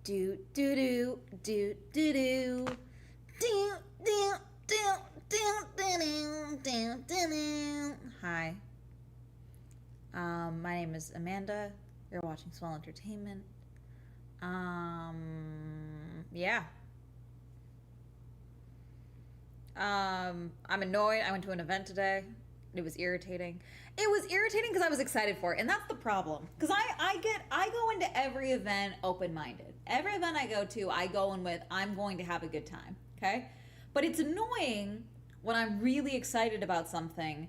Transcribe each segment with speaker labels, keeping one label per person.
Speaker 1: Do do do do do do do do do do do do do. Hi. My name is Amanda. You're watching Swell Entertainment. Yeah. I'm annoyed. I went to an event today. It was irritating. It was irritating because I was excited for it, and that's the problem. Because I go into every event open minded. Every event I go to, I go in with I'm going to have a good time. Okay, but it's annoying when I'm really excited about something,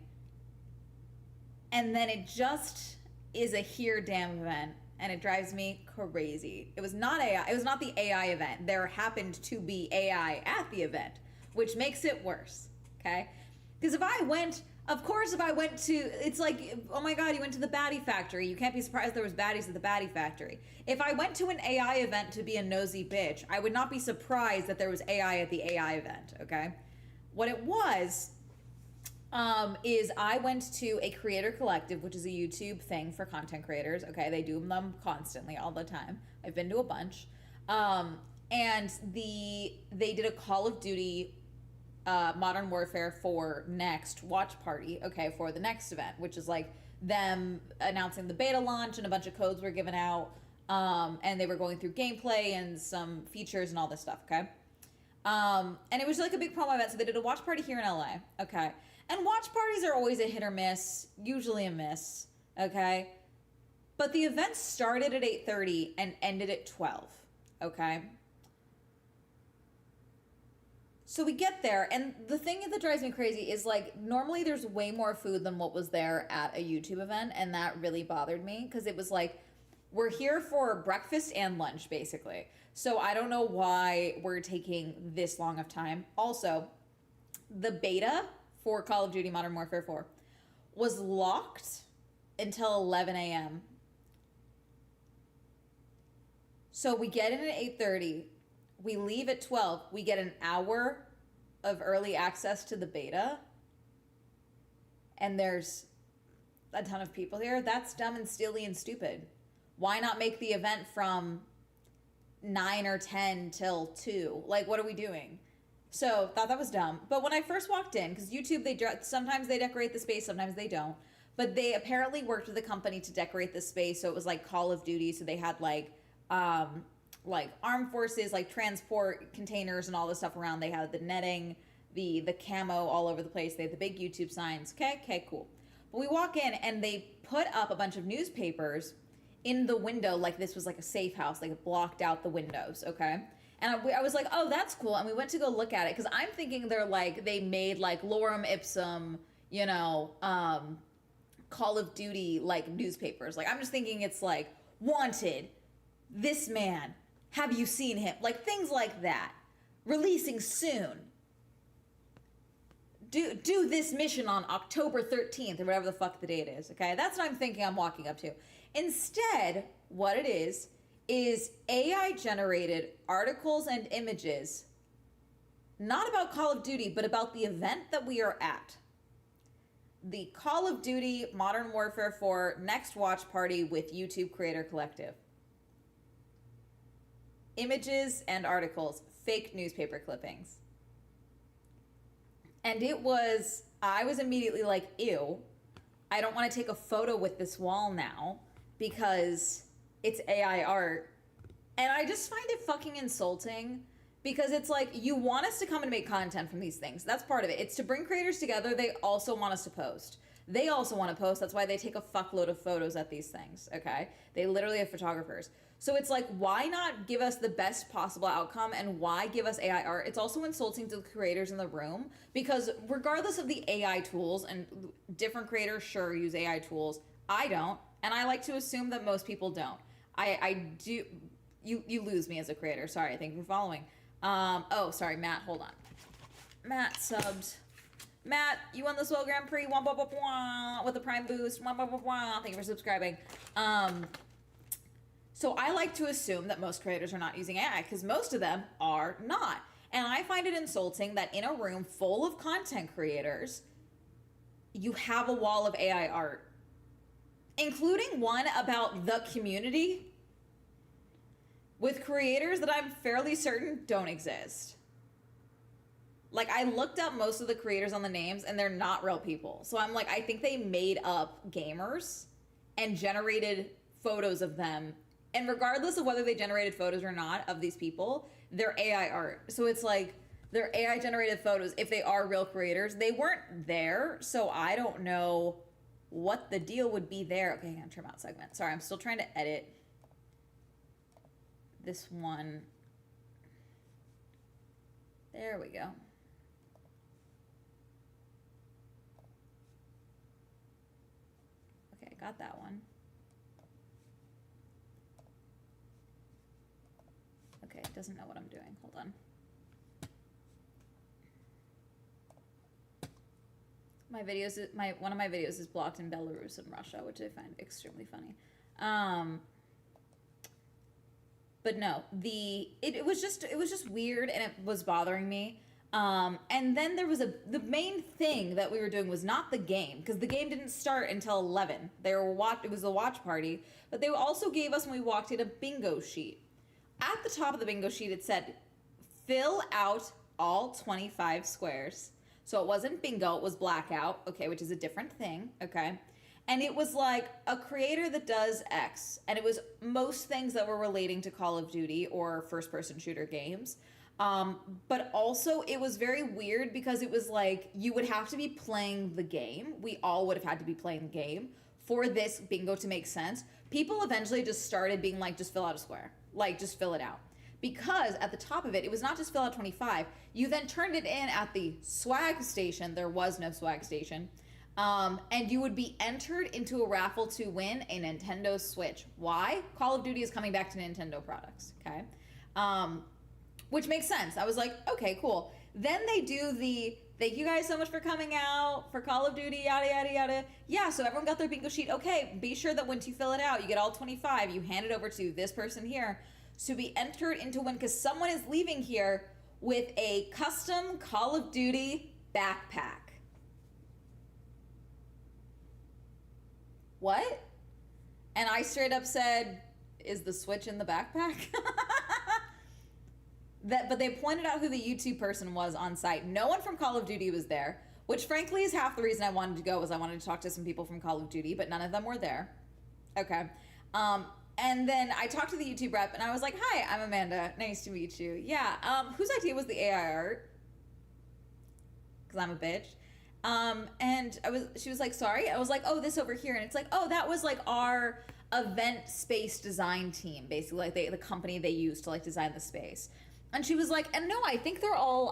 Speaker 1: and then it just is a here damn event, and it drives me crazy. It was not AI. It was not the AI event. There happened to be AI at the event, which makes it worse. Okay, because if I went to, it's like, oh my god, you went to the Baddie Factory. You can't be surprised there was baddies at the Baddie Factory. If I went to an AI event to be a nosy bitch, I would not be surprised that there was AI at the AI event, okay? What it was, is I went to a creator collective, which is a YouTube thing for content creators, okay? They do them constantly, all the time. I've been to a bunch. And they did a Call of Duty Modern Warfare for Next watch party, okay, for the next event, which is like them announcing the beta launch and a bunch of codes were given out, and they were going through gameplay and some features and all this stuff, okay? And it was like a big promo event, so they did a watch party here in LA, okay? And watch parties are always a hit or miss, usually a miss, okay? But the event started at 8:30 and ended at 12, okay? So we get there, and the thing that drives me crazy is like normally there's way more food than what was there at a YouTube event, and that really bothered me because it was like we're here for breakfast and lunch basically. So I don't know why we're taking this long of time. Also, the beta for Call of Duty Modern Warfare 4 was locked until 11 a.m. So we get in at 8:30. We leave at 12. We get an hour of early access to the beta. And there's a ton of people here. That's dumb and silly and stupid. Why not make the event from 9 or 10 till 2? Like, what are we doing? So, thought that was dumb. But when I first walked in, because YouTube, sometimes they decorate the space, sometimes they don't. But they apparently worked with a company to decorate the space. So it was like Call of Duty. So they had like armed forces, like transport containers and all this stuff around. They had the netting, the camo all over the place. They had the big YouTube signs. Okay, cool. But we walk in and they put up a bunch of newspapers in the window, like this was like a safe house, like it blocked out the windows, okay? And I was like, oh, that's cool. And we went to go look at it because I'm thinking they made like lorem ipsum, Call of Duty like newspapers. Like I'm just thinking it's like wanted, this man, have you seen him? Like things like that. Releasing soon. Do this mission on October 13th or whatever the fuck the date is, okay? That's what I'm thinking I'm walking up to. Instead, what it is AI generated articles and images, not about Call of Duty, but about the event that we are at. The Call of Duty Modern Warfare 4 Next Watch Party with YouTube Creator Collective. Images and articles, fake newspaper clippings. And I was immediately like, ew, I don't want to take a photo with this wall now because it's AI art. And I just find it fucking insulting because it's like, you want us to come and make content from these things. That's part of it. It's to bring creators together. They also want us to post. They also want to post. That's why they take a fuckload of photos at these things, okay? They literally have photographers. So it's like, why not give us the best possible outcome and why give us AI art? It's also insulting to the creators in the room because regardless of the AI tools, and different creators sure use AI tools, I don't, and I like to assume that most people don't. I do, you lose me as a creator. Sorry, thank you for following. Oh, sorry, Matt, hold on. Matt subbed. Matt, you won the Swell Grand Prix, wah, wah, wah, wah, with the Prime Boost, wah, wah, wah, wah. Thank you for subscribing. So I like to assume that most creators are not using AI because most of them are not. And I find it insulting that in a room full of content creators, you have a wall of AI art, including one about the community, with creators that I'm fairly certain don't exist. Like, I looked up most of the creators on the names and they're not real people. So I'm like, I think they made up gamers and generated photos of them. And regardless of whether they generated photos or not of these people, they're AI art. So it's like, they're AI generated photos. If they are real creators, they weren't there. So I don't know what the deal would be there. Okay, I'm gonna trim out segment. Sorry, I'm still trying to edit this one. There we go. Okay, got that one. Okay, it doesn't know what I'm doing. Hold on. One of my videos is blocked in Belarus and Russia, which I find extremely funny. But no, it was just weird and it was bothering me. And then there was the main thing that we were doing was not the game, because the game didn't start until 11. It was a watch party, but they also gave us, when we walked in, a bingo sheet. At the top of the bingo sheet, it said, fill out all 25 squares. So it wasn't bingo, it was blackout, okay, which is a different thing, okay? And it was like a creator that does X, and it was most things that were relating to Call of Duty or first-person shooter games. But also it was very weird because it was like you would have to be playing the game. We all would have had to be playing the game for this bingo to make sense. People eventually just started being like, just fill out a square, like just fill it out. Because at the top of it, it was not just fill out 25. You then turned it in at the swag station. There was no swag station. And you would be entered into a raffle to win a Nintendo Switch. Why? Call of Duty is coming back to Nintendo products, okay? Which makes sense. I was like, okay, cool. Then they do the, thank you guys so much for coming out for Call of Duty, yada, yada, yada. Yeah, so everyone got their bingo sheet. Okay, be sure that once you fill it out, you get all 25. You hand it over to this person here to be entered into win, because someone is leaving here with a custom Call of Duty backpack. What? And I straight up said, is the Switch in the backpack? But they pointed out who the YouTube person was on site. No one from Call of Duty was there, which frankly is half the reason I wanted to go, was I wanted to talk to some people from Call of Duty, but none of them were there. Okay. And then I talked to the YouTube rep and I was like, hi, I'm Amanda. Nice to meet you. Yeah. Whose idea was the AI art? Because I'm a bitch. And she was like, sorry. I was like, oh, this over here. And it's like, oh, that was like our event space design team, basically, like the company they used to like design the space. And she was like, and no, I think they're all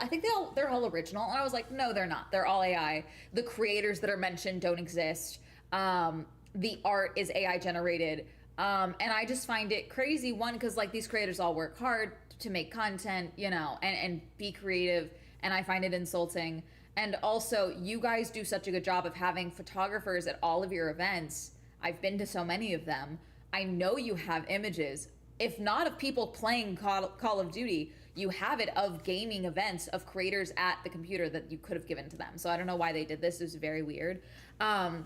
Speaker 1: original. And I was like, no, they're not. They're all AI. The creators that are mentioned don't exist. The art is AI generated. And I just find it crazy, one, because like these creators all work hard to make content, you know, and be creative. And I find it insulting. And also, you guys do such a good job of having photographers at all of your events. I've been to so many of them. I know you have images, if not of people playing Call of Duty, you have it of gaming events of creators at the computer that you could have given to them. So I don't know why they did this. It was very weird. And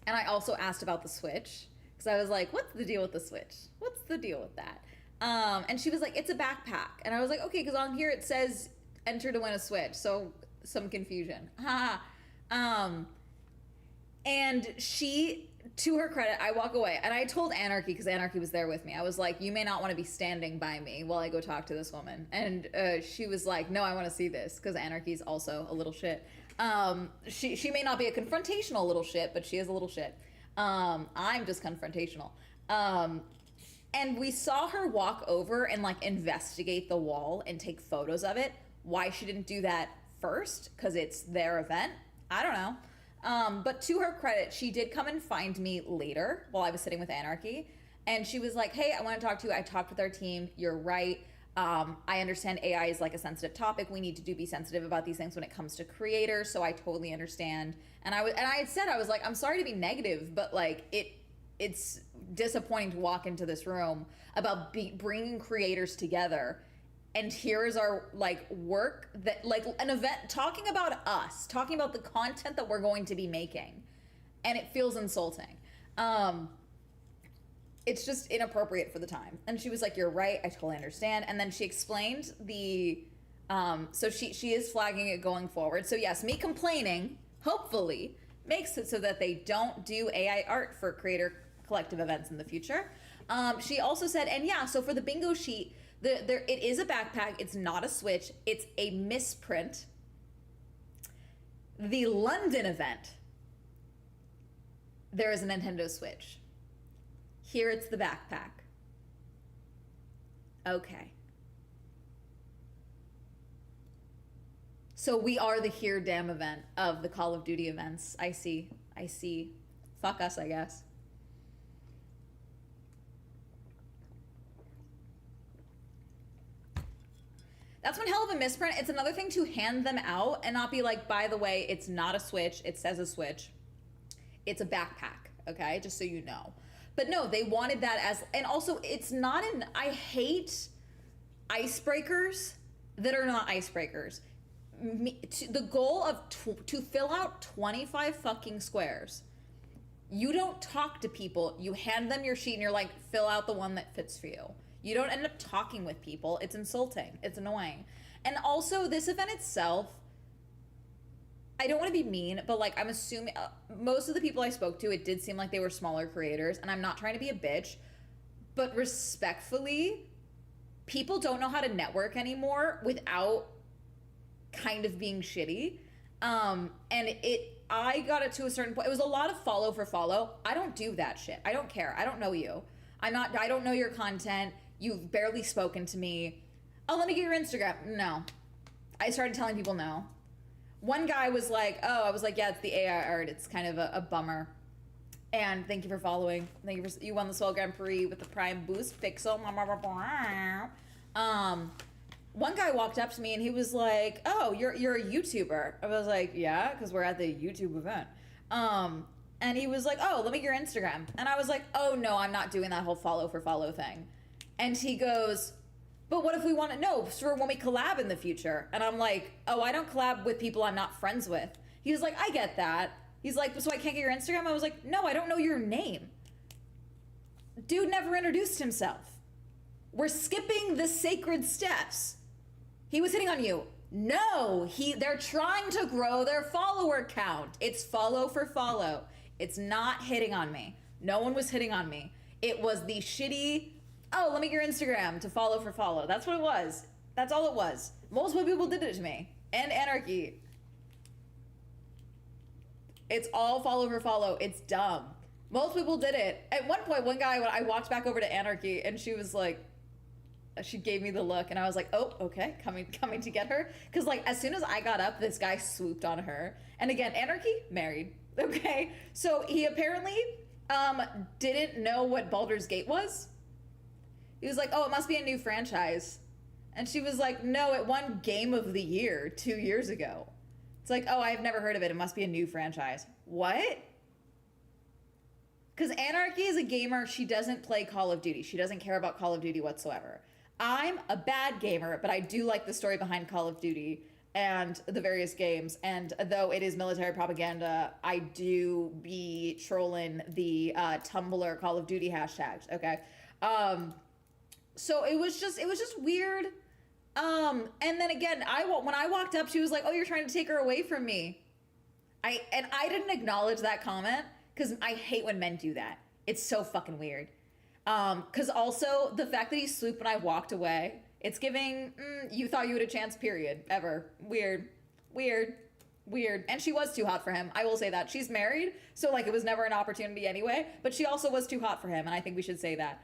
Speaker 1: I also asked about the Switch, because I was like, what's the deal with the Switch? What's the deal with that? And she was like, it's a backpack. And I was like, okay, because on here it says enter to win a Switch. So some confusion. And she, to her credit, I walk away and I told Anarchy, because Anarchy was there with me, I was like, you may not want to be standing by me while I go talk to this woman. And she was like, no, I want to see this, because Anarchy's also a little shit. She may not be a confrontational little shit, but she is a little shit. I'm just confrontational. And we saw her walk over and like investigate the wall and take photos of it. Why she didn't do that first, because it's their event, I don't know. But to her credit, she did come and find me later while I was sitting with Anarchy. And she was like, hey, I want to talk to you. I talked with our team. You're right. I understand AI is like a sensitive topic. We need to be sensitive about these things when it comes to creators. So I totally understand. And I had said, I was like, I'm sorry to be negative, but like it's disappointing to walk into this room about bringing creators together. And here is our like work, that like an event talking about us, talking about the content that we're going to be making. And it feels insulting. it's just inappropriate for the time. And she was like, you're right, I totally understand. And then she explained the so she is flagging it going forward. So yes, me complaining hopefully makes it so that they don't do AI art for creator collective events in the future. She also said, and yeah, so for the bingo sheet, it is a backpack, it's not a Switch, it's a misprint. The London event, there is a Nintendo Switch. Here it's the backpack. Okay. So we are the here damn event of the Call of Duty events. I see. Fuck us, I guess. That's one hell of a misprint. It's another thing to hand them out and not be like, by the way, it's not a Switch. It says a Switch. It's a backpack, okay? Just so you know. But no, they wanted that as, and also it's not an, I hate icebreakers that are not icebreakers. The goal of to fill out 25 fucking squares. You don't talk to people. You hand them your sheet and you're like, fill out the one that fits for you. You don't end up talking with people. It's insulting. It's annoying. And also, this event itself, I don't want to be mean, but like I'm assuming most of the people I spoke to, it did seem like they were smaller creators, and I'm not trying to be a bitch, but respectfully, people don't know how to network anymore without kind of being shitty. And I got it to a certain point. It was a lot of follow for follow. I don't do that shit. I don't care. I don't know you. I don't know your content. You've barely spoken to me. Oh, let me get your Instagram. No. I started telling people no. One guy was like, oh, I was like, yeah, it's the AI art. It's kind of a bummer. And thank you for following. Thank you for, you won the Seoul Grand Prix with the Prime Boost Pixel. One guy walked up to me and he was like, oh, you're a YouTuber. I was like, yeah, because we're at the YouTube event. And he was like, oh, let me get your Instagram. And I was like, oh no, I'm not doing that whole follow for follow thing. And he goes, but what if we want to know for when we collab in the future? And I'm like, oh, I don't collab with people I'm not friends with. He was like, I get that. He's like, so I can't get your Instagram? I was like, no, I don't know your name. Dude never introduced himself. We're skipping the sacred steps. He was hitting on you. No, they're trying to grow their follower count. It's follow for follow. It's not hitting on me. No one was hitting on me. It was the shitty, oh, let me get your Instagram to follow for follow. That's what it was. That's all it was. Multiple people did it to me. And Anarchy. It's all follow for follow. It's dumb. Most people did it. At one point, one guy, when I walked back over to Anarchy, and she was like, she gave me the look, and I was like, oh, okay, coming to get her. Because like, as soon as I got up, this guy swooped on her. And again, Anarchy, married, okay? So he apparently didn't know what Baldur's Gate was. He was like, oh, it must be a new franchise. And she was like, no, it won Game of the Year 2 years ago. It's like, oh, I've never heard of it. It must be a new franchise. What? Because Anarchy is a gamer. She doesn't play Call of Duty. She doesn't care about Call of Duty whatsoever. I'm a bad gamer, but I do like the story behind Call of Duty and the various games. And though it is military propaganda, I do be trolling the Tumblr Call of Duty hashtags. Okay. So it was just weird. And then again, when I walked up, she was like, oh, you're trying to take her away from me. I didn't acknowledge that comment because I hate when men do that. It's so fucking weird. Because also the fact that he swooped when I walked away, it's giving, you thought you had a chance, period, ever. Weird. And she was too hot for him. I will say that. She's married, so like it was never an opportunity anyway, but she also was too hot for him, and I think we should say that.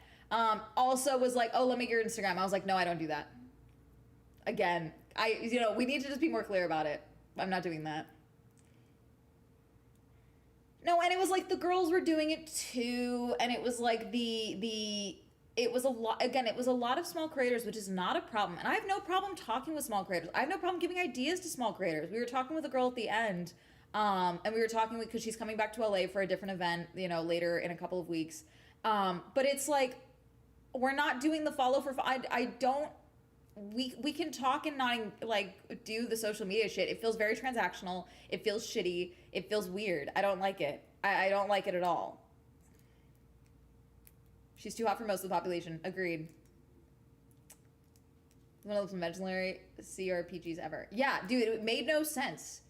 Speaker 1: Also was like, oh, let me get your Instagram. I was like, no, I don't do that. Again, we need to just be more clear about it. I'm not doing that. No, and it was like the girls were doing it too, and it was like it was a lot, again, it was a lot of small creators, which is not a problem. And I have no problem talking with small creators. I have no problem giving ideas to small creators. We were talking with a girl at the end, and we were talking because she's coming back to LA for a different event, later in a couple of weeks. But it's like, we're not doing the follow for, we can talk and not like do the social media shit. It feels very transactional. It feels shitty. It feels weird. I don't like it. I don't like it at all. She's too hot for most of the population. Agreed. One of the most legendary CRPGs ever. Yeah, dude, it made no sense.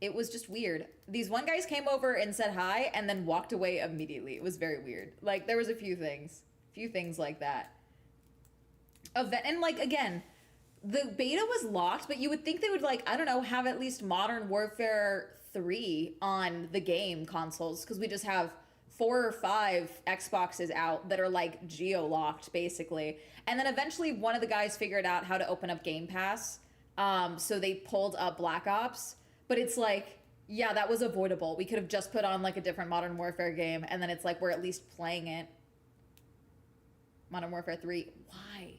Speaker 1: It was just weird. These one guys came over and said hi and then walked away immediately. It was very weird. Like, there was a few things like that. And like, again, the beta was locked, but you would think they would, like, I don't know, have at least Modern Warfare 3 on the game consoles, because we just have 4 or 5 Xboxes out that are like geo-locked basically. And then eventually one of the guys figured out how to open up Game Pass. So they pulled up Black Ops, but it's like, yeah, that was avoidable. We could have just put on like a different Modern Warfare game, and then it's like we're at least playing it. Modern Warfare 3. Why?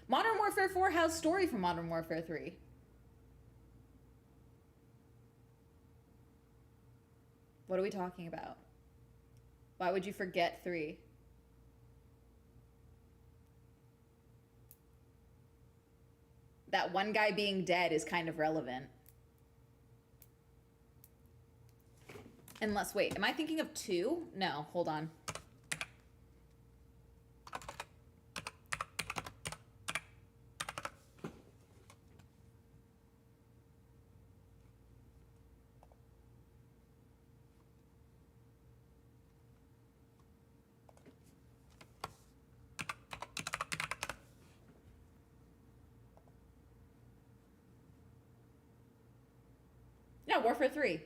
Speaker 1: Modern Warfare 4 has story from Modern Warfare 3. What are we talking about? Why would you forget 3? That one guy being dead is kind of relevant. Unless, wait, am I thinking of 2? No, hold on. No, Warfare 3.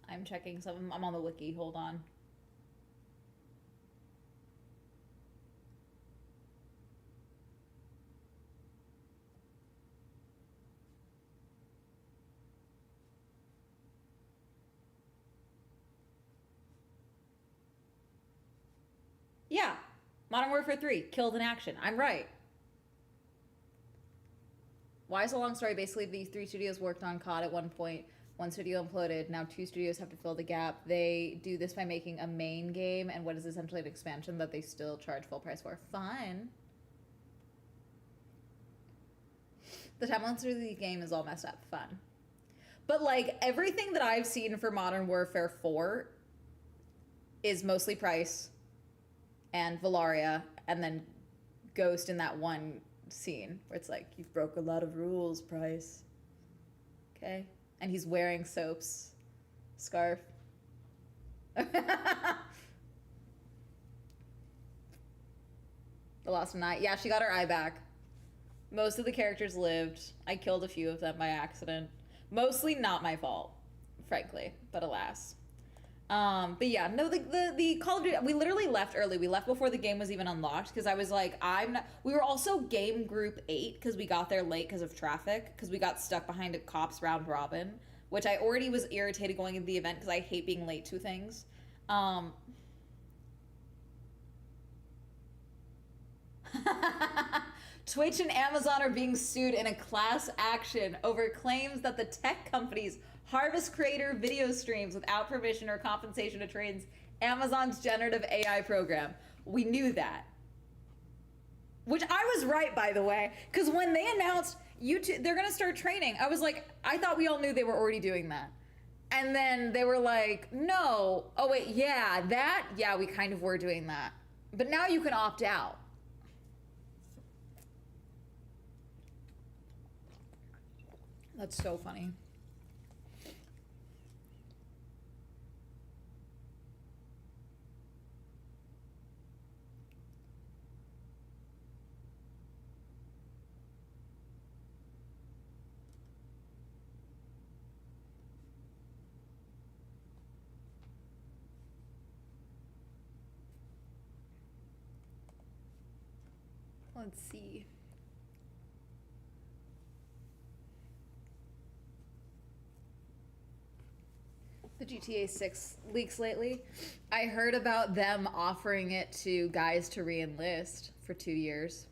Speaker 1: I'm checking some. I'm on the wiki. Hold on. Yeah. Modern Warfare 3. Killed in action. I'm right. Why is a long story? Basically, the 3 studios worked on COD at one point. 1 studio imploded. Now 2 studios have to fill the gap. They do this by making a main game and what is essentially an expansion that they still charge full price for. Fun. The timeline through the game is all messed up. Fun. But like everything that I've seen for Modern Warfare 4 is mostly Price and Valaria and then Ghost in that one scene where it's like, you've broke a lot of rules, Price. Okay. And he's wearing Soap's scarf. The Lost Night. Yeah, she got her eye back. Most of the characters lived. I killed a few of them by accident. Mostly not my fault, frankly, but alas. But yeah, no, the Call of Duty, we literally left early. We left before the game was even unlocked because I was like, we were also game group 8 because we got there late because of traffic because we got stuck behind a cops round robin, which I already was irritated going into the event because I hate being late to things. Twitch and Amazon are being sued in a class action over claims that the tech companies harvest creator video streams without permission or compensation to train Amazon's generative AI program. We knew that. Which I was right, by the way, because when they announced YouTube, they're gonna start training, I was like, I thought we all knew they were already doing that. And then they were like, no, oh wait, yeah, we kind of were doing that. But now you can opt out. That's so funny. Let's see. The GTA 6 leaks lately. I heard about them offering it to guys to re-enlist for 2 years.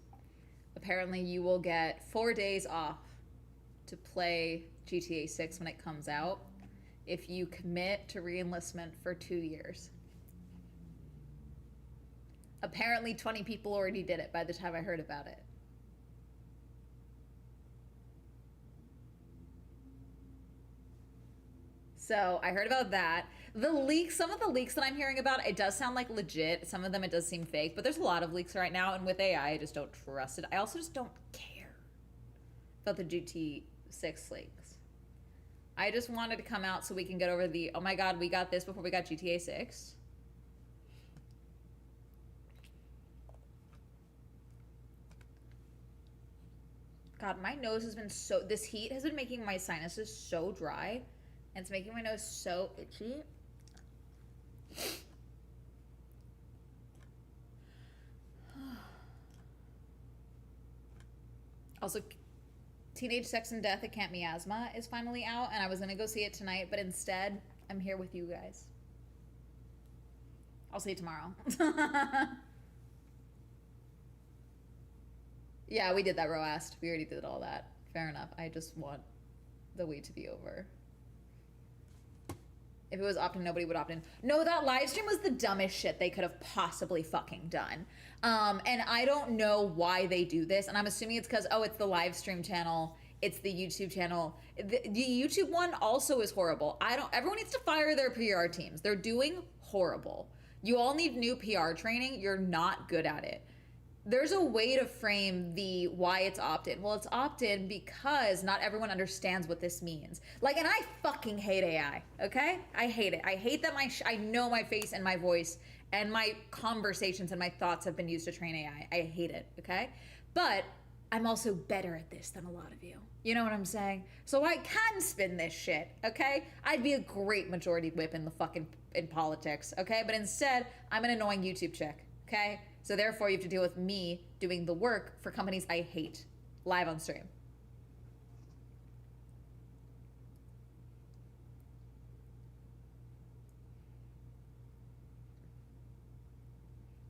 Speaker 1: Apparently you will get 4 days off to play GTA 6 when it comes out if you commit to re-enlistment for 2 years. Apparently 20 people already did it by the time I heard about it. So I heard about that. The leaks, some of the leaks that I'm hearing about, it does sound like legit. Some of them, it does seem fake, but there's a lot of leaks right now. And with AI, I just don't trust it. I also just don't care about the GT 6 leaks. I just wanted to come out so we can get over the, oh my God, we got this before we got GTA 6. God, my nose has been so, this heat has been making my sinuses so dry. And it's making my nose so itchy. Also, Teenage Sex and Death, It Can't Miasma is finally out, and I was gonna go see it tonight, but instead, I'm here with you guys. I'll see it tomorrow. Yeah, we did that, Roast. We already did all that. Fair enough. I just want the wait to be over. If it was opt-in, nobody would opt in. No, that live stream was the dumbest shit they could have possibly fucking done. And I don't know why they do this. And I'm assuming it's because, oh, it's the live stream channel. It's the YouTube channel. The YouTube one also is horrible. Everyone needs to fire their PR teams. They're doing horrible. You all need new PR training. You're not good at it. There's a way to frame the why it's opt-in. Well, it's opt-in because not everyone understands what this means. Like, and I fucking hate AI, okay? I hate it. I hate that I know my face and my voice and my conversations and my thoughts have been used to train AI. I hate it, okay? But I'm also better at this than a lot of you. You know what I'm saying? So I can spin this shit, okay? I'd be a great majority whip in politics, okay? But instead, I'm an annoying YouTube chick, okay? So therefore, you have to deal with me doing the work for companies I hate live on stream.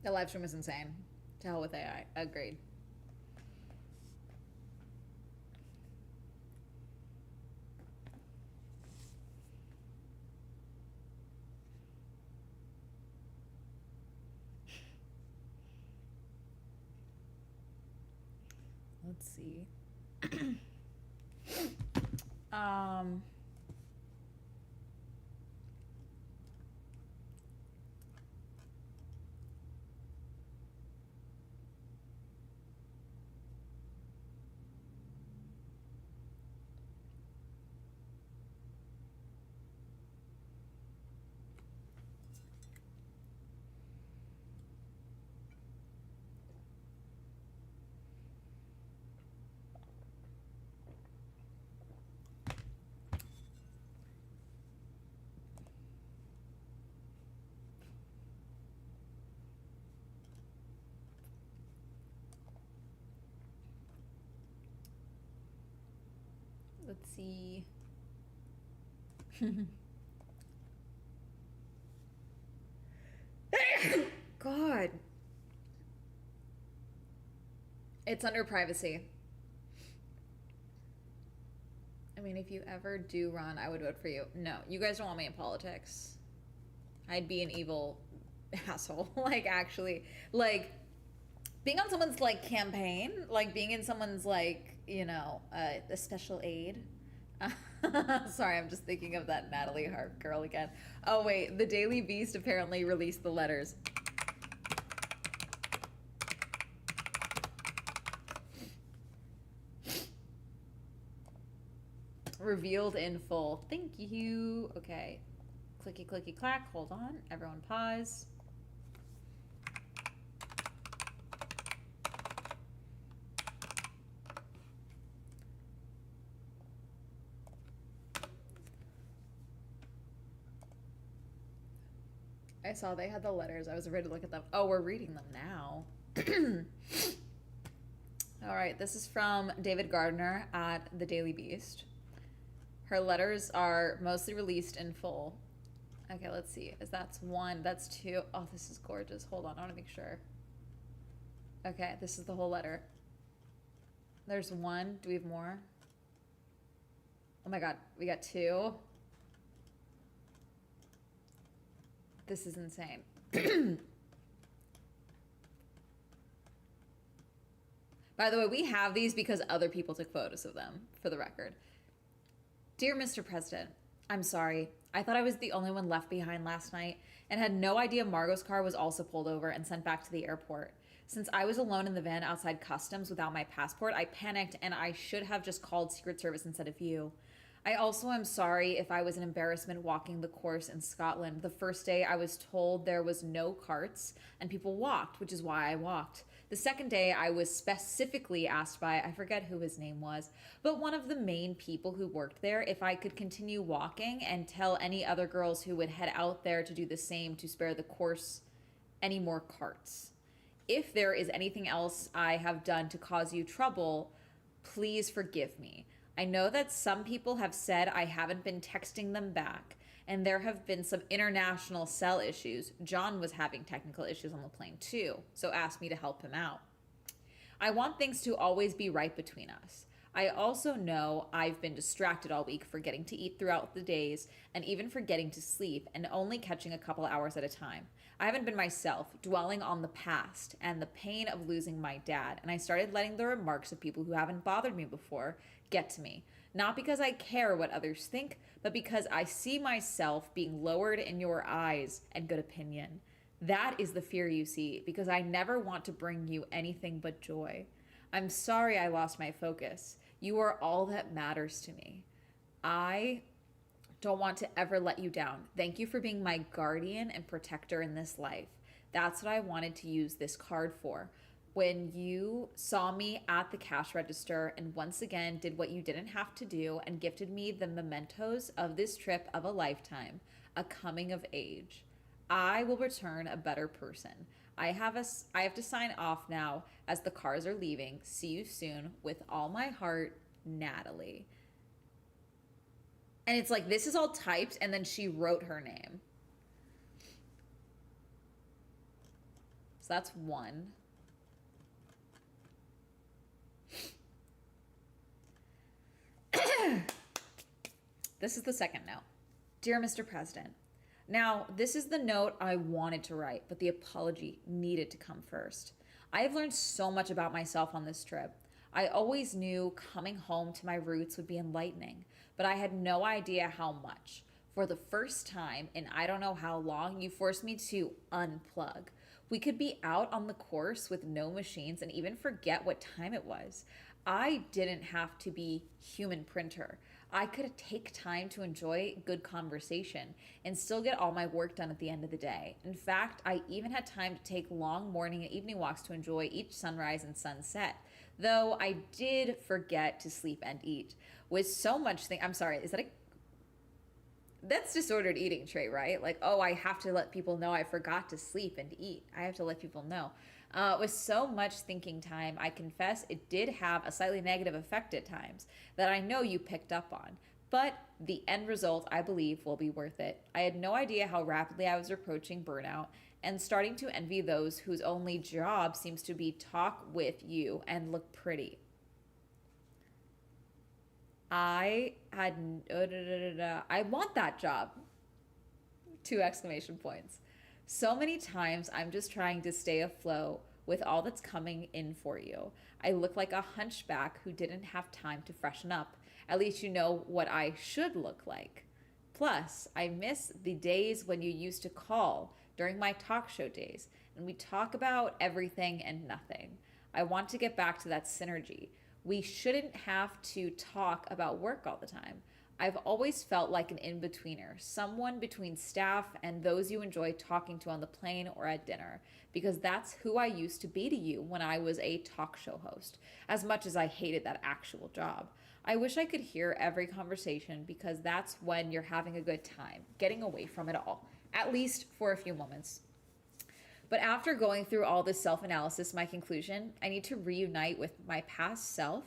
Speaker 1: The live stream is insane. To hell with AI. Agreed. Let's see. Let's see. God. It's under privacy. I mean, if you ever do run, I would vote for you. No, you guys don't want me in politics. I'd be an evil asshole. Like, actually. Like, being on someone's, like, campaign, like, being in someone's, like, you know, a special aid. Sorry, I'm just thinking of that Natalie Hart girl again. Oh, wait, the Daily Beast apparently released the letters. Revealed in full. Thank you. Okay. Clicky, clicky, clack. Hold on. Everyone pause. I saw they had the letters. I was ready to look at them. Oh, we're reading them now. All right, this is from David Gardner at the Daily Beast. Her letters are mostly released in full. Okay, let's see. That's one. That's two. Oh, this is gorgeous. Hold on, I want to make sure. Okay, this is the whole letter. There's one. Do we have more? Oh my god, we got two. This is insane. By the way, we have these because other people took photos of them, for the record. Dear Mr. President, I'm sorry. I thought I was the only one left behind last night and had no idea Margot's car was also pulled over and sent back to the airport. Since I was alone in the van outside customs without my passport, I panicked and I should have just called Secret Service instead of you. I also am sorry if I was an embarrassment walking the course in Scotland. The first day I was told there was no carts and people walked, which is why I walked. The second day I was specifically asked by, I forget who his name was, but one of the main people who worked there if I could continue walking and tell any other girls who would head out there to do the same to spare the course any more carts. If there is anything else I have done to cause you trouble, please forgive me. I know that some people have said I haven't been texting them back, and there have been some international cell issues. John was having technical issues on the plane too, so asked me to help him out. I want things to always be right between us. I also know I've been distracted all week, forgetting to eat throughout the days and even forgetting to sleep and only catching a couple hours at a time. I haven't been myself, dwelling on the past and the pain of losing my dad, and I started letting the remarks of people who haven't bothered me before get to me. Not because I care what others think, but because I see myself being lowered in your eyes and good opinion. That is the fear you see, because I never want to bring you anything but joy. I'm sorry I lost my focus. You are all that matters to me. I don't want to ever let you down. Thank you for being my guardian and protector in this life. That's what I wanted to use this card for. When you saw me at the cash register and once again did what you didn't have to do and gifted me the mementos of this trip of a lifetime, a coming of age. I will return a better person. I have to sign off now as the cars are leaving. See you soon. With all my heart, Natalie. And it's like, this is all typed, and then she wrote her name. So that's one. This is the second note. Dear Mr. President, now, this is the note I wanted to write, but the apology needed to come first. I have learned so much about myself on this trip. I always knew coming home to my roots would be enlightening, but I had no idea how much. For the first time in I don't know how long, you forced me to unplug. We could be out on the course with no machines and even forget what time it was. I didn't have to be human printer. I could take time to enjoy good conversation and still get all my work done at the end of the day. In fact, I even had time to take long morning and evening walks to enjoy each sunrise and sunset. Though I did forget to sleep and eat. With so much I'm sorry, is that that's disordered eating trait, right? Like, oh, I have to let people know I forgot to sleep and eat. I have to let people know. With so much thinking time, I confess it did have a slightly negative effect at times that I know you picked up on. But the end result, I believe, will be worth it. I had no idea how rapidly I was approaching burnout and starting to envy those whose only job seems to be talk with you and look pretty. I want that job. 2 exclamation points. So many times I'm just trying to stay afloat with all that's coming in for you. I look like a hunchback who didn't have time to freshen up. At least you know what I should look like. Plus, I miss the days when you used to call during my talk show days, and we talk about everything and nothing. I want to get back to that synergy. We shouldn't have to talk about work all the time. I've always felt like an in-betweener, someone between staff and those you enjoy talking to on the plane or at dinner, because that's who I used to be to you when I was a talk show host, as much as I hated that actual job. I wish I could hear every conversation because that's when you're having a good time, getting away from it all, at least for a few moments. But after going through all this self analysis, my conclusion, I need to reunite with my past self,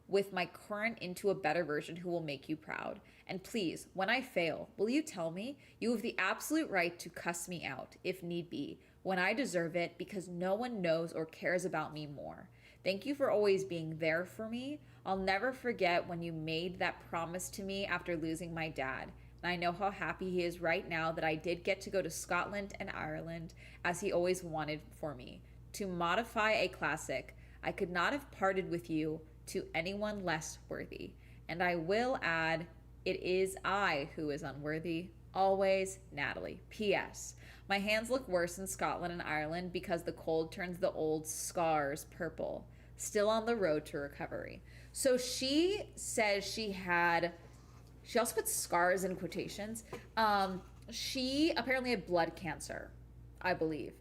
Speaker 1: with my current into a better version who will make you proud. And please, when I fail, will you tell me? You have the absolute right to cuss me out, if need be, when I deserve it, because no one knows or cares about me more. Thank you for always being there for me. I'll never forget when you made that promise to me after losing my dad. And I know how happy he is right now that I did get to go to Scotland and Ireland, as he always wanted for me. To modify a classic, I could not have parted with you to anyone less worthy. And I will add, it is I who is unworthy. Always, Natalie. P.S. My hands look worse in Scotland and Ireland because the cold turns the old scars purple. Still on the road to recovery. So she says she also put scars in quotations. She apparently had blood cancer, I believe,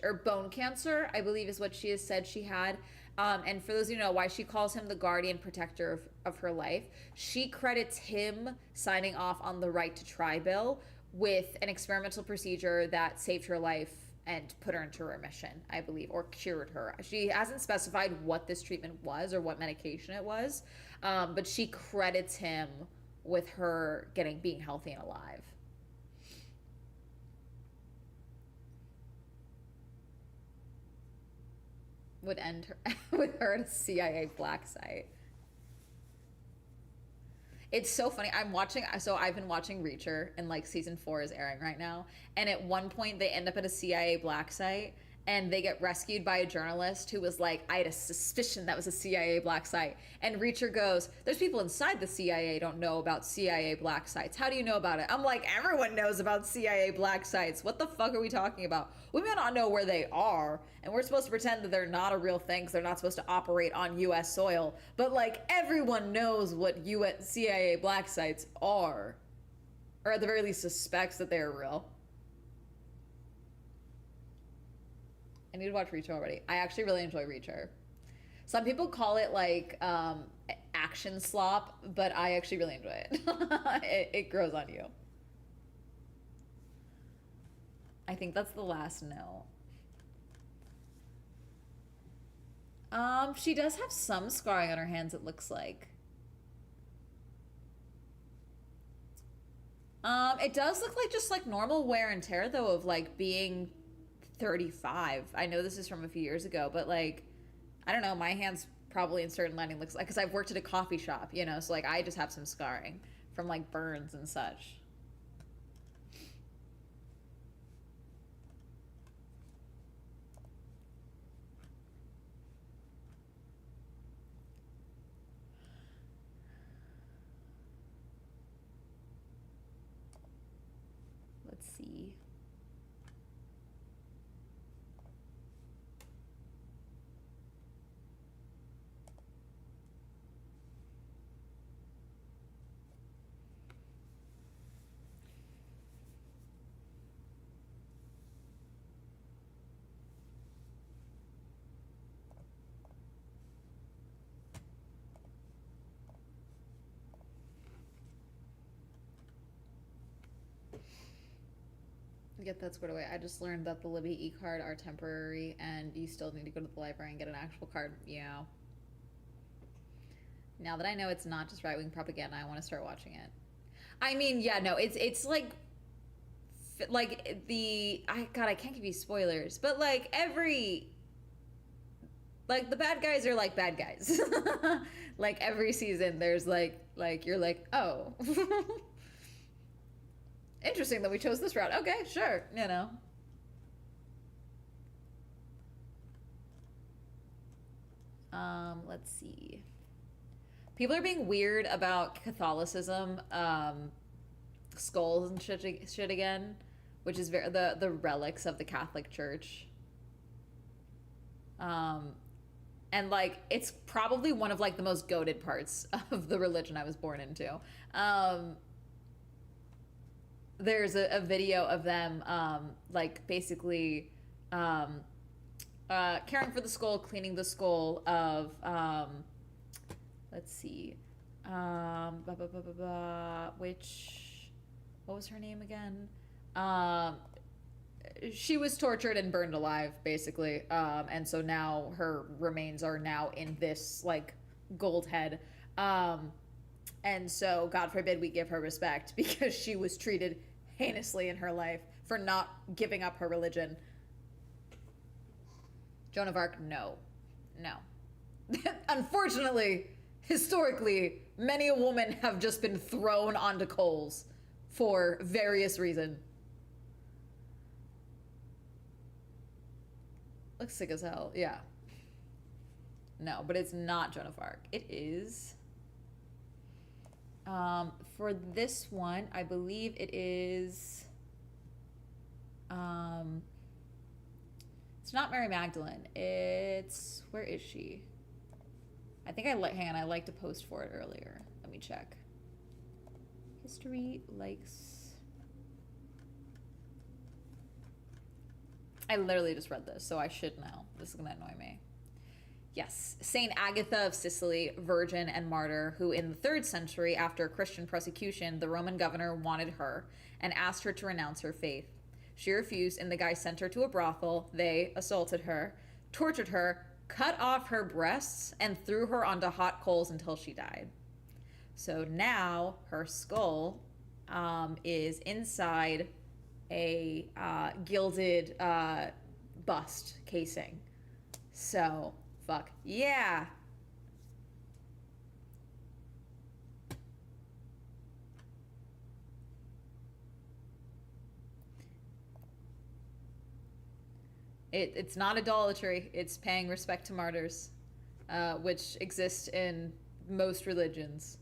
Speaker 1: or bone cancer, I believe is what she has said she had. And for those who know why she calls him the guardian protector of her life, she credits him signing off on the right to try bill with an experimental procedure that saved her life and put her into remission, I believe, or cured her. She hasn't specified what this treatment was or what medication it was, but she credits him with her being healthy and alive. Would end her with her at a CIA black site. It's so funny. I've been watching Reacher, and like season 4 is airing right now. And at one point they end up at a CIA black site, and they get rescued by a journalist who was like, I had a suspicion that was a CIA black site. And Reacher goes, there's people inside the CIA don't know about CIA black sites. How do you know about it? I'm like, everyone knows about CIA black sites. What the fuck are we talking about? We may not know where they are, and we're supposed to pretend that they're not a real thing because they're not supposed to operate on US soil. But like, everyone knows what CIA black sites are. Or at the very least suspects that they're real. I need to watch Reacher already. I actually really enjoy Reacher. Some people call it like action slop, but I actually really enjoy it. It grows on you. I think that's the last note. She does have some scarring on her hands, it looks like. It does look like just like normal wear and tear though of like being 35. I know this is from a few years ago, but like, I don't know, my hands probably in certain lighting looks like, because I've worked at a coffee shop, you know, so like I just have some scarring from like burns and such. Let's see. Get that squared away. I just learned that the Libby e-card are temporary and you still need to go to the library and get an actual card. Yeah. Now that I know it's not just right-wing propaganda, I want to start watching it. I mean, yeah, no, it's like I can't give you spoilers, but like the bad guys are like bad guys. Like every season there's like you're like, oh. Interesting that we chose this route. Okay, sure, you know. Let's see. People are being weird about Catholicism, skulls and shit again, which is the relics of the Catholic Church. And like it's probably one of like the most goated parts of the religion I was born into. There's a video of them like basically caring for the skull, cleaning the skull of let's see, what was her name again? she was tortured and burned alive, basically. And so now her remains are now in this like gold head. And so God forbid we give her respect because she was treated heinously in her life for not giving up her religion. Joan of Arc, no. No. Unfortunately, historically, many a woman have just been thrown onto coals for various reasons. Looks sick as hell, yeah. No, but it's not Joan of Arc. It is... for this one, I believe it is... it's not Mary Magdalene. It's... Where is she? I think hang on, I liked a post for it earlier. Let me check. History likes... I literally just read this, so I should know. This is gonna annoy me. Yes, Saint Agatha of Sicily, virgin and martyr, who in the 3rd century, after Christian persecution, the Roman governor wanted her and asked her to renounce her faith. She refused, and the guy sent her to a brothel. They assaulted her, tortured her, cut off her breasts, and threw her onto hot coals until she died. So now her skull is inside a gilded bust casing. So, fuck yeah. It's not idolatry, it's paying respect to martyrs, which exist in most religions.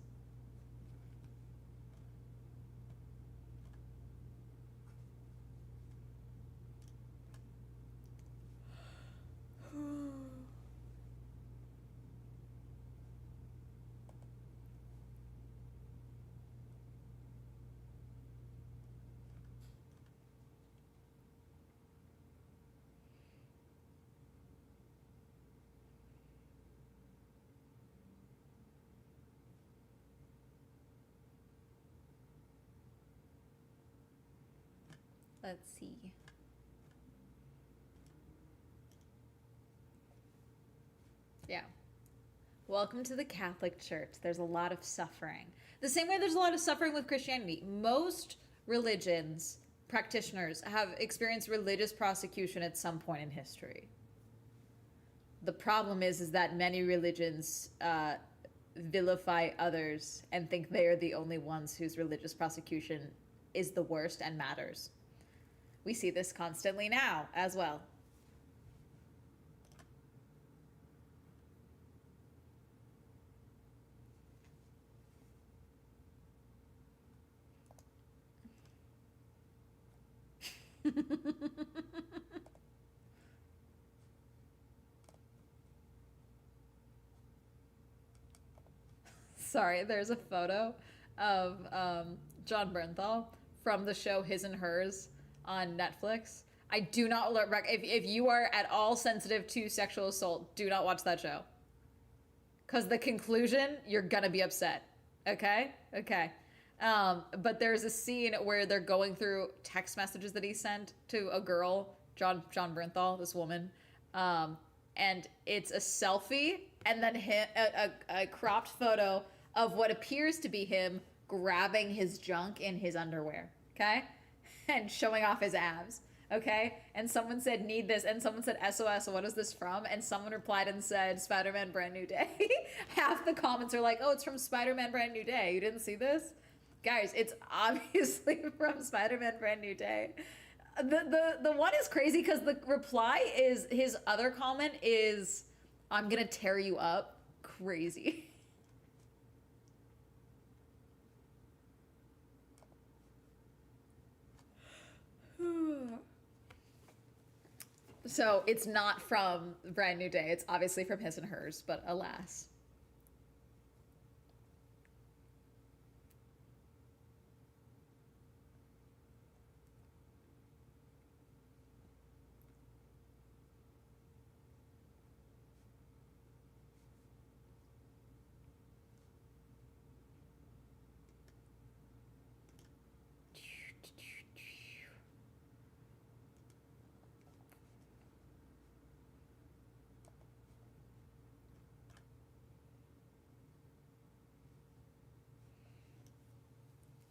Speaker 1: Let's see. Yeah. Welcome to the Catholic Church. There's a lot of suffering. The same way there's a lot of suffering with Christianity. Most religions, practitioners, have experienced religious prosecution at some point in history. The problem is that many religions vilify others and think they are the only ones whose religious prosecution is the worst and matters. We see this constantly now as well. Sorry, there's a photo of John Bernthal from the show His and Hers on Netflix. I do not if you are at all sensitive to sexual assault, do not watch that show. Because the conclusion, you're gonna be upset. Okay? Okay. But there's a scene where they're going through text messages that he sent to a girl, John Bernthal, this woman, and it's a selfie and then a cropped photo of what appears to be him grabbing his junk in his underwear, okay? And showing off his abs, okay? And someone said, need this, and someone said, SOS, what is this from? And someone replied and said, Spider-Man Brand New Day. Half the comments are like, oh, it's from Spider-Man Brand New Day. You didn't see this? Guys, it's obviously from Spider-Man Brand New Day. The one is crazy because the reply is, his other comment is, I'm gonna tear you up. Crazy. So it's not from Brand New Day. It's obviously from His and Hers, but alas.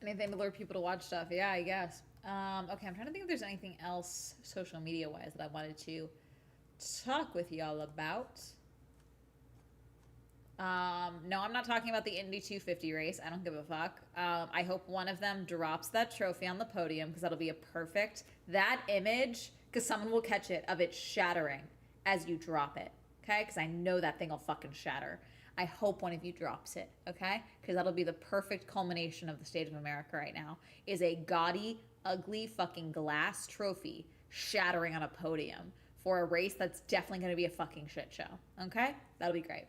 Speaker 1: Anything to lure people to watch stuff. Yeah, I guess. Okay, I'm trying to think if there's anything else social media wise that I wanted to talk with y'all about. No, I'm not talking about the Indy 250 race. I don't give a fuck. I hope one of them drops that trophy on the podium because that'll be a perfect, that image, because someone will catch it, of it shattering as you drop it. Okay? Because I know that thing will fucking shatter. I hope one of you drops it. Okay? Because that'll be the perfect culmination of the state of America right now, is a gaudy, ugly fucking glass trophy shattering on a podium for a race that's definitely going to be a fucking shit show. Okay? That'll be great.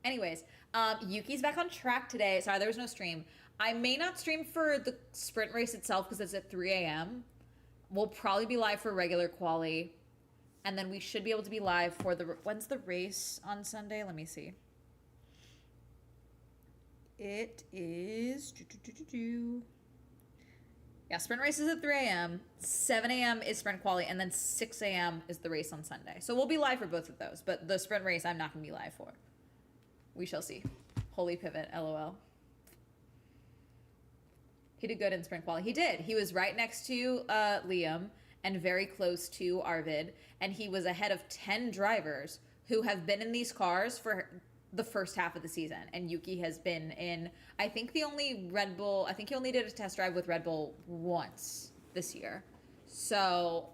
Speaker 1: Anyways, Yuki's back on track today. Sorry, there was no stream. I may not stream for the sprint race itself because it's at 3 a.m. We'll probably be live for regular quali. And then we should be able to be live for the... When's the race on Sunday? Let me see. It is... Yeah, sprint race is at 3 a.m. 7 a.m. is sprint quali. And then 6 a.m. is the race on Sunday. So we'll be live for both of those. But the sprint race, I'm not going to be live for. We shall see. Holy pivot, LOL. He did good in sprint quali. He did. He was right next to Liam and very close to Arvid. And he was ahead of 10 drivers who have been in these cars for the first half of the season. And Yuki has been in, I think he only did a test drive with Red Bull once this year. So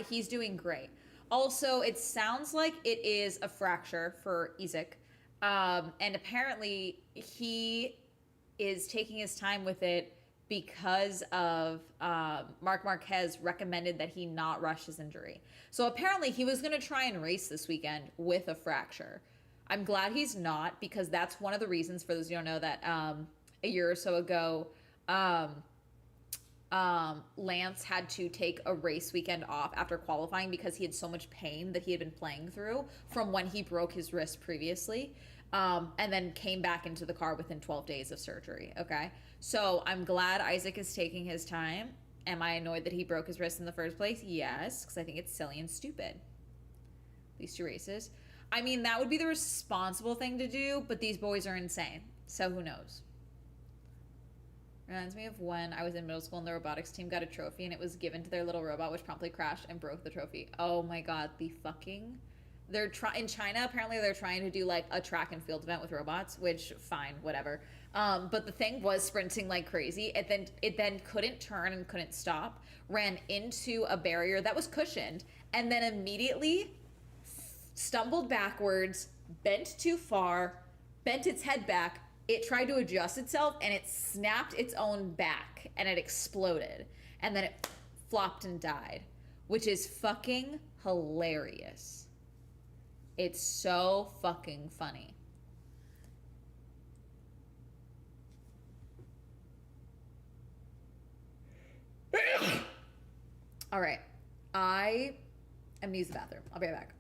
Speaker 1: he's doing great. Also, it sounds like it is a fracture for Isaac. And apparently he is taking his time with it because of Marc Marquez recommended that he not rush his injury. So apparently he was going to try and race this weekend with a fracture. I'm glad he's not, because that's one of the reasons, for those who don't know, that a year or so ago, Lance had to take a race weekend off after qualifying because he had so much pain that he had been playing through from when he broke his wrist previously. And then came back into the car within 12 days of surgery. Okay. So I'm glad Isaac is taking his time. Am I annoyed that he broke his wrist in the first place? Yes. Because I think it's silly and stupid. These two races. I mean, that would be the responsible thing to do, but these boys are insane. So who knows? Reminds me of when I was in middle school and the robotics team got a trophy and it was given to their little robot, which promptly crashed and broke the trophy. Oh my God. The fucking... in China, apparently they're trying to do like a track and field event with robots, which fine, whatever. But the thing was sprinting like crazy. It then couldn't turn and couldn't stop, ran into a barrier that was cushioned, and then immediately stumbled backwards, bent too far, bent its head back. It tried to adjust itself and it snapped its own back and it exploded. And then it flopped and died, which is fucking hilarious. It's so fucking funny. All right. I am going to use the bathroom. I'll be right back.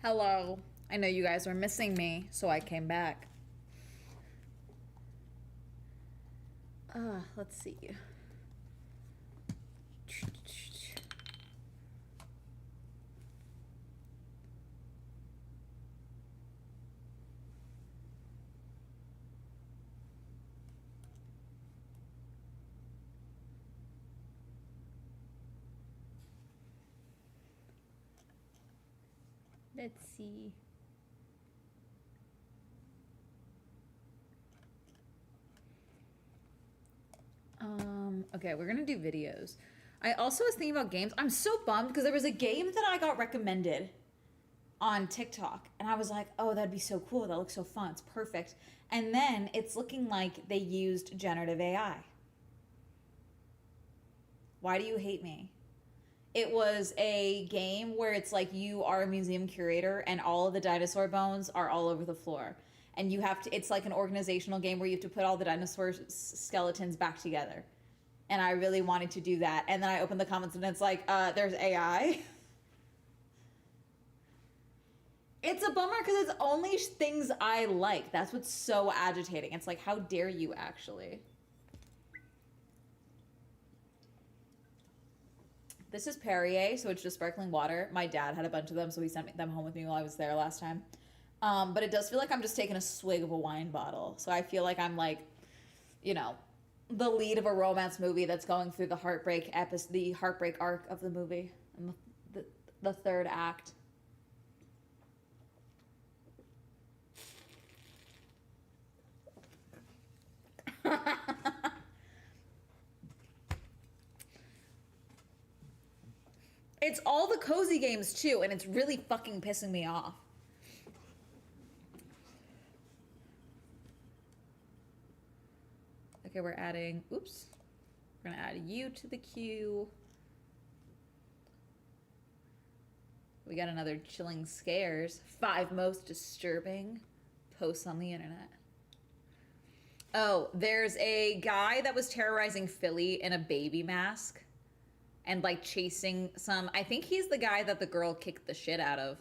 Speaker 1: Hello. I know you guys were missing me, so I came back. Let's see. Let's see. Okay, we're gonna do videos. I also was thinking about games. I'm so bummed because there was a game that I got recommended on TikTok, and I was like, oh, that'd be so cool. That looks so fun. It's perfect. And then it's looking like they used generative AI. Why do you hate me? It was a game where it's like you are a museum curator and all of the dinosaur bones are all over the floor. And you have to, it's like an organizational game where you have to put all the dinosaur skeletons back together. And I really wanted to do that. And then I opened the comments and it's like, there's AI. It's a bummer because it's only things I like. That's what's so agitating. It's like, how dare you actually? This is Perrier, so it's just sparkling water. My dad had a bunch of them, so he sent them home with me while I was there last time. But it does feel like I'm just taking a swig of a wine bottle. So I feel like I'm like, you know, the lead of a romance movie that's going through the heartbreak arc of the movie, and the third act. It's all the cozy games too, and it's really fucking pissing me off. Okay, we're adding, oops. We're gonna add you to the queue. We got another chilling scares. 5 most disturbing posts on the internet. Oh, there's a guy that was terrorizing Philly in a baby mask and like chasing some, I think he's the guy that the girl kicked the shit out of.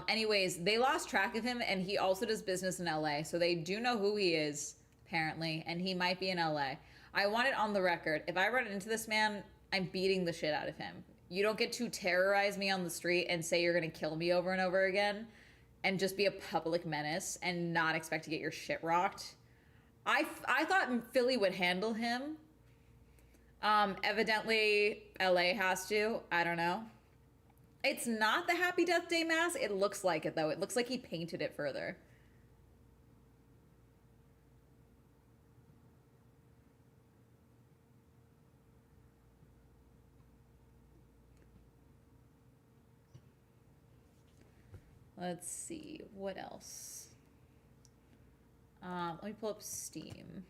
Speaker 1: Anyways, they lost track of him, and he also does business in LA, so they do know who he is, apparently, and he might be in LA. I want it on the record. If I run into this man, I'm beating the shit out of him. You don't get to terrorize me on the street and say you're gonna kill me over and over again and just be a public menace and not expect to get your shit rocked. I thought Philly would handle him. Evidently LA has to. I don't know. It's not the Happy Death Day mask. It looks like it though. It looks like he painted it further. Let's see, what else? Let me pull up Steam.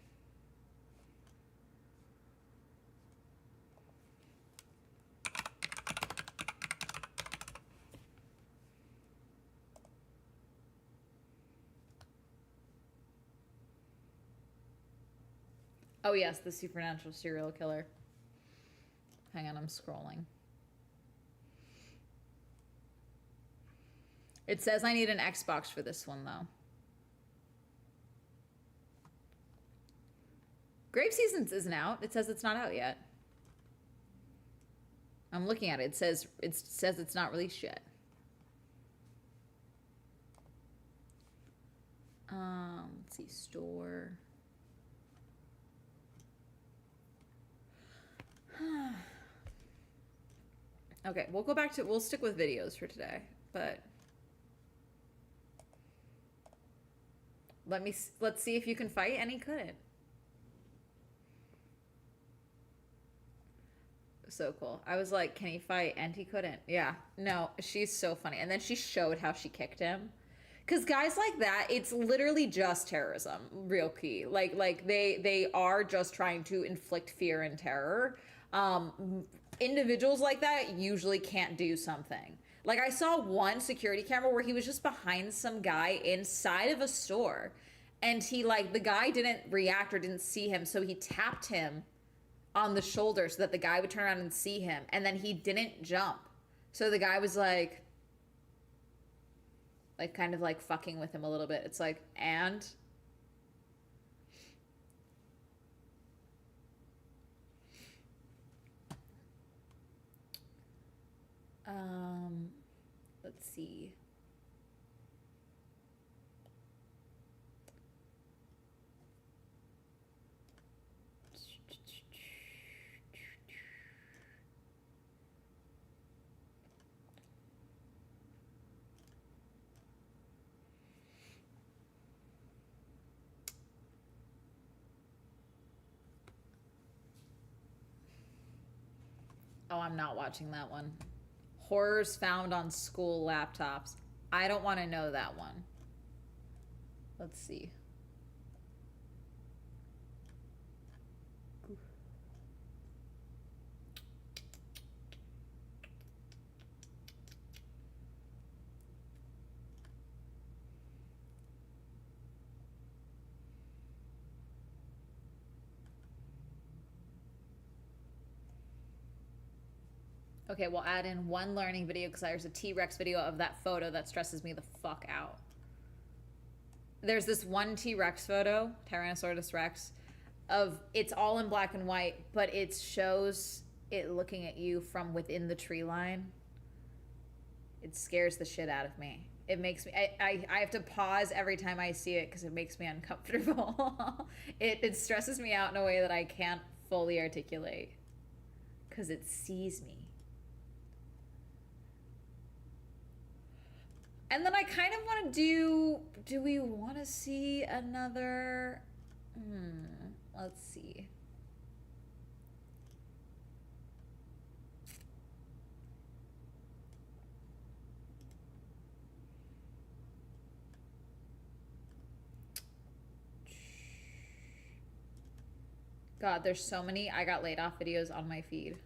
Speaker 1: Oh yes, the supernatural serial killer. Hang on, I'm scrolling. It says I need an Xbox for this one, though. Grave Seasons isn't out. It says it's not out yet. I'm looking at it. It says it's not released yet. Let's see, store. Okay, we'll stick with videos for today, but let's see if you can fight, and he couldn't. So cool. I was like, can he fight? And he couldn't. Yeah. No, she's so funny. And then she showed how she kicked him. Because guys like that, it's literally just terrorism, real key. Like they are just trying to inflict fear and terror. Individuals like that usually can't do something. Like I saw one security camera where he was just behind some guy inside of a store, and the guy didn't react or didn't see him, so he tapped him on the shoulder so that the guy would turn around and see him, and then he didn't jump. So the guy was like, Like, kind of like fucking with him a little bit. It's like, and... let's see. Oh, I'm not watching that one. Horrors found on school laptops. I don't want to know that one. Let's see. Okay, we'll add in one learning video because there's a T-Rex video of that photo that stresses me the fuck out. There's this one T-Rex photo, Tyrannosaurus Rex, of it's all in black and white, but it shows it looking at you from within the tree line. It scares the shit out of me. It makes me, I have to pause every time I see it because it makes me uncomfortable. It stresses me out in a way that I can't fully articulate because it sees me. And then I kind of want to do we want to see another, let's see. God, there's so many I got laid off videos on my feed.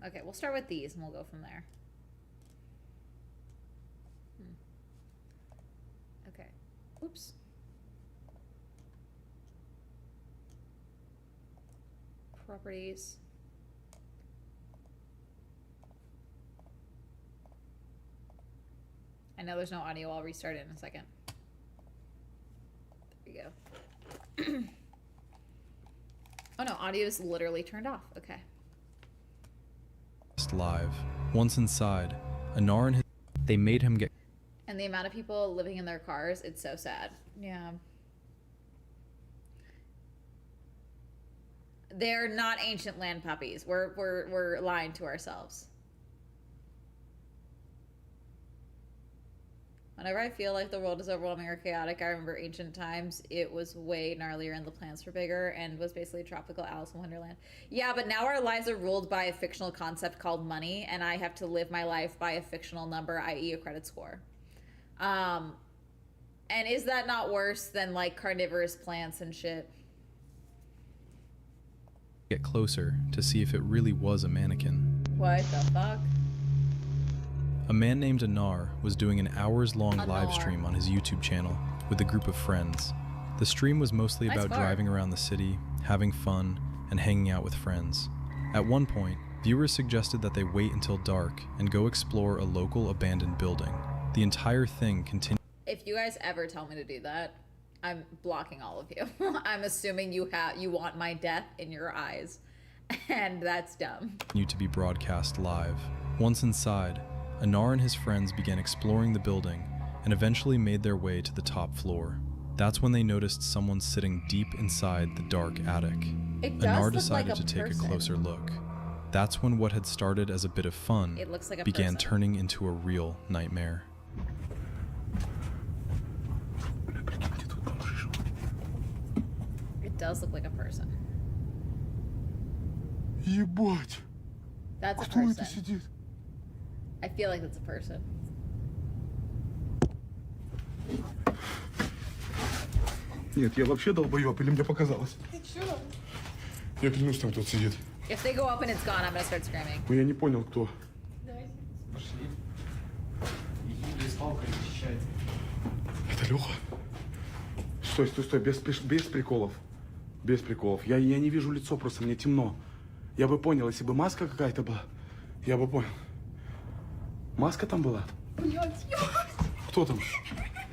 Speaker 1: Okay, we'll start with these and we'll go from there. Okay. Oops. Properties. I know there's no audio. I'll restart it in a second. There we go. Oh no, audio is literally turned off. Okay.
Speaker 2: Live. Once inside, Anar and his... They made him get...
Speaker 1: And the amount of people living in their cars, it's so sad. Yeah. They're not ancient land puppies. We're lying to ourselves. Whenever I feel like the world is overwhelming or chaotic, I remember ancient times. It was way gnarlier and the plants were bigger and was basically a tropical Alice in Wonderland. Yeah, but now our lives are ruled by a fictional concept called money, and I have to live my life by a fictional number, i.e. a credit score. And is that not worse than like carnivorous plants and shit?
Speaker 2: Get closer to see if it really was a mannequin.
Speaker 1: What the fuck?
Speaker 2: A man named Anar was doing an hours-long live stream on his YouTube channel with a group of friends. The stream was mostly about driving around the city, having fun, and hanging out with friends. At one point, viewers suggested that they wait until dark and go explore a local abandoned building. The entire thing continued. If
Speaker 1: you guys ever tell me to do that, I'm blocking all of you. I'm assuming you want my death in your eyes, and that's dumb.
Speaker 2: To be broadcast live. Once inside, Anar and his friends began exploring the building and eventually made their way to the top floor. That's when they noticed someone sitting deep inside the dark attic. Anar decided to take a closer look. That's when what had started as a bit of fun began turning into a real nightmare.
Speaker 1: It does look like a person.
Speaker 3: Ебать!
Speaker 1: That's a person. I feel like it's a person.
Speaker 3: Нет, я вообще долбоёб, или мне показалось?
Speaker 4: Ты чё?
Speaker 3: Я клянусь, там кто-то сидит.
Speaker 1: If they go up and it's gone, I'm gonna start screaming.
Speaker 3: Но я не понял, кто.
Speaker 4: Давайте.
Speaker 5: Пошли. Иди с палкой защищать.
Speaker 3: Это Леха? Стой, стой, стой, без приколов. Без приколов. Я не вижу лицо, просто мне темно. Я бы понял, если бы маска какая-то была, я бы понял. Маска там была?
Speaker 4: Блядь, ёбать.
Speaker 3: Кто там?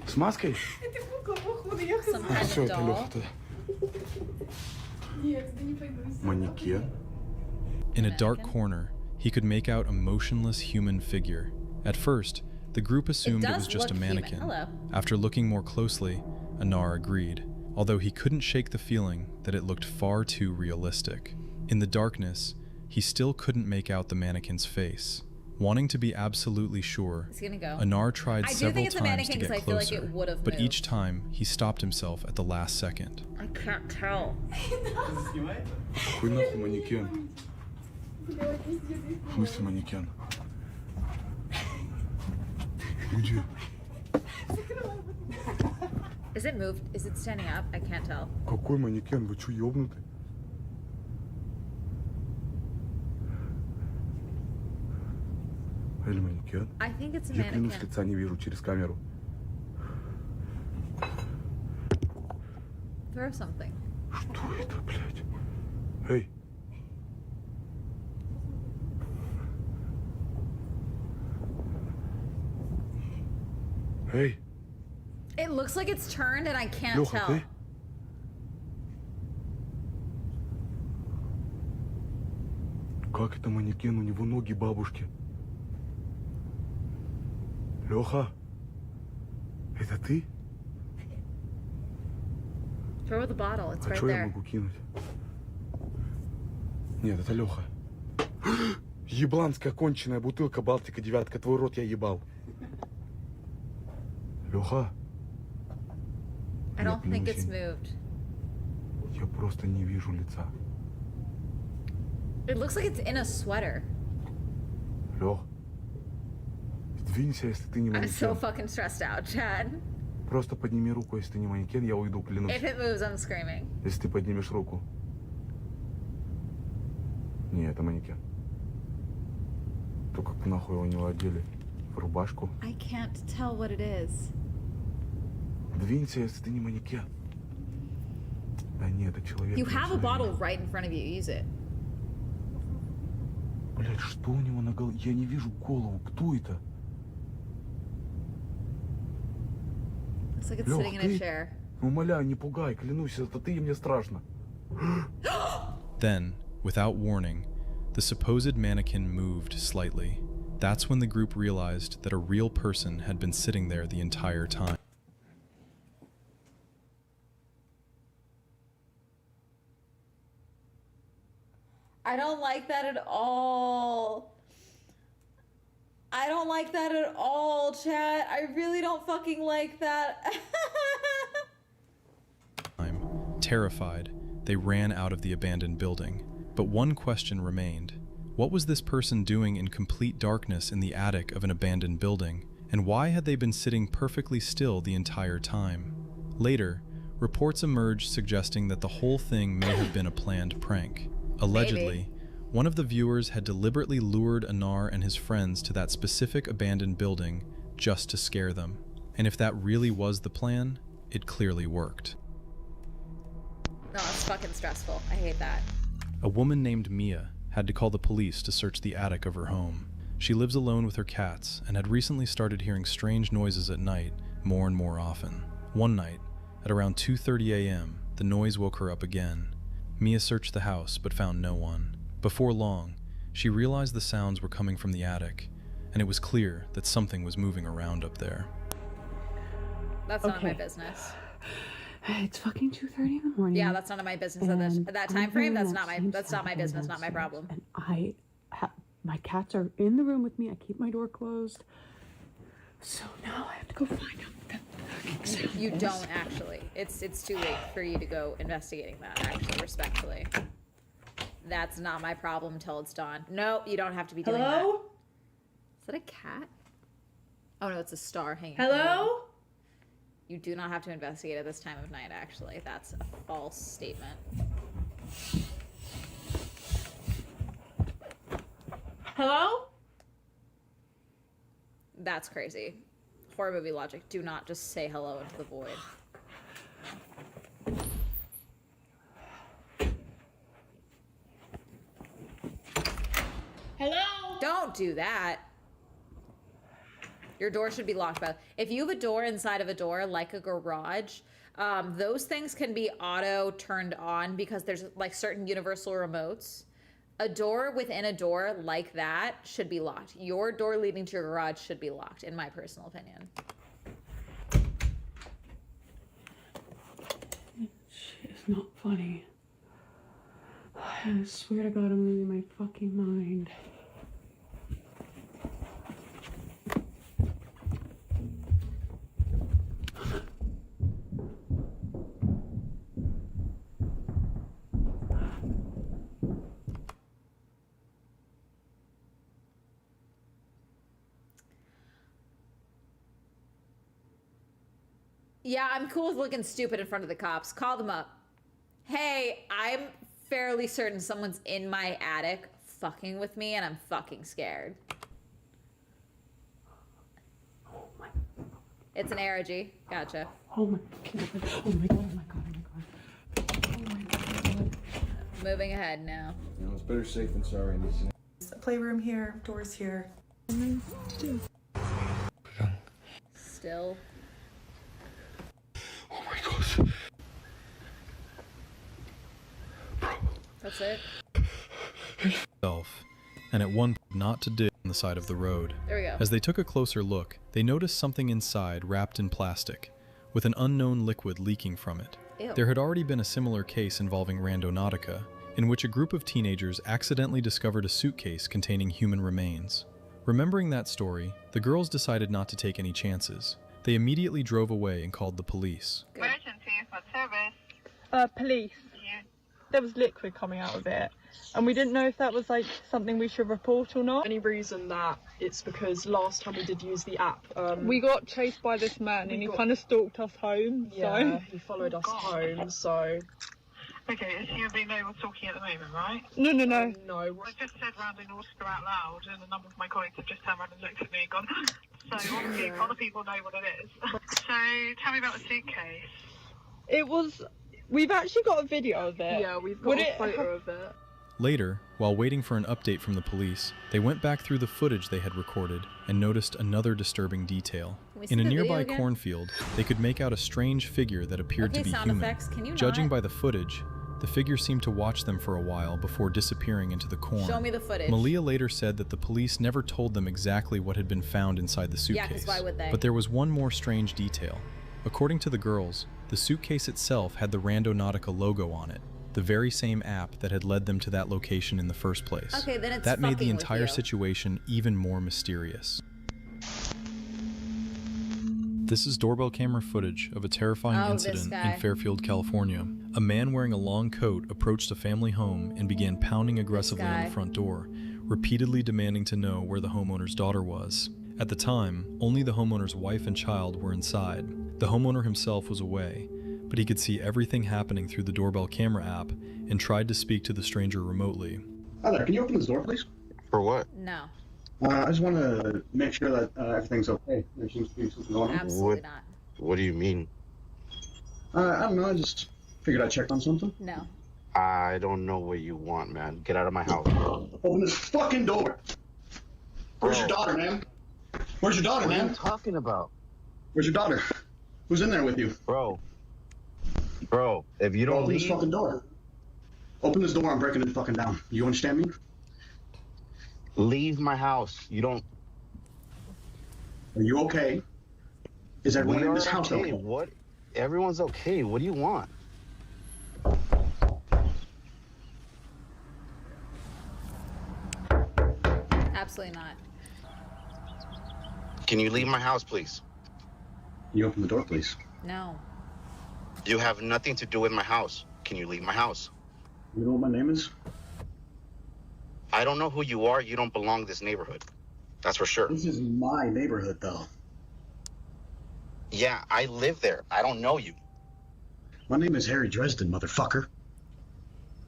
Speaker 3: С маской?
Speaker 4: Это кукла, походу, я
Speaker 1: Some
Speaker 4: хз.
Speaker 1: kind
Speaker 3: Все,
Speaker 1: of
Speaker 3: это
Speaker 1: doll.
Speaker 3: Леха тогда.
Speaker 4: Нет, да не пойду.
Speaker 3: Манекен?
Speaker 2: In a dark corner, he could make out a motionless human figure. At first, the group assumed it
Speaker 1: does
Speaker 2: was just a
Speaker 1: look human.
Speaker 2: mannequin.
Speaker 1: Hello.
Speaker 2: After looking more closely, Anar agreed, although he couldn't shake the feeling that it looked far too realistic. In the darkness, he still couldn't make out the mannequin's face. Wanting to be absolutely sure,
Speaker 1: It's gonna go.
Speaker 2: Anar tried
Speaker 1: I do
Speaker 2: several
Speaker 1: think it's a
Speaker 2: times
Speaker 1: mannequin
Speaker 2: to get
Speaker 1: 'cause I feel like
Speaker 2: closer,
Speaker 1: it would've
Speaker 2: but each
Speaker 1: moved.
Speaker 2: time he stopped himself at the last second.
Speaker 1: I can't tell.
Speaker 5: Ты снимай это?
Speaker 3: Какой нахуй манекен?
Speaker 4: Блядь, пиздец.
Speaker 3: В смысле манекен? Где?
Speaker 1: Is it moved? Is it standing up? I can't tell.
Speaker 3: Какой манекен? Вы чё, ёбнуты? Или манекен?
Speaker 1: I think it's a
Speaker 3: Я клянусь,
Speaker 1: mannequin.
Speaker 3: лица не вижу через камеру.
Speaker 1: Throw something.
Speaker 3: Что это, блядь? Эй! Эй!
Speaker 1: It looks like it's turned and I can't
Speaker 3: Лёха,
Speaker 1: tell.
Speaker 3: ты? Как это манекен? У него ноги бабушки. Лёха? Это ты?
Speaker 1: Throw the bottle. It's
Speaker 3: А
Speaker 1: right
Speaker 3: что я
Speaker 1: there.
Speaker 3: могу кинуть? Нет, это Леха. Ебланская конченая бутылка Балтика девятка. Твой рот я ебал. Леха,
Speaker 1: I don't think it's
Speaker 3: клянусь,
Speaker 1: moved.
Speaker 3: я просто не вижу лица.
Speaker 1: It looks like it's in a sweater.
Speaker 3: Лех, сдвинься, если ты не
Speaker 1: I'm so
Speaker 3: манекен.
Speaker 1: fucking stressed out, Chad.
Speaker 3: Просто подними руку, если ты не манекен, я уйду, клянусь.
Speaker 1: If it moves, I'm screaming.
Speaker 3: Если ты поднимешь руку. Не, это манекен. То как нахуй его не одели? В рубашку.
Speaker 1: I can't tell what it is.
Speaker 3: Двинься, если ты не манекен. Да нет, это человек.
Speaker 1: You
Speaker 3: не
Speaker 1: have a
Speaker 3: человек.
Speaker 1: bottle right in front of you. Use it.
Speaker 3: Блять, что у него на голове? Я не вижу голову. Кто это?
Speaker 1: Looks like it's
Speaker 3: Лёх,
Speaker 1: sitting in a
Speaker 3: ты?
Speaker 1: chair.
Speaker 3: Умоляю, не пугай, клянусь, это ты, и мне страшно.
Speaker 2: Then, without warning, the supposed mannequin moved slightly. That's when the group realized that a real person had been sitting there the entire time.
Speaker 1: I don't like that at all. I don't like that at all, chat. I really don't fucking like that.
Speaker 2: Terrified, they ran out of the abandoned building. But one question remained. What was this person doing in complete darkness in the attic of an abandoned building? And why had they been sitting perfectly still the entire time? Later, reports emerged suggesting that the whole thing may have been a planned prank. Allegedly, one of the viewers had deliberately lured Anar and his friends to that specific abandoned building just to scare them. And if that really was the plan, it clearly worked.
Speaker 1: No, it's fucking stressful. I hate that.
Speaker 2: A woman named Mia had to call the police to search the attic of her home. She lives alone with her cats and had recently started hearing strange noises at night more and more often. One night, at around 2:30 a.m., the noise woke her up again. Mia searched the house but found no one. Before long, she realized the sounds were coming from the attic, and it was clear that something was moving around up there.
Speaker 1: That's not my
Speaker 6: Okay.
Speaker 1: business.
Speaker 6: It's fucking 2:30 in the morning.
Speaker 1: Yeah, that's none of my business
Speaker 6: and
Speaker 1: at that
Speaker 6: I'm
Speaker 1: time frame.
Speaker 6: hearing
Speaker 1: That's
Speaker 6: that
Speaker 1: not my
Speaker 6: same
Speaker 1: that's not my
Speaker 6: sound
Speaker 1: business, not my
Speaker 6: downstairs.
Speaker 1: problem.
Speaker 6: And my cats are in the room with me. I keep my door closed. So now I have to go find out what that fucking sound
Speaker 1: You
Speaker 6: is.
Speaker 1: don't actually. It's too late for you to go investigating that, actually, respectfully. That's not my problem until it's done. No, you don't have to be doing that.
Speaker 4: Hello?
Speaker 1: Is that a cat? Oh no, it's a star hanging. from the wall.
Speaker 4: Hello?
Speaker 1: You do not have to investigate at this time of night, actually. That's a false statement.
Speaker 6: Hello?
Speaker 1: That's crazy. Horror movie logic. Do not just say hello into the void.
Speaker 6: Hello?
Speaker 1: Don't do that. Your door should be locked. By if you have a door inside of a door, like a garage, those things can be auto turned on because there's like certain universal remotes. A door within a door like that should be locked. Your door leading to your garage should be locked, in my personal opinion.
Speaker 6: Shit is not funny. I swear to God, I'm losing my fucking mind.
Speaker 1: Yeah, I'm cool with looking stupid in front of the cops. Call them up. Hey, I'm fairly certain someone's in my attic fucking with me and I'm fucking scared.
Speaker 6: Oh my.
Speaker 1: It's an ARG. Gotcha.
Speaker 6: Oh my. Oh my God. Oh my God. Oh my God. Oh my God.
Speaker 1: Moving ahead now.
Speaker 7: You know, it's better safe than sorry in these scenarios.
Speaker 8: Playroom here, doors here.
Speaker 1: Still.
Speaker 3: Oh my gosh.
Speaker 1: That's it.
Speaker 2: And at one point not to dig on the side of the road.
Speaker 1: There we go.
Speaker 2: As they took a closer look, they noticed something inside wrapped in plastic, with an unknown liquid leaking from it.
Speaker 1: Ew.
Speaker 2: There had already been a similar case involving Randonautica, in which a group of teenagers accidentally discovered a suitcase containing human remains. Remembering that story, the girls decided not to take any chances. They immediately drove away and called the police.
Speaker 1: Good.
Speaker 9: Emergency, what service?
Speaker 10: Police.
Speaker 9: Yeah.
Speaker 10: There was liquid coming out of it, and we didn't know if that was like something we should report or not.
Speaker 8: Any reason that it's because last time we did use the app,
Speaker 10: We got chased by this man, and he kind of stalked us home.
Speaker 8: yeah,
Speaker 10: So
Speaker 8: he followed us home, so
Speaker 9: Okay, assuming they were talking at the moment, right?
Speaker 10: no.
Speaker 8: no.
Speaker 9: I just said Randonautica out loud, and a number of my colleagues have just turned around and looked at me and gone, so obviously other people know what it is. So tell me about the suitcase.
Speaker 10: It was. We've actually got a video of it.
Speaker 8: Yeah, we've got
Speaker 10: Would
Speaker 8: a
Speaker 10: it
Speaker 8: photo
Speaker 10: have-
Speaker 8: of it.
Speaker 2: Later, while waiting for an update from the police, they went back through the footage they had recorded and noticed another disturbing detail.
Speaker 1: Can we see
Speaker 2: In a
Speaker 1: the video
Speaker 2: nearby
Speaker 1: again?
Speaker 2: cornfield, they could make out a strange figure that appeared
Speaker 1: Okay,
Speaker 2: to be
Speaker 1: sound
Speaker 2: human.
Speaker 1: effects. Can you
Speaker 2: Judging
Speaker 1: not?
Speaker 2: by the footage, the figure seemed to watch them for a while before disappearing into the corn.
Speaker 1: Show me the footage.
Speaker 2: Malia later said that the police never told them exactly what had been found inside the
Speaker 1: Yeah, 'cause
Speaker 2: suitcase.
Speaker 1: why would they?
Speaker 2: But there was one more strange detail. According to the girls, the suitcase itself had the Randonautica logo on it, the very same app that had led them to that location in the first place.
Speaker 1: Okay, then it's
Speaker 2: that made the
Speaker 1: fucking with
Speaker 2: entire
Speaker 1: you.
Speaker 2: situation even more mysterious. This is doorbell camera footage of a terrifying
Speaker 1: Oh, this
Speaker 2: incident
Speaker 1: guy.
Speaker 2: in Fairfield, California. A man wearing a long coat approached a family home and began pounding aggressively on
Speaker 1: guy.
Speaker 2: the front door, repeatedly demanding to know where the homeowner's daughter was. At the time, only the homeowner's wife and child were inside. The homeowner himself was away, but he could see everything happening through the doorbell camera app and tried to speak to the stranger remotely.
Speaker 11: Hi there, can you open this door, please?
Speaker 7: For what?
Speaker 1: No,
Speaker 11: I just want to make sure that everything's okay. There seems to be something going on.
Speaker 1: absolutely not.
Speaker 7: What do you mean?
Speaker 11: I don't know, I just figured I'd check on something.
Speaker 1: No.
Speaker 7: I don't know what you want, man. Get out of my house.
Speaker 11: Open this fucking door! Where's your daughter, man? Where's your daughter,
Speaker 7: What are
Speaker 11: man?
Speaker 7: you talking about?
Speaker 11: Where's your daughter? Who's in there with you?
Speaker 7: Bro, if you don't
Speaker 11: Open this
Speaker 7: leave,
Speaker 11: fucking door. Open this door, I'm breaking it fucking down. You understand me?
Speaker 7: leave my house. You don't.
Speaker 11: Are you okay? Is everyone
Speaker 7: We
Speaker 11: in
Speaker 7: are
Speaker 11: this house
Speaker 7: okay.
Speaker 11: okay?
Speaker 7: What? Everyone's okay. What do you want?
Speaker 1: Absolutely not.
Speaker 7: Can you leave my house, please?
Speaker 11: Can you open the door, please?
Speaker 1: No.
Speaker 7: You have nothing to do with my house. Can you leave my house?
Speaker 11: You know what my name is?
Speaker 7: I don't know who you are. You don't belong to this neighborhood. That's for sure.
Speaker 11: This is my neighborhood, though.
Speaker 7: Yeah, I live there. I don't know you.
Speaker 11: My name is Harry Dresden, motherfucker.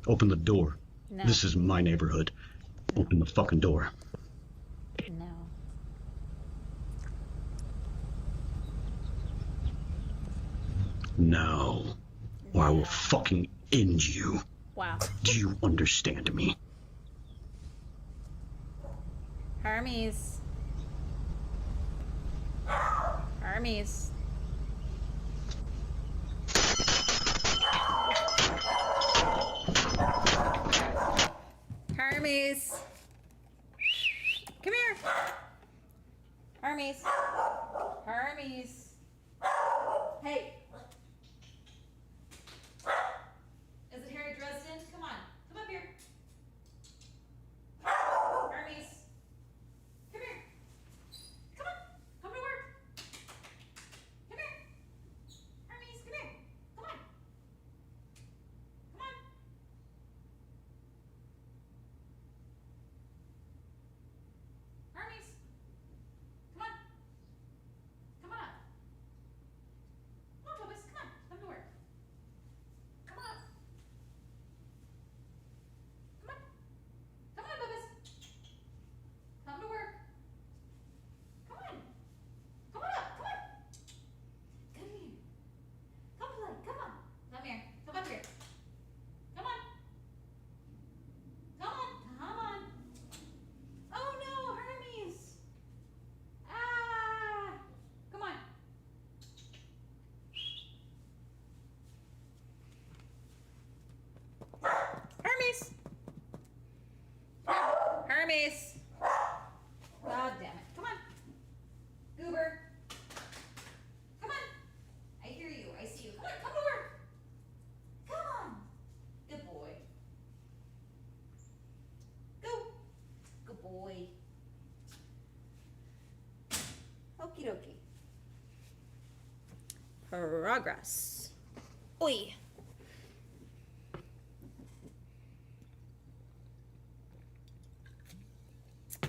Speaker 11: Open the door.
Speaker 1: No.
Speaker 11: This is my neighborhood. Open the fucking door.
Speaker 1: No.
Speaker 11: Now, or I will fucking end you.
Speaker 1: Wow.
Speaker 11: Do you understand me?
Speaker 1: Hermes. Hermes. Hermes. Come here. Hermes. Hermes. Hey. Is it Harry Dresden? Come on. Come up here. Hermes. Come here. Come on. Come to work. Come here. Hermes, come here. Come on. Come on. Hermes. Come on. Come on up. Come on, Bubba's. Come on. Come to work. Come on. Come on. Come on, Bubba's. Come to work. Come on. Come on up. Come on. Come here. Come play. Come on. Come here. Come up here. Come on. Come on. Come on. Oh no, Hermes. Ah. Come on. Hermes. Hermes. God damn it. Come on. Goober. Come on. I hear you. I see you. Come on. Come to work. Come on. Good boy. Go. Good boy. Okie dokie. Progress. Oi.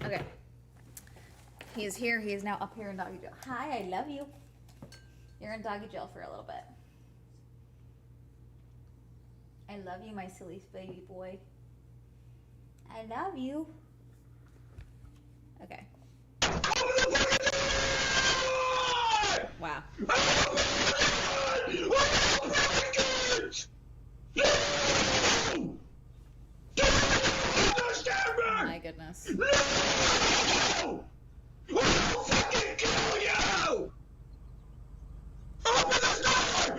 Speaker 1: Okay. He is here. He is now up here in doggy jail. Hi, I love you. You're in doggy jail for a little bit. I love you, my silly baby boy. I love you. Okay. Wow. My goodness.
Speaker 11: No! I'll fucking kill you! Open the door!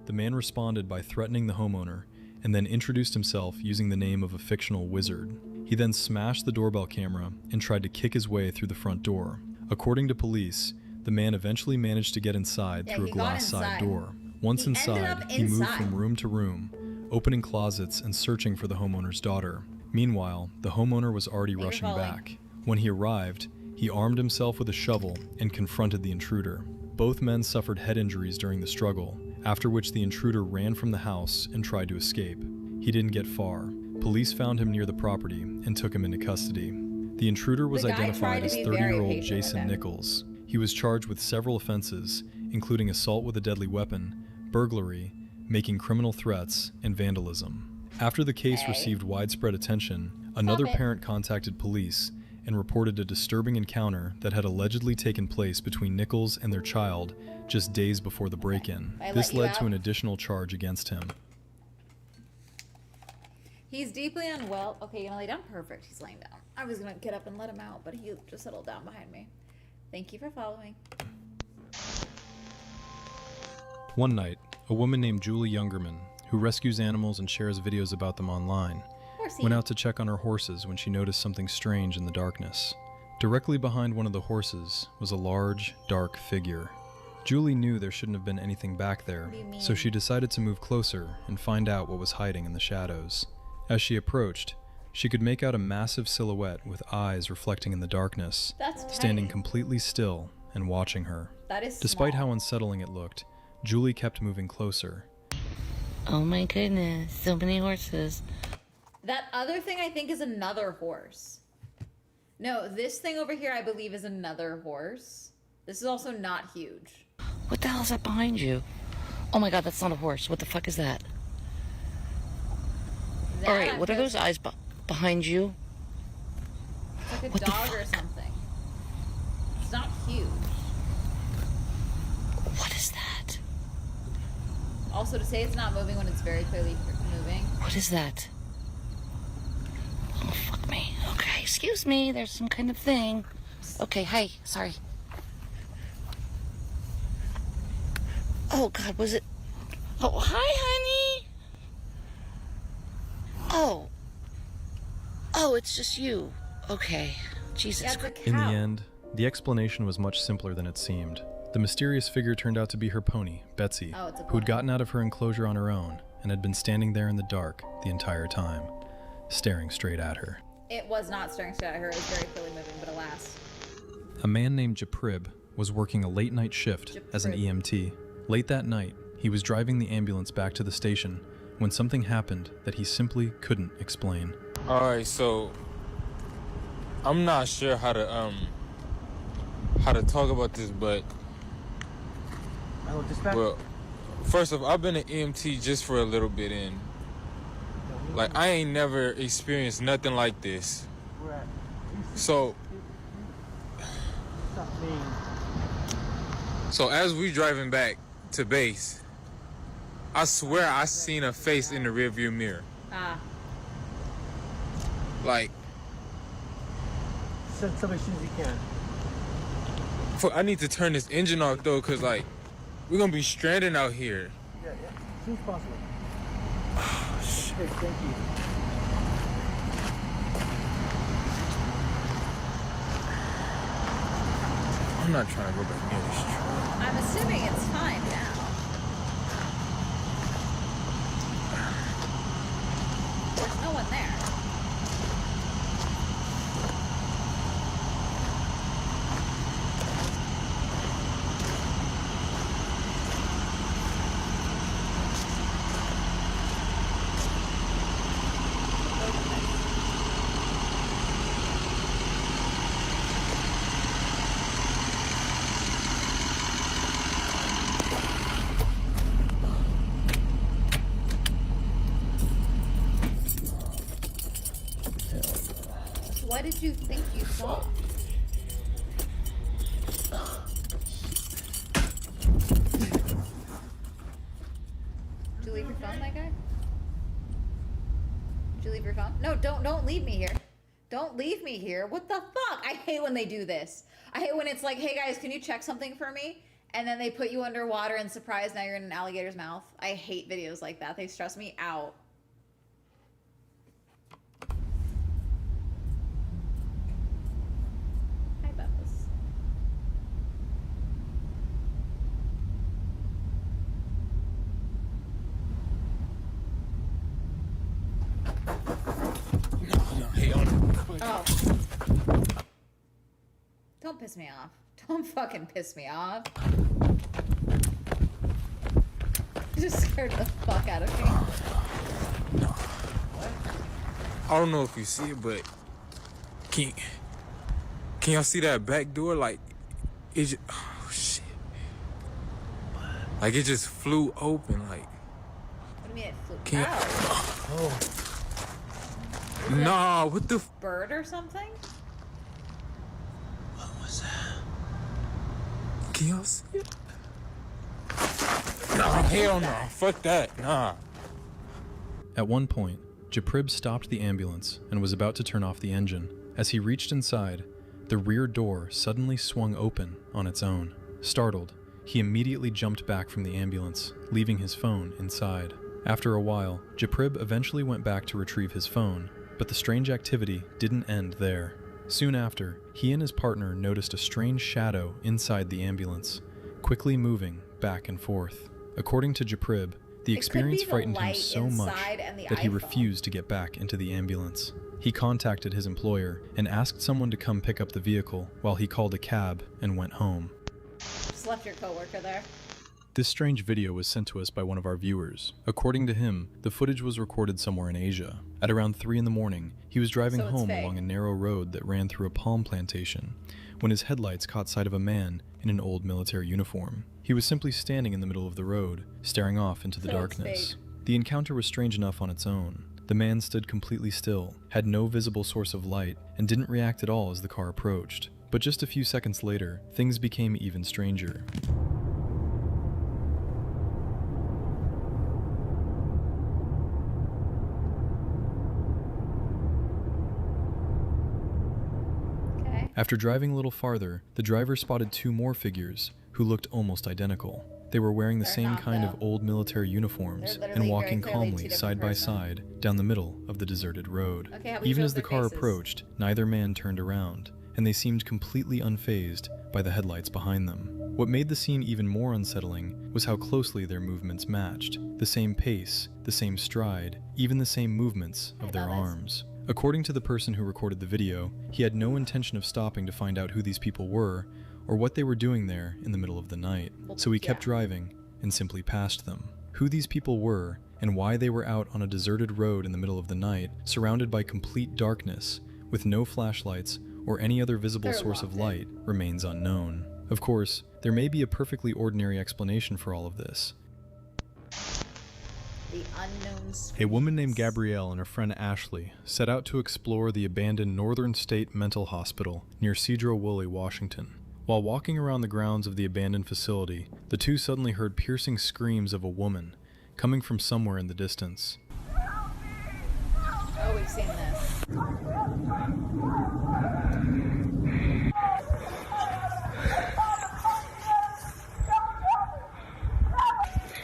Speaker 2: The man responded by threatening the homeowner and then introduced himself using the name of a fictional wizard. He then smashed the doorbell camera and tried to kick his way through the front door. According to police, the man eventually managed to get inside through a glass side door. Once inside, he moved from room to room, opening closets and searching for the homeowner's daughter. Meanwhile, the homeowner was already rushing back. When he arrived, he armed himself with a shovel and confronted the intruder. Both men suffered head injuries during the struggle, after which the intruder ran from the house and tried to escape. He didn't get far. Police found him near the property and took him into custody. The intruder was identified as 30-year-old Jason Nichols. He was charged with several offenses, including assault with a deadly weapon, burglary, making criminal threats, and vandalism. After the case received widespread attention, another parent contacted police and reported a disturbing encounter that had allegedly taken place between Nichols and their child just days before the break-in. This led to an additional charge against him.
Speaker 1: He's deeply unwell. Okay, you gonna lay down? Perfect. He's laying down. I was gonna get up and let him out, but he just settled down behind me. Thank you for following.
Speaker 2: One night, a woman named Julie Youngerman, who rescues animals and shares videos about them online, went out to check on her horses when she noticed something strange in the darkness. Directly behind one of the horses was a large, dark figure. Julie knew there shouldn't have been anything back there, so she decided to move closer and find out what was hiding in the shadows. As she approached, she could make out a massive silhouette with eyes reflecting in the darkness, standing completely still and watching her. Despite how unsettling it looked, Julie kept moving closer.
Speaker 12: Oh my goodness, so many horses.
Speaker 1: That other thing I think is another horse. No, this thing over here I believe is another horse. This is also not huge.
Speaker 12: What the hell is that behind you? Oh my god, that's not a horse. What the fuck is that? Alright, what are those eyes behind you?
Speaker 1: It's like a dog or something. It's not huge.
Speaker 12: What is that?
Speaker 1: Also, to say it's not moving when it's very clearly moving.
Speaker 12: What is that? Oh, fuck me. Okay, excuse me. There's some kind of thing. Okay, hi. Sorry. Oh, God, was it... Oh, hi, honey. Oh. Oh, it's just you. Okay. Jesus Christ.
Speaker 2: In the end, the explanation was much simpler than it seemed. The mysterious figure turned out to be her pony, Betsy, who had gotten out of her enclosure on her own and had been standing there in the dark the entire time, staring straight at her.
Speaker 1: It was not staring straight at her. It was very clearly moving, but alas.
Speaker 2: A man named Japrib was working a late-night shift as an EMT. Late that night, he was driving the ambulance back to the station when something happened that he simply couldn't explain.
Speaker 13: Alright, so I'm not sure how to talk about this, but well, first off, I've been an EMT just for a little bit, and like I ain't never experienced nothing like this. So as we driving back to base, I swear I seen a face in the rearview mirror. Like,
Speaker 5: Send somebody as soon as you can.
Speaker 13: I need to turn this engine off though, cause like we're gonna be stranded out here.
Speaker 5: Yeah, as soon as possible.
Speaker 13: Oh, shit.
Speaker 5: Hey, thank you.
Speaker 13: I'm not trying to go back near this truck.
Speaker 1: I'm assuming it's fine now. There's no one there. What did you think you saw? Did you leave your phone, my guy? Did you leave your phone? No, don't leave me here. Don't leave me here. What the fuck? I hate when they do this. I hate when it's like, hey guys, can you check something for me? And then they put you underwater and surprise, now you're in an alligator's mouth. I hate videos like that. They stress me out. Hi, Bethis.
Speaker 13: No, hey,
Speaker 1: Oh. Don't piss me off. Don't fucking piss me off. You just scared the fuck out of me.
Speaker 13: No. I don't know if you see it, but can y'all see that back door? Like, it just, oh shit. Like, it just flew open, like.
Speaker 1: What do you mean it flew
Speaker 13: Can
Speaker 1: out?
Speaker 13: Oh. Nah, what the?
Speaker 1: Bird or something?
Speaker 13: What was that? Can y'all see it? Nah, hell no. Fuck that. Nah.
Speaker 2: At one point, Japrib stopped the ambulance and was about to turn off the engine. As he reached inside, the rear door suddenly swung open on its own. Startled, he immediately jumped back from the ambulance, leaving his phone inside. After a while, Japrib eventually went back to retrieve his phone, but the strange activity didn't end there. Soon after, he and his partner noticed a strange shadow inside the ambulance, quickly moving back and forth. According to Japrib, the experience frightened him so much that he refused to get back into the ambulance. He contacted his employer and asked someone to come pick up the vehicle while he called a cab and went home.
Speaker 1: Just left your coworker there.
Speaker 2: This strange video was sent to us by one of our viewers. According to him, the footage was recorded somewhere in Asia. At around 3 in the morning, he was driving home along a narrow road that ran through a palm plantation when his headlights caught sight of a man in an old military uniform. He was simply standing in the middle of the road, staring off into the darkness. The encounter was strange enough on its own. The man stood completely still, had no visible source of light, and didn't react at all as the car approached. But just a few seconds later, things became even stranger. After driving a little farther, the driver spotted 2 more figures who looked almost identical. They were wearing the same kind of old military uniforms and walking calmly side by side down the middle of the deserted road. Even as the car approached, neither man turned around, and they seemed completely unfazed by the headlights behind them. What made the scene even more unsettling was how closely their movements matched. The same pace, the same stride, even the same movements of their arms. According to the person who recorded the video, he had no intention of stopping to find out who these people were or what they were doing there in the middle of the night, so he kept driving and simply passed them. Who these people were and why they were out on a deserted road in the middle of the night, surrounded by complete darkness, with no flashlights or any other visible source of light, remains unknown. Of course, there may be a perfectly ordinary explanation for all of this.
Speaker 1: The unknown screams.
Speaker 2: A woman named Gabrielle and her friend Ashley set out to explore the abandoned Northern State Mental Hospital near Cedro-Woolley, Washington. While walking around the grounds of the abandoned facility, the two suddenly heard piercing screams of a woman coming from somewhere in the distance.
Speaker 1: Oh, we've seen this.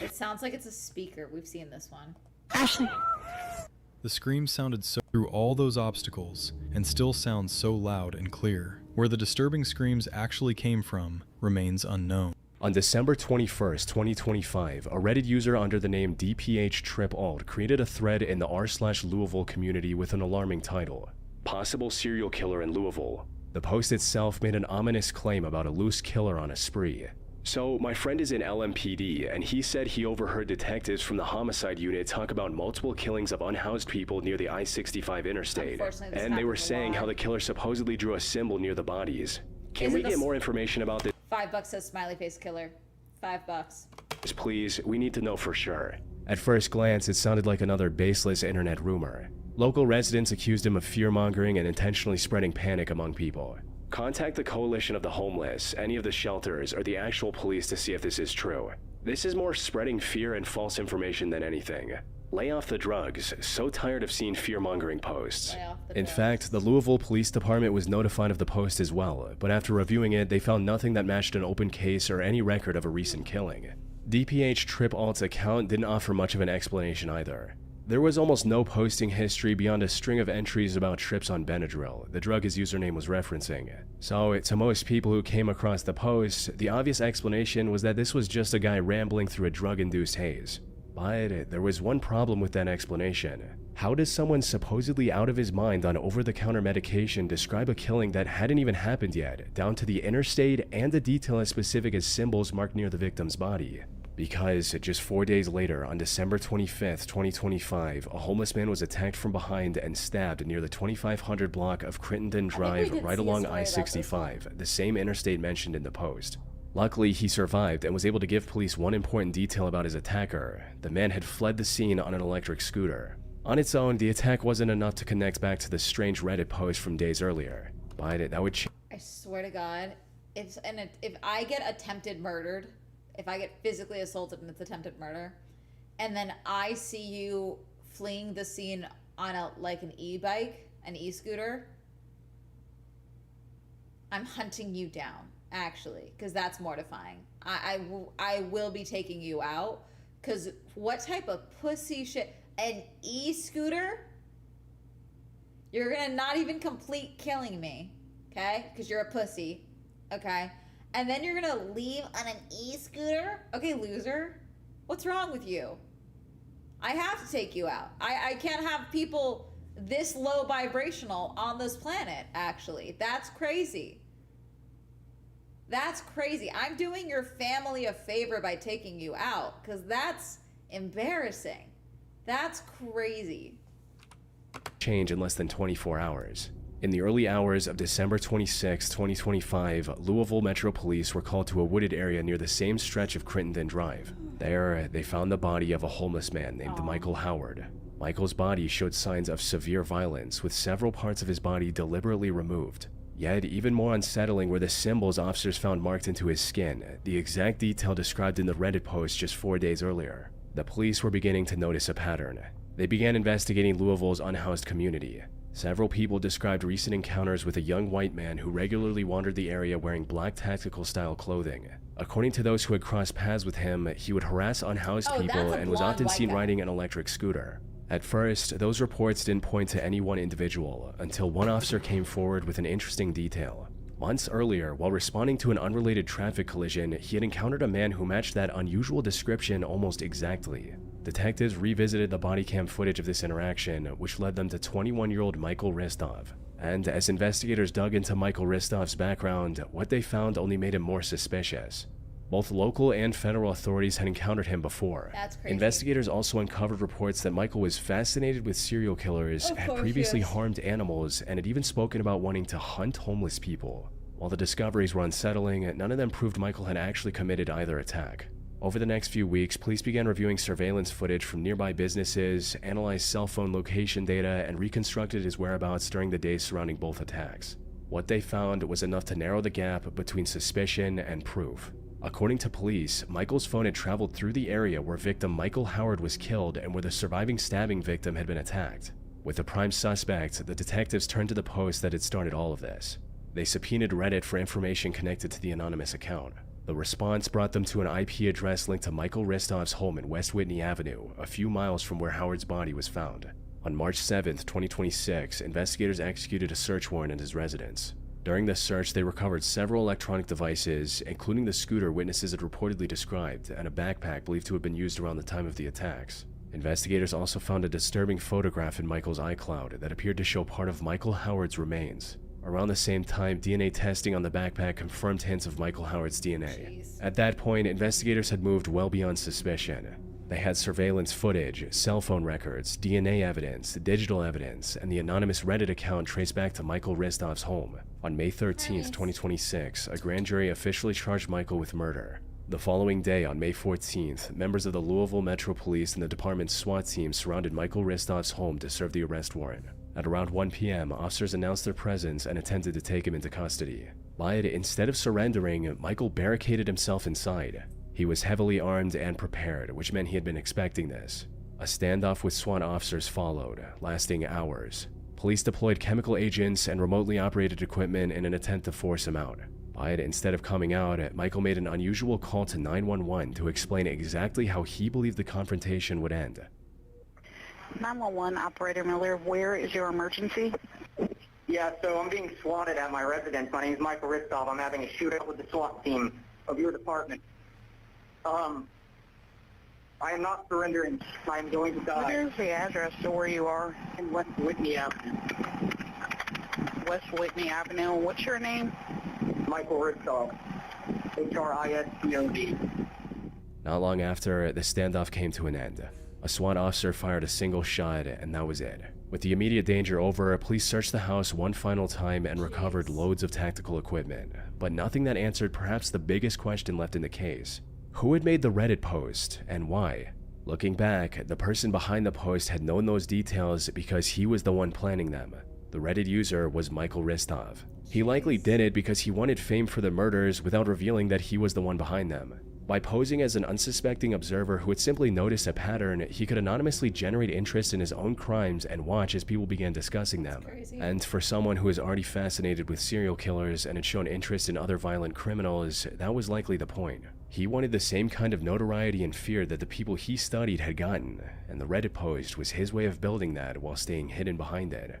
Speaker 1: It sounds like it's a speaker. We've seen this one.
Speaker 6: Ashley!
Speaker 2: The scream sounded so through all those obstacles and still sounds so loud and clear. Where the disturbing screams actually came from remains unknown.
Speaker 14: On December 21st, 2025, a Reddit user under the name DPH_alt created a thread in the r/Louisville community with an alarming title, "Possible Serial Killer in Louisville." The post itself made an ominous claim about a loose killer on a spree. So, my friend is in LMPD, and he said he overheard detectives from the homicide unit talk about multiple killings of unhoused people near the I-65 interstate. And they were saying how the killer supposedly drew a symbol near the bodies. Can we get more information about this?
Speaker 1: $5 says smiley face killer. $5.
Speaker 14: Please, we need to know for sure. At first glance, it sounded like another baseless internet rumor. Local residents accused him of fear-mongering and intentionally spreading panic among people. Contact the Coalition of the Homeless, any of the shelters, or the actual police to see if this is true. This is more spreading fear and false information than anything. Lay off the drugs. So tired of seeing fear-mongering posts. In fact, the Louisville Police Department was notified of the post as well, but after reviewing it, they found nothing that matched an open case or any record of a recent killing. DPH_alt's account didn't offer much of an explanation either. There was almost no posting history beyond a string of entries about trips on Benadryl, the drug his username was referencing. So, to most people who came across the post, the obvious explanation was that this was just a guy rambling through a drug-induced haze. But there was one problem with that explanation. How does someone supposedly out of his mind on over-the-counter medication describe a killing that hadn't even happened yet, down to the interstate and a detail as specific as symbols marked near the victim's body? Because just 4 days later, on December 25th, 2025, a homeless man was attacked from behind and stabbed near the 2500 block of Crittenden Drive right along I-65, the same interstate mentioned in the post. Luckily, he survived and was able to give police one important detail about his attacker. The man had fled the scene on an electric scooter. On its own, the attack wasn't enough to connect back to the strange Reddit post from days earlier, but that would change.
Speaker 1: I swear to God, if I get attempted murdered, if I get physically assaulted and it's attempted murder, and then I see you fleeing the scene on an e-bike, an e-scooter, I'm hunting you down, actually, because that's mortifying. I will be taking you out, because what type of pussy shit? An e-scooter? You're gonna not even complete killing me, okay? Because you're a pussy, okay? And then you're gonna leave on an e-scooter? Okay, loser. What's wrong with you? I have to take you out. I can't have people this low vibrational on this planet, actually. That's crazy. That's crazy. I'm doing your family a favor by taking you out, because that's embarrassing. That's crazy.
Speaker 14: Change in less than 24 hours. In the early hours of December 26, 2025, Louisville Metro Police were called to a wooded area near the same stretch of Crittenden Drive. There, they found the body of a homeless man named Michael Howard. Michael's body showed signs of severe violence, with several parts of his body deliberately removed. Yet, even more unsettling were the symbols officers found marked into his skin, the exact detail described in the Reddit post just 4 days earlier. The police were beginning to notice a pattern. They began investigating Louisville's unhoused community. Several people described recent encounters with a young white man who regularly wandered the area wearing black tactical-style clothing. According to those who had crossed paths with him, he would harass unhoused people and was often seen riding an electric scooter. At first, those reports didn't point to any one individual, until one officer came forward with an interesting detail. Months earlier, while responding to an unrelated traffic collision, he had encountered a man who matched that unusual description almost exactly. Detectives revisited the body cam footage of this interaction, which led them to 21-year-old Michael Ristov. And as investigators dug into Michael Ristov's background, what they found only made him more suspicious. Both local and federal authorities had encountered him before.
Speaker 1: That's crazy.
Speaker 14: Investigators also uncovered reports that Michael was fascinated with serial killers, had previously harmed animals, and had even spoken about wanting to hunt homeless people. While the discoveries were unsettling, none of them proved Michael had actually committed either attack. Over the next few weeks, police began reviewing surveillance footage from nearby businesses, analyzed cell phone location data, and reconstructed his whereabouts during the days surrounding both attacks. What they found was enough to narrow the gap between suspicion and proof. According to police, Michael's phone had traveled through the area where victim Michael Howard was killed and where the surviving stabbing victim had been attacked. With the prime suspect, the detectives turned to the post that had started all of this. They subpoenaed Reddit for information connected to the anonymous account. The response brought them to an IP address linked to Michael Ristov's home in West Whitney Avenue, a few miles from where Howard's body was found. On March 7, 2026, investigators executed a search warrant at his residence. During the search, they recovered several electronic devices, including the scooter witnesses had reportedly described, and a backpack believed to have been used around the time of the attacks. Investigators also found a disturbing photograph in Michael's iCloud that appeared to show part of Michael Howard's remains. Around the same time, DNA testing on the backpack confirmed hints of Michael Howard's DNA. At that point, investigators had moved well beyond suspicion. They had surveillance footage, cell phone records, DNA evidence, digital evidence, and the anonymous Reddit account traced back to Michael Ristov's home. On May 13, 2026, a grand jury officially charged Michael with murder. The following day, on May 14th, members of the Louisville Metro Police and the department's SWAT team surrounded Michael Ristov's home to serve the arrest warrant. At around 1 p.m., officers announced their presence and attempted to take him into custody. But instead of surrendering, Michael barricaded himself inside. He was heavily armed and prepared, which meant he had been expecting this. A standoff with SWAT officers followed, lasting hours. Police deployed chemical agents and remotely operated equipment in an attempt to force him out. But instead of coming out, Michael made an unusual call to 911 to explain exactly how he believed the confrontation would end.
Speaker 15: 911, Operator Miller, where is your emergency?
Speaker 16: Yeah, so I'm being swatted at my residence. My name is Michael Ristov. I'm having a shootout with the SWAT team of your department. I am not surrendering. I am going to die.
Speaker 15: What is the address to where you are?
Speaker 16: In West Whitney Avenue.
Speaker 15: West Whitney Avenue. What's your name?
Speaker 16: Michael Ristov. H-R-I-S-T-O-V.
Speaker 14: Not long after, the standoff came to an end. A SWAT officer fired a single shot, and that was it. With the immediate danger over, police searched the house one final time and recovered loads of tactical equipment, but nothing that answered perhaps the biggest question left in the case. Who had made the Reddit post, and why? Looking back, the person behind the post had known those details because he was the one planning them. The Reddit user was Michael Ristov. He likely did it because he wanted fame for the murders without revealing that he was the one behind them. By posing as an unsuspecting observer who had simply noticed a pattern, he could anonymously generate interest in his own crimes and watch as people began discussing them. And for someone who is already fascinated with serial killers and had shown interest in other violent criminals, that was likely the point. He wanted the same kind of notoriety and fear that the people he studied had gotten, and the Reddit post was his way of building that while staying hidden behind it.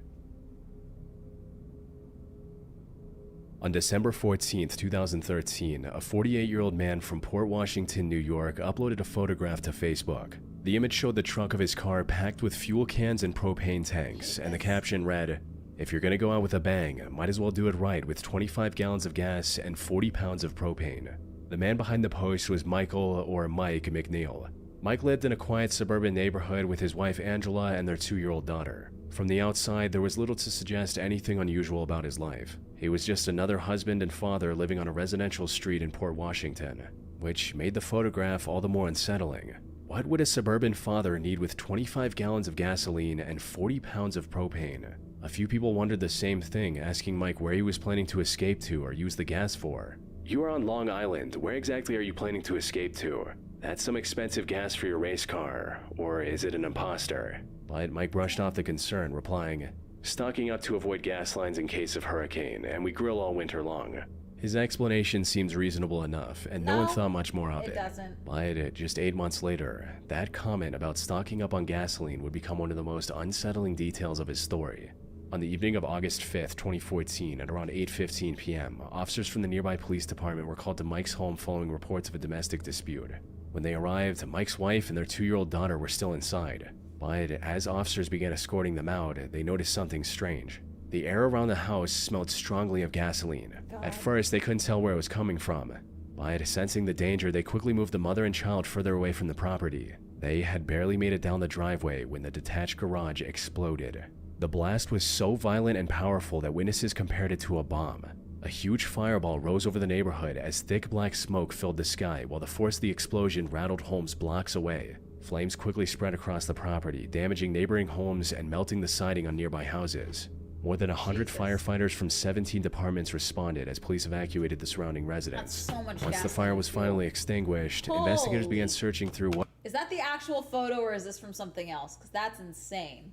Speaker 14: On December 14, 2013, a 48-year-old man from Port Washington, New York, uploaded a photograph to Facebook. The image showed the trunk of his car packed with fuel cans and propane tanks, and the caption read, If you're gonna go out with a bang, might as well do it right with 25 gallons of gas and 40 pounds of propane. The man behind the post was Michael, or Mike, McNeil. Mike lived in a quiet suburban neighborhood with his wife Angela and their 2-year-old daughter. From the outside, there was little to suggest anything unusual about his life. He was just another husband and father living on a residential street in Port Washington, which made the photograph all the more unsettling. What would a suburban father need with 25 gallons of gasoline and 40 pounds of propane? A few people wondered the same thing, asking Mike where he was planning to escape to or use the gas for. "You are on Long Island. Where exactly are you planning to escape to? That's some expensive gas for your race car, or is it an imposter?" But Mike brushed off the concern, replying, "Stocking up to avoid gas lines in case of hurricane, and we grill all winter long." His explanation seems reasonable enough, and no one thought much more of it.
Speaker 1: It doesn't.
Speaker 14: But just 8 months later, that comment about stocking up on gasoline would become one of the most unsettling details of his story. On the evening of August 5th, 2014, at around 8:15 p.m., officers from the nearby police department were called to Mike's home following reports of a domestic dispute. When they arrived, Mike's wife and their 2-year-old daughter were still inside. But as officers began escorting them out, they noticed something strange. The air around the house smelled strongly of gasoline. At first, they couldn't tell where it was coming from. But sensing the danger, they quickly moved the mother and child further away from the property. They had barely made it down the driveway when the detached garage exploded. The blast was so violent and powerful that witnesses compared it to a bomb. A huge fireball rose over the neighborhood as thick black smoke filled the sky, while the force of the explosion rattled homes blocks away. Flames quickly spread across the property, damaging neighboring homes and melting the siding on nearby houses. More than 100 firefighters from 17 departments responded as police evacuated the surrounding residents.
Speaker 1: So much
Speaker 14: Once
Speaker 1: gas
Speaker 14: the fire was finally extinguished, investigators began searching through what
Speaker 1: Is that the actual photo or is this from something else? Because that's insane.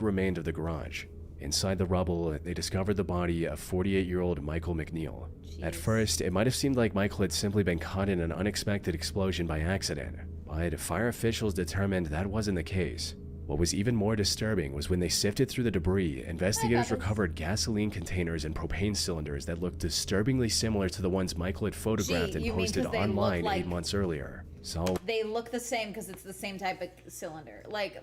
Speaker 14: remained of the garage. Inside the rubble, they discovered the body of 48-year-old Michael McNeil. At first, it might have seemed like Michael had simply been caught in an unexpected explosion by accident, but fire officials determined that wasn't the case. What was even more disturbing was when they sifted through the debris, investigators recovered gasoline containers and propane cylinders that looked disturbingly similar to the ones Michael had photographed and posted online 8 months earlier. So
Speaker 1: they look the same because it's the same type of cylinder. Like,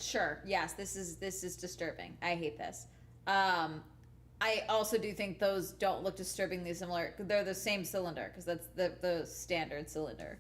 Speaker 1: sure, yes, this is disturbing. I hate this. I also do think those don't look disturbingly similar. They're the same cylinder because that's the standard cylinder.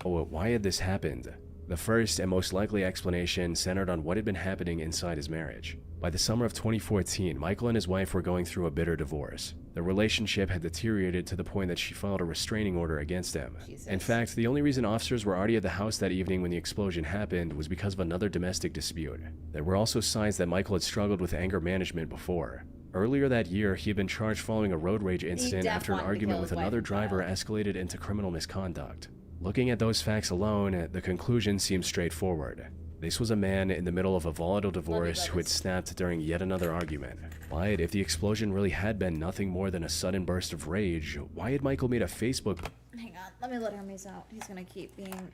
Speaker 14: why had this happened? The first and most likely explanation centered on what had been happening inside his marriage. By the summer of 2014, Michael and his wife were going through a bitter divorce. Their relationship had deteriorated to the point that she filed a restraining order against him. In fact, the only reason officers were already at the house that evening when the explosion happened was because of another domestic dispute. There were also signs that Michael had struggled with anger management before. Earlier that year, he had been charged following a road rage incident after an argument with another driver escalated into criminal misconduct. Looking at those facts alone, the conclusion seems straightforward. This was a man in the middle of a volatile divorce who had snapped during yet another argument. But if the explosion really had been nothing more than a sudden burst of rage, why had Michael made a Facebook...
Speaker 1: Hang on, let me let Hermes out. He's gonna keep being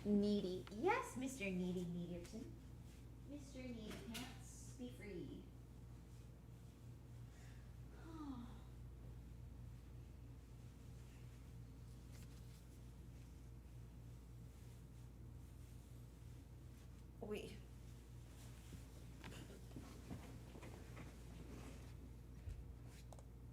Speaker 1: needy. Yes, Mr. Needy Neederson. Mr. Needy Pants, be free. Oui.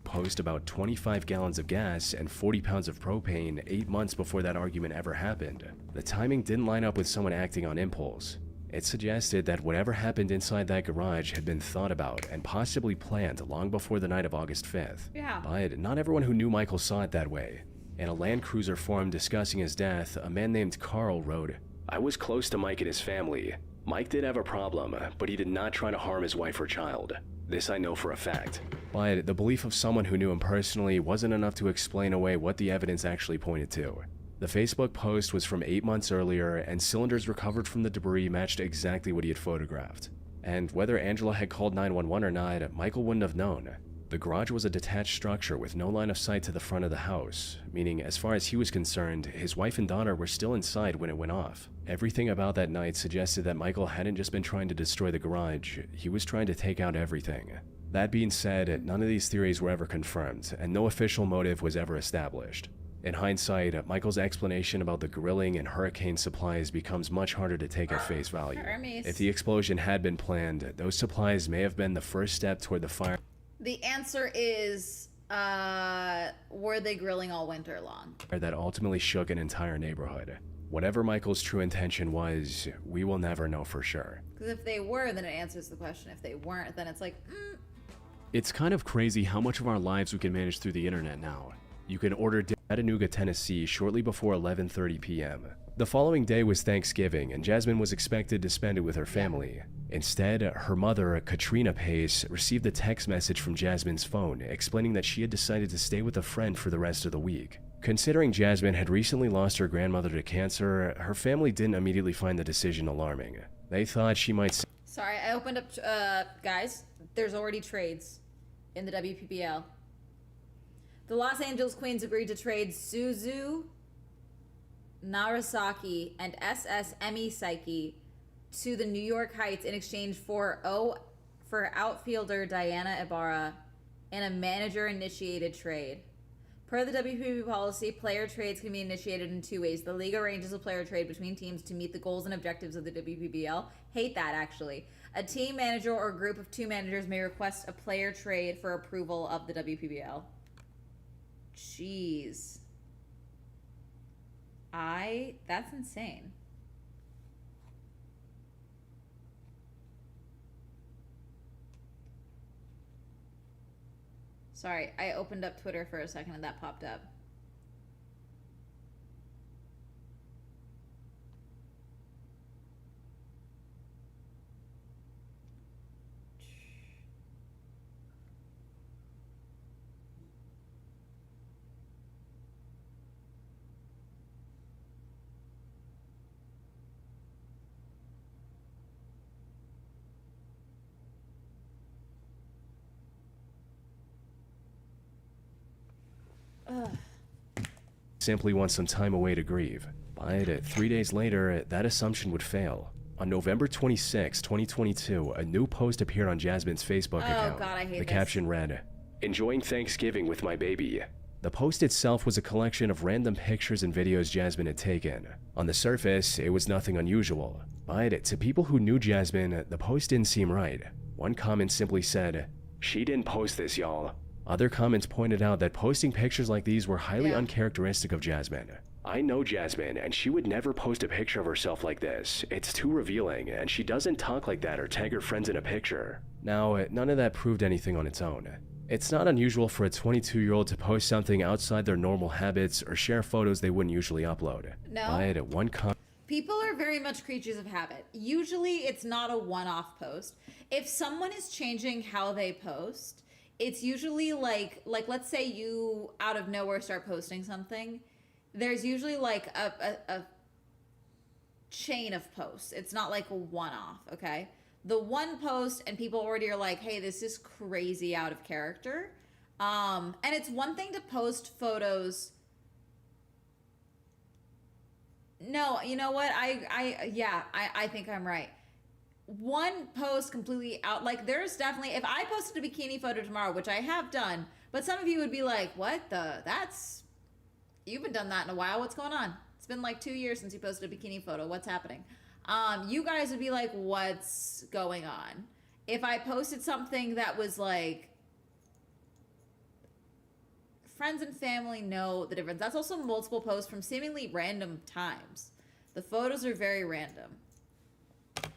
Speaker 14: Post about 25 gallons of gas and 40 pounds of propane 8 months before that argument ever happened. The timing didn't line up with someone acting on impulse. It suggested that whatever happened inside that garage had been thought about and possibly planned long before the night of August 5th.
Speaker 1: Yeah.
Speaker 14: But not everyone who knew Michael saw it that way. In a Land Cruiser forum discussing his death, a man named Carl wrote, "I was close to Mike and his family. Mike did have a problem, but he did not try to harm his wife or child. This I know for a fact." But the belief of someone who knew him personally wasn't enough to explain away what the evidence actually pointed to. The Facebook post was from 8 months earlier, and cylinders recovered from the debris matched exactly what he had photographed. And whether Angela had called 911 or not, Michael wouldn't have known. The garage was a detached structure with no line of sight to the front of the house, meaning as far as he was concerned, his wife and daughter were still inside when it went off. Everything about that night suggested that Michael hadn't just been trying to destroy the garage, he was trying to take out everything. That being said, none of these theories were ever confirmed, and no official motive was ever established. In hindsight, Michael's explanation about the grilling and hurricane supplies becomes much harder to take at face value.
Speaker 1: Hermes.
Speaker 14: If the explosion had been planned, those supplies may have been the first step toward the fire.
Speaker 1: The answer is, were they grilling all winter long?
Speaker 14: That ultimately shook an entire neighborhood. Whatever Michael's true intention was, we will never know for sure.
Speaker 1: Because if they were, then it answers the question. If they weren't, then it's like,
Speaker 14: It's kind of crazy how much of our lives we can manage through the internet now. You can order Chattanooga, Tennessee shortly before 11:30 p.m. The following day was Thanksgiving, and Jasmine was expected to spend it with her family. Instead, her mother, Katrina Pace, received a text message from Jasmine's phone explaining that she had decided to stay with a friend for the rest of the week. Considering Jasmine had recently lost her grandmother to cancer, her family didn't immediately find the decision alarming. They thought she might...
Speaker 1: Sorry, I opened up, guys, there's already trades in the WPBL. The Los Angeles Queens agreed to trade Suzu Narasaki and SS Emi Psyche to the New York Heights in exchange for outfielder Diana Ibarra in a manager-initiated trade. Per the WPB policy, player trades can be initiated in two ways. The league arranges a player trade between teams to meet the goals and objectives of the WPBL. Hate that, actually. A team manager or group of two managers may request a player trade for approval of the WPBL. Jeez. That's insane. Sorry, I opened up Twitter for a second and that popped up.
Speaker 14: simply want some time away to grieve. But 3 days later, that assumption would fail. On November 26, 2022, a new post appeared on Jasmine's Facebook account.
Speaker 1: God, I hate
Speaker 14: the
Speaker 1: this.
Speaker 14: caption read, "Enjoying Thanksgiving with my baby." The post itself was a collection of random pictures and videos Jasmine had taken. On the surface, it was nothing unusual. But to people who knew Jasmine, the post didn't seem right. One comment simply said, "She didn't post this, y'all." Other comments pointed out that posting pictures like these were highly uncharacteristic of Jasmine. "I know Jasmine, and she would never post a picture of herself like this. It's too revealing, and she doesn't talk like that or tag her friends in a picture." Now, none of that proved anything on its own. It's not unusual for a 22-year-old to post something outside their normal habits or share photos they wouldn't usually upload.
Speaker 1: No.
Speaker 14: But one
Speaker 1: People are very much creatures of habit. Usually it's not a one-off post. If someone is changing how they post, it's usually like let's say you out of nowhere start posting something, there's usually like a chain of posts. It's not like a one-off, okay? The one post and people already are like, hey, this is crazy out of character. And it's one thing to post photos. No, you know what? I think I'm right. One post completely out, like there's definitely, if I posted a bikini photo tomorrow, which I have done, but some of you would be like, what the, you haven't done that in a while. What's going on? It's been like 2 years since you posted a bikini photo. What's happening? You guys would be like, what's going on? If I posted something that was like, friends and family know the difference. That's also multiple posts from seemingly random times. The photos are very random.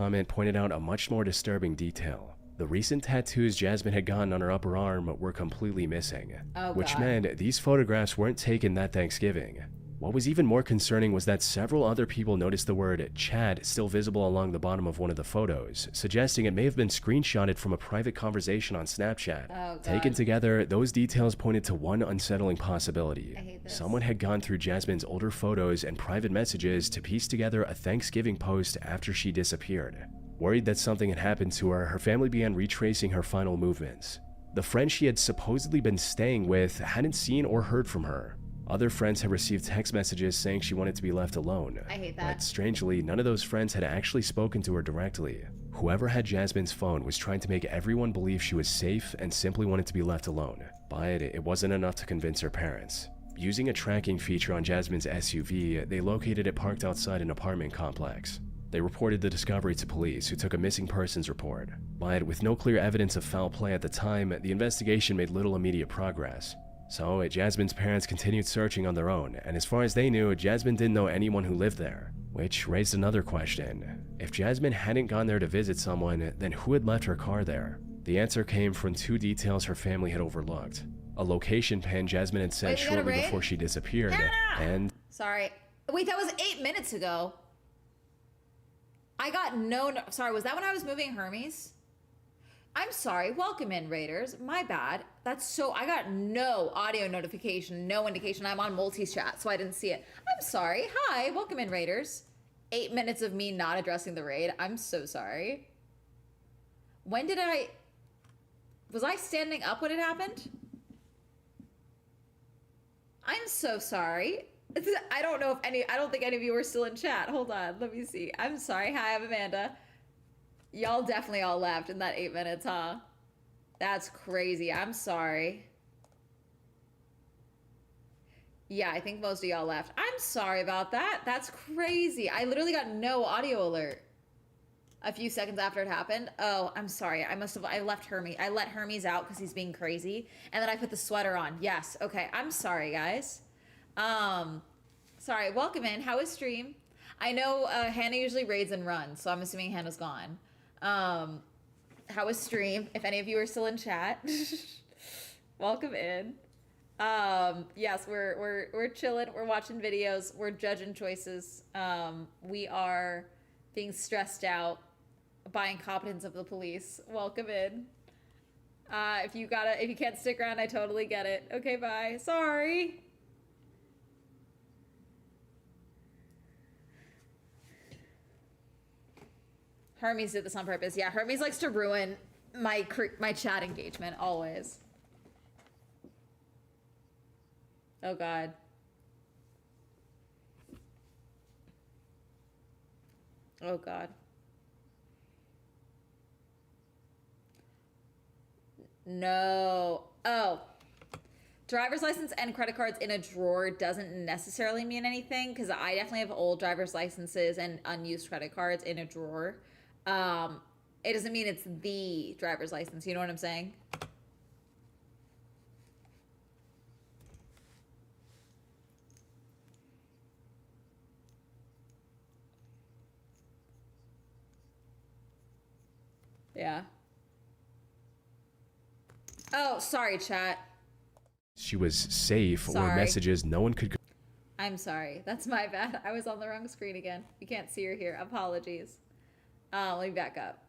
Speaker 14: comment pointed out a much more disturbing detail. The recent tattoos Jasmine had gotten on her upper arm were completely missing, which meant these photographs weren't taken that Thanksgiving. What was even more concerning was that several other people noticed the word "chat" still visible along the bottom of one of the photos, suggesting it may have been screenshotted from a private conversation on Snapchat. Taken together, those details pointed to one unsettling possibility. Someone had gone through Jasmine's older photos and private messages to piece together a Thanksgiving post after she disappeared. Worried that something had happened to her, her family began retracing her final movements. The friend she had supposedly been staying with hadn't seen or heard from her. Other friends had received text messages saying she wanted to be left alone.
Speaker 1: I hate that.
Speaker 14: But strangely, none of those friends had actually spoken to her directly. Whoever had Jasmine's phone was trying to make everyone believe she was safe and simply wanted to be left alone. But it wasn't enough to convince her parents. Using a tracking feature on Jasmine's SUV, they located it parked outside an apartment complex. They reported the discovery to police, who took a missing persons report. But with no clear evidence of foul play at the time, the investigation made little immediate progress. So, Jasmine's parents continued searching on their own, and as far as they knew, Jasmine didn't know anyone who lived there. Which raised another question. If Jasmine hadn't gone there to visit someone, then who had left her car there? The answer came from two details her family had overlooked. A location pin Jasmine had sent shortly before she disappeared, and...
Speaker 1: Sorry. Wait, that was 8 minutes ago. I got no... Sorry, was that when I was moving Hermes? I'm sorry. Welcome in, Raiders. My bad. That's so... I got no audio notification, no indication. I'm on multi-chat, so I didn't see it. I'm sorry. Hi. Welcome in, Raiders. 8 minutes of me not addressing the raid. I'm so sorry. When did I... Was I standing up when it happened? I'm so sorry. I don't know if any... I don't think any of you are still in chat. Hold on. Let me see. I'm sorry. Hi, I'm Amanda. Y'all definitely all left in that 8 minutes, huh? That's crazy. I'm sorry. Yeah, I think most of y'all left. I'm sorry about that. That's crazy. I literally got no audio alert a few seconds after it happened. Oh, I'm sorry. I left Hermes. I let Hermes out because he's being crazy. And then I put the sweater on. Yes. Okay. I'm sorry, guys. Sorry. Welcome in. How is stream? I know Hannah usually raids and runs, so I'm assuming Hannah's gone. How is stream? If any of you are still in chat, welcome in. Yes, we're chilling. We're watching videos. We're judging choices. We are being stressed out by incompetence of the police. Welcome in. If you can't stick around, I totally get it. Okay, bye. Sorry. Hermes did this on purpose. Yeah, Hermes likes to ruin my chat engagement, always. Oh, God. Oh, God. No. Oh. Driver's license and credit cards in a drawer doesn't necessarily mean anything, because I definitely have old driver's licenses and unused credit cards in a drawer. It doesn't mean it's the driver's license. You know what I'm saying? Yeah. Oh, sorry, chat.
Speaker 14: She was safe, or
Speaker 1: Sorry.
Speaker 14: messages no one could...
Speaker 1: I'm sorry. That's my bad. I was on the wrong screen again. You can't see her here. Apologies. Let me back up.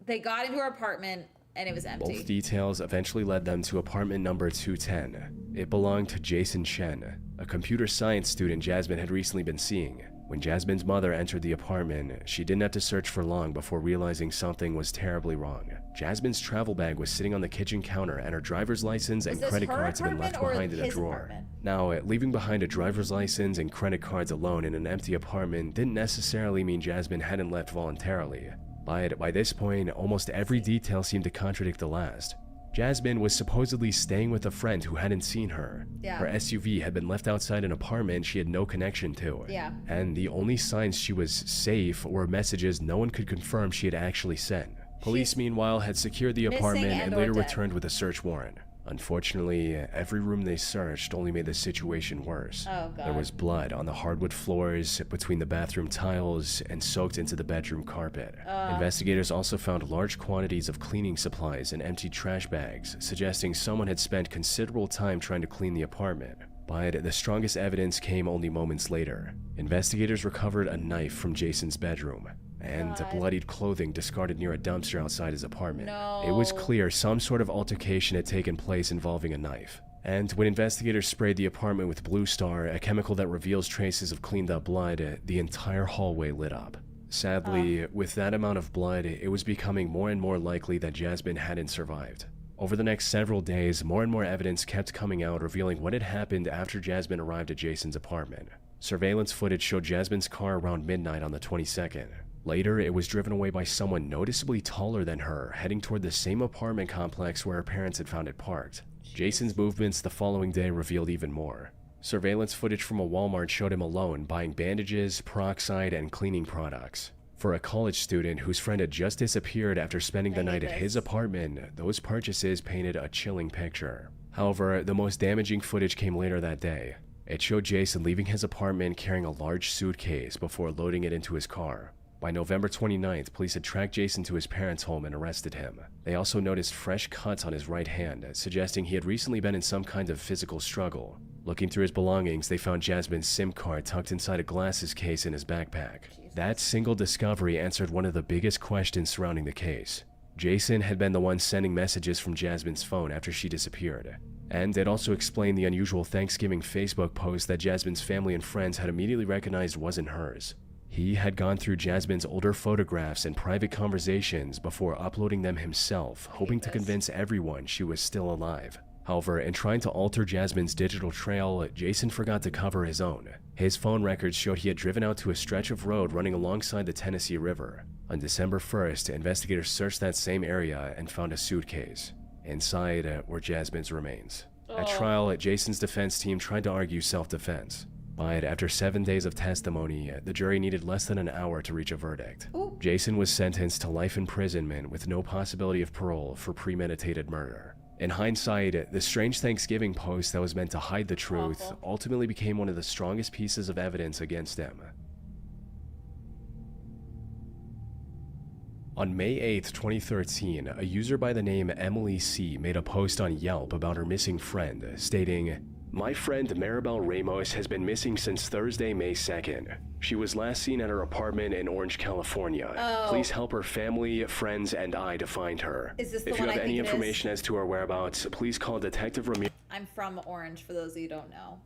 Speaker 1: They got into her apartment and it was empty.
Speaker 14: Both details eventually led them to apartment number 210. It belonged to Jason Chen, a computer science student Jasmine had recently been seeing. When Jasmine's mother entered the apartment, she didn't have to search for long before realizing something was terribly wrong. Jasmine's travel bag was sitting on the kitchen counter, and her driver's license and credit cards had been left behind in a drawer. Now, leaving behind a driver's license and credit cards alone in an empty apartment didn't necessarily mean Jasmine hadn't left voluntarily. But by this point, almost every detail seemed to contradict the last. Jasmine was supposedly staying with a friend who hadn't seen her.
Speaker 1: Yeah.
Speaker 14: Her SUV had been left outside an apartment she had no connection to.
Speaker 1: Yeah.
Speaker 14: And the only signs she was safe were messages no one could confirm she had actually sent. Police, meanwhile, had secured the apartment and later returned with a search warrant. Unfortunately, every room they searched only made the situation worse.
Speaker 1: Oh, God.
Speaker 14: There was blood on the hardwood floors, between the bathroom tiles, and soaked into the bedroom carpet. Investigators also found large quantities of cleaning supplies and empty trash bags, suggesting someone had spent considerable time trying to clean the apartment. But the strongest evidence came only moments later. Investigators recovered a knife from Jason's bedroom, and bloodied clothing discarded near a dumpster outside his apartment.
Speaker 1: No.
Speaker 14: It was clear some sort of altercation had taken place involving a knife. And when investigators sprayed the apartment with Blue Star, a chemical that reveals traces of cleaned up blood, the entire hallway lit up. Sadly, with that amount of blood, it was becoming more and more likely that Jasmine hadn't survived. Over the next several days, more and more evidence kept coming out revealing what had happened after Jasmine arrived at Jason's apartment. Surveillance footage showed Jasmine's car around midnight on the 22nd. Later, it was driven away by someone noticeably taller than her, heading toward the same apartment complex where her parents had found it parked. Jason's movements the following day revealed even more. Surveillance footage from a Walmart showed him alone buying bandages, peroxide, and cleaning products. For a college student whose friend had just disappeared after spending the night at his apartment, those purchases painted a chilling picture. However, the most damaging footage came later that day. It showed Jason leaving his apartment carrying a large suitcase before loading it into his car. By November 29th, police had tracked Jason to his parents' home and arrested him. They also noticed fresh cuts on his right hand, suggesting he had recently been in some kind of physical struggle. Looking through his belongings, they found Jasmine's SIM card tucked inside a glasses case in his backpack. That single discovery answered one of the biggest questions surrounding the case. Jason had been the one sending messages from Jasmine's phone after she disappeared. And it also explained the unusual Thanksgiving Facebook post that Jasmine's family and friends had immediately recognized wasn't hers. He had gone through Jasmine's older photographs and private conversations before uploading them himself, hoping to convince everyone she was still alive. However, in trying to alter Jasmine's digital trail, Jason forgot to cover his own. His phone records showed he had driven out to a stretch of road running alongside the Tennessee River. On December 1st, investigators searched that same area and found a suitcase. Inside were Jasmine's remains. At trial, Jason's defense team tried to argue self-defense. But after 7 days of testimony, the jury needed less than an hour to reach a verdict. Jason was sentenced to life imprisonment with no possibility of parole for premeditated murder. In hindsight, the strange Thanksgiving post that was meant to hide the truth ultimately became one of the strongest pieces of evidence against him. On May 8, 2013, a user by the name Emily C. made a post on Yelp about her missing friend, stating, "My friend Maribel Ramos has been missing since Thursday, May 2nd. She was last seen at her apartment in Orange, California. Please help her family, friends, and I to find her.
Speaker 1: Is this the
Speaker 14: If
Speaker 1: one
Speaker 14: you
Speaker 1: I
Speaker 14: have any
Speaker 1: think it is?
Speaker 14: information as to her whereabouts, please call Detective Ramirez
Speaker 1: I'm from Orange, for those of you who don't know.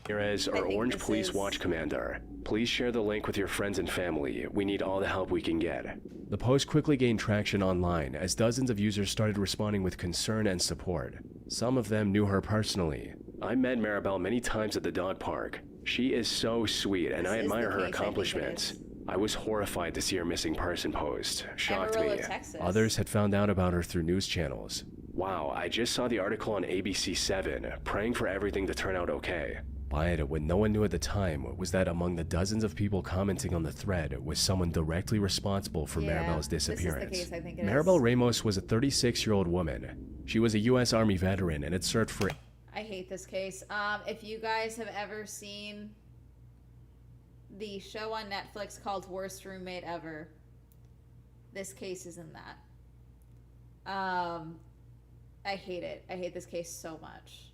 Speaker 14: or Orange Police Watch Commander. Please share the link with your friends and family. We need all the help we can get." The post quickly gained traction online as dozens of users started responding with concern and support. Some of them knew her personally. "I met Maribel many times at the dog park. She is so sweet and I admire her accomplishments. I was horrified to see her missing person post. Shocked
Speaker 1: Amarillo,
Speaker 14: me."
Speaker 1: Texas.
Speaker 14: Others had found out about her through news channels. "Wow, I just saw the article on ABC7, praying for everything to turn out okay." But what no one knew at the time was that among the dozens of people commenting on the thread was someone directly responsible for Maribel's disappearance.
Speaker 1: This is the case, I think it
Speaker 14: Maribel
Speaker 1: is.
Speaker 14: Ramos was a 36-year-old woman. She was a U.S. Army veteran and had served for...
Speaker 1: I hate this case. If you guys have ever seen the show on Netflix called Worst Roommate Ever, this case is in that. I hate it. I hate this case so much.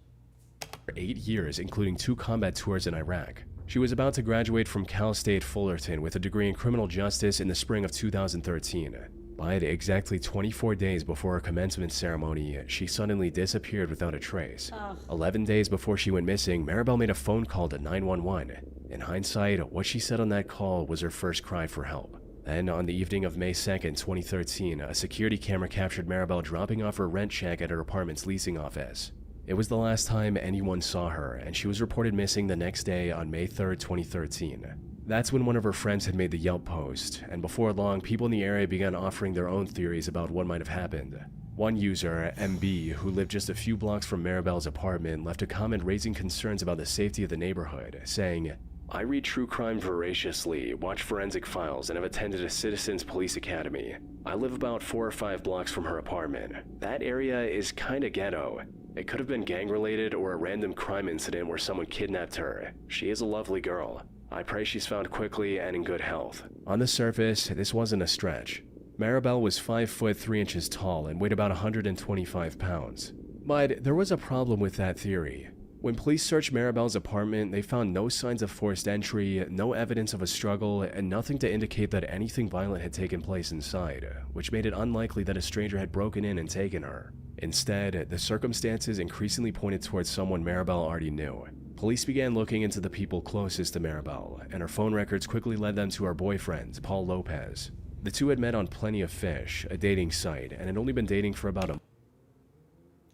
Speaker 14: 8 years, including 2 combat tours in Iraq. She was about to graduate from Cal State Fullerton with a degree in criminal justice in the spring of 2013. But exactly 24 days before her commencement ceremony, she suddenly disappeared without a trace. 11 days before she went missing, Maribel made a phone call to 911. In hindsight, what she said on that call was her first cry for help. Then, on the evening of May 2nd, 2013, a security camera captured Maribel dropping off her rent check at her apartment's leasing office. It was the last time anyone saw her, and she was reported missing the next day on May 3rd, 2013. That's when one of her friends had made the Yelp post, and before long, people in the area began offering their own theories about what might have happened. One user, MB, who lived just a few blocks from Maribel's apartment, left a comment raising concerns about the safety of the neighborhood, saying, "I read true crime voraciously, watch forensic files, and have attended a citizens police academy. I live about 4 or 5 blocks from her apartment. That area is kinda ghetto. It could have been gang-related or a random crime incident where someone kidnapped her. She is a lovely girl. I pray she's found quickly and in good health." On the surface, this wasn't a stretch. Maribel was 5 foot 3 inches tall and weighed about 125 pounds. But there was a problem with that theory. When police searched Maribel's apartment, they found no signs of forced entry, no evidence of a struggle, and nothing to indicate that anything violent had taken place inside, which made it unlikely that a stranger had broken in and taken her. Instead, the circumstances increasingly pointed towards someone Maribel already knew. Police began looking into the people closest to Maribel, and her phone records quickly led them to her boyfriend, Paul Lopez. The two had met on Plenty of Fish, a dating site, and had only been dating for about a...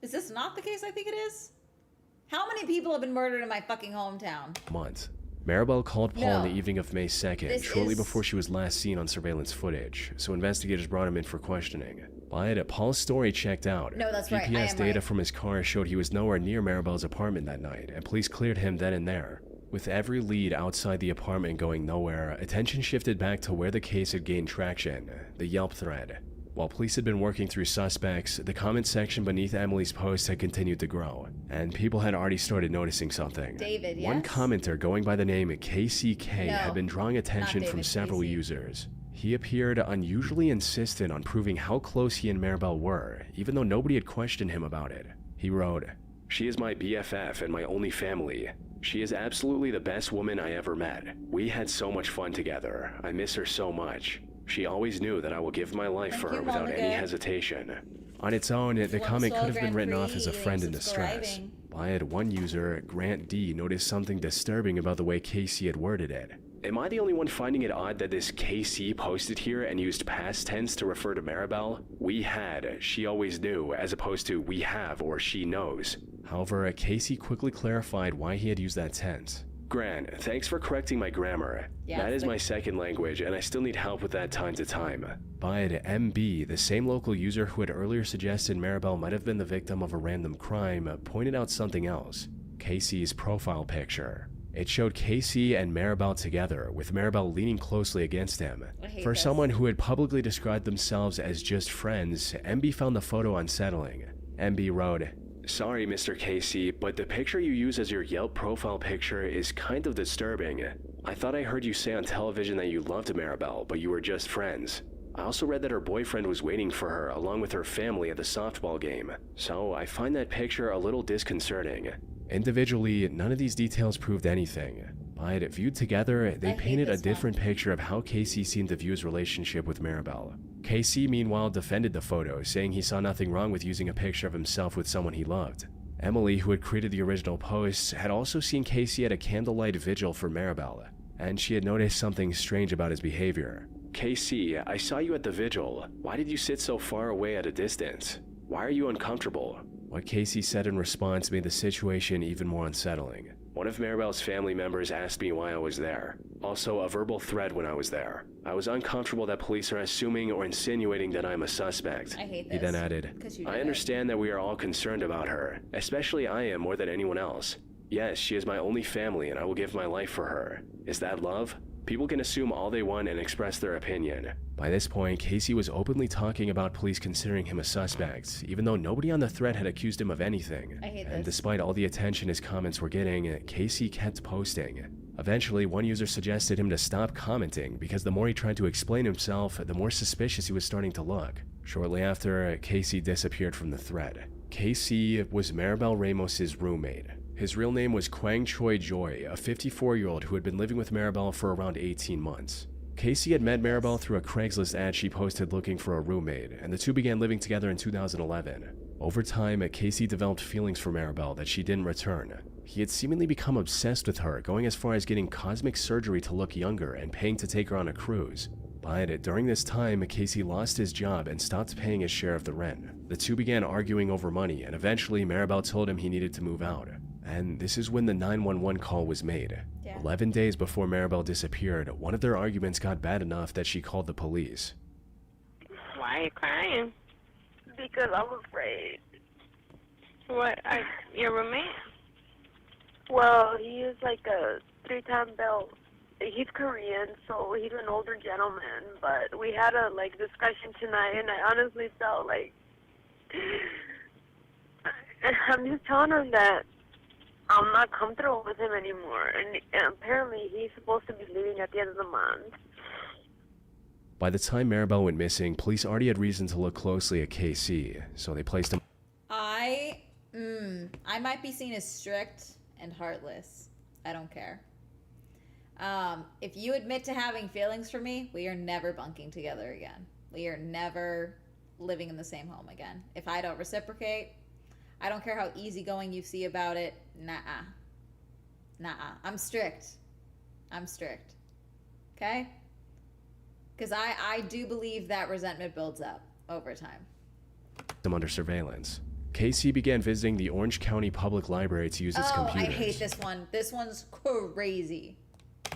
Speaker 1: Is this not the case I think it is? How many people have been murdered in my fucking hometown?
Speaker 14: month. Maribel called Paul
Speaker 1: No.
Speaker 14: on the evening of May 2nd, shortly before she was last seen on surveillance footage, so investigators brought him in for questioning. But Paul's story checked out.
Speaker 1: No, that's right. I
Speaker 14: GPS
Speaker 1: am
Speaker 14: data
Speaker 1: right.
Speaker 14: from his car showed he was nowhere near Maribel's apartment that night, and police cleared him then and there. With every lead outside the apartment going nowhere, attention shifted back to where the case had gained traction, the Yelp thread. While police had been working through suspects, the comment section beneath Emily's post had continued to grow, and people had already started noticing something.
Speaker 1: David, yes?
Speaker 14: One commenter going by the name KCK
Speaker 1: No,
Speaker 14: had been drawing attention
Speaker 1: not
Speaker 14: from
Speaker 1: David,
Speaker 14: several
Speaker 1: Casey.
Speaker 14: users. He appeared unusually insistent on proving how close he and Maribel were, even though nobody had questioned him about it. He wrote, "She is my BFF and my only family. She is absolutely the best woman I ever met. We had so much fun together. I miss her so much. She always knew that I will give my life for her without any hesitation." On its own, the comment could have been written off as a friend in distress. But one user, Grant D, noticed something disturbing about the way Casey had worded it. "Am I the only one finding it odd that this KC posted here and used past tense to refer to Maribel? We had, she always knew, as opposed to we have or she knows." However, Casey quickly clarified why he had used that tense. "Grant, thanks for correcting my grammar.
Speaker 1: Yeah,
Speaker 14: that is my second language, and I still need help with that time to time." But MB, the same local user who had earlier suggested Maribel might have been the victim of a random crime, pointed out something else. Casey's profile picture. It showed Casey and Maribel together, with Maribel leaning closely against him. For someone who had publicly described themselves as just friends, MB found the photo unsettling. MB wrote, "Sorry, Mr. Casey, but the picture you use as your Yelp profile picture is kind of disturbing. I thought I heard you say on television that you loved Maribel, but you were just friends. I also read that her boyfriend was waiting for her along with her family at the softball game, so I find that picture a little disconcerting." Individually, none of these details proved anything, but viewed together, they painted a different picture of how Casey seemed to view his relationship with Maribel. Casey, meanwhile, defended the photo, saying he saw nothing wrong with using a picture of himself with someone he loved. Emily, who had created the original posts, had also seen Casey at a candlelight vigil for Maribel, and she had noticed something strange about his behavior. "Casey, I saw you at the vigil. Why did you sit so far away at a distance? Why are you uncomfortable?" What Casey said in response made the situation even more unsettling. "One of Maribel's family members asked me why I was there. Also, a verbal threat when I was there. I was uncomfortable that police are assuming or insinuating that I'm a suspect."
Speaker 1: I hate
Speaker 14: He then
Speaker 1: this,
Speaker 14: added,
Speaker 1: 'cause you
Speaker 14: "I
Speaker 1: did it."
Speaker 14: understand that we are all concerned about her, especially I am more than anyone else. Yes, she is my only family and I will give my life for her. Is that love? People can assume all they want and express their opinion." By this point, Casey was openly talking about police considering him a suspect, even though nobody on the thread had accused him of anything.
Speaker 1: I hate
Speaker 14: And
Speaker 1: this.
Speaker 14: despite all the attention his comments were getting, Casey kept posting. Eventually, one user suggested him to stop commenting because the more he tried to explain himself, the more suspicious he was starting to look. Shortly after, Casey disappeared from the thread. Casey was Maribel Ramos's roommate. His real name was Kwang Choi Joy, a 54-year-old who had been living with Maribel for around 18 months. Casey had met Maribel through a Craigslist ad she posted looking for a roommate, and the two began living together in 2011. Over time, Casey developed feelings for Maribel that she didn't return. He had seemingly become obsessed with her, going as far as getting cosmetic surgery to look younger and paying to take her on a cruise. But during this time, Casey lost his job and stopped paying his share of the rent. The two began arguing over money, and eventually Maribel told him he needed to move out. And this is when the 911 call was made. 11 days before Maribel disappeared, one of their arguments got bad enough that she called the police.
Speaker 17: "Why are you crying?" "Because I'm afraid." "What? Your roommate?" "Well, he is like a 3-time belt. He's Korean, so he's an older gentleman. But we had a discussion tonight, and I honestly felt like I'm just telling him that I'm not comfortable with him anymore, and apparently he's supposed to be leaving at the end of the month."
Speaker 14: By the time Maribel went missing, police already had reason to look closely at KC, so they placed him.
Speaker 1: I might be seen as strict and heartless. I don't care. If you admit to having feelings for me, we are never bunking together again. We are never living in the same home again. If I don't reciprocate, I don't care how easygoing you see about it. Nuh-uh. Nuh-uh. I'm strict. I'm strict. Okay? Because I do believe that resentment builds up over time.
Speaker 14: Them under surveillance. Casey began visiting the Orange County Public Library to use its computers.
Speaker 1: I hate this one. This one's crazy.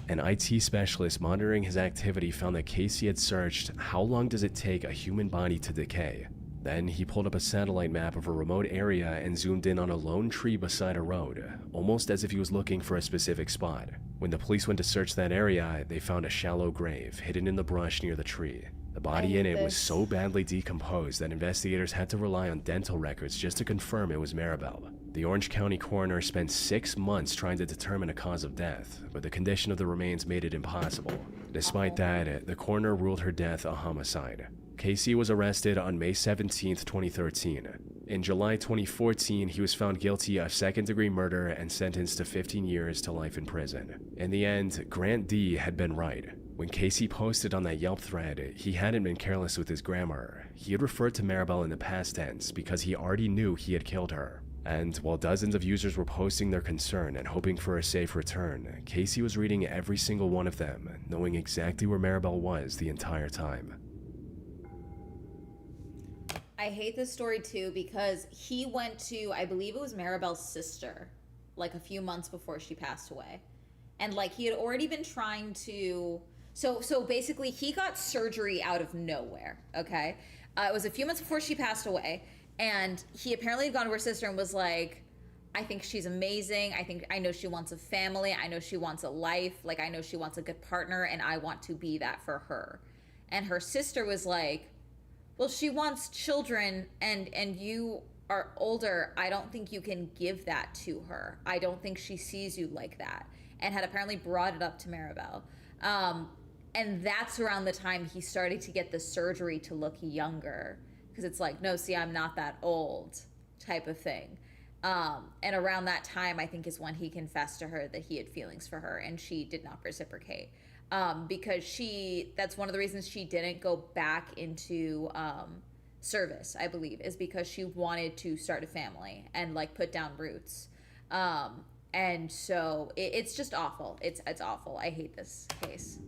Speaker 14: An IT specialist monitoring his activity found that Casey had searched, how long does it take a human body to decay? Then he pulled up a satellite map of a remote area and zoomed in on a lone tree beside a road, almost as if he was looking for a specific spot. When the police went to search that area, they found a shallow grave hidden in the brush near the tree. The body in it was so badly decomposed that investigators had to rely on dental records just to confirm it was Maribel. The Orange County coroner spent 6 months trying to determine a cause of death, but the condition of the remains made it impossible. Despite that, the coroner ruled her death a homicide. Casey was arrested on May 17, 2013. In July 2014, he was found guilty of second-degree murder and sentenced to 15 years to life in prison. In the end, Grant D. had been right. When Casey posted on that Yelp thread, he hadn't been careless with his grammar. He had referred to Maribel in the past tense because he already knew he had killed her. And while dozens of users were posting their concern and hoping for a safe return, Casey was reading every single one of them, knowing exactly where Maribel was the entire time.
Speaker 1: I hate this story too because he went to, I believe it was Maribel's sister, like a few months before she passed away. And like he had already been trying to, so basically he got surgery out of nowhere, okay? It was a few months before she passed away. And he apparently had gone to her sister and was like, I think she's amazing. I know she wants a family. I know she wants a life. Like, I know she wants a good partner and I want to be that for her. And her sister was like, well, she wants children and you are older. I don't think you can give that to her. I don't think she sees you like that. And had apparently brought it up to Maribel. And that's around the time he started to get the surgery to look younger. Because it's like, no, see, I'm not that old type of thing. And around that time, I think is when he confessed to her that he had feelings for her and she did not reciprocate. Because that's one of the reasons she didn't go back into service, I believe, is because she wanted to start a family and like put down roots. And so it's just awful. It's awful. I hate this case.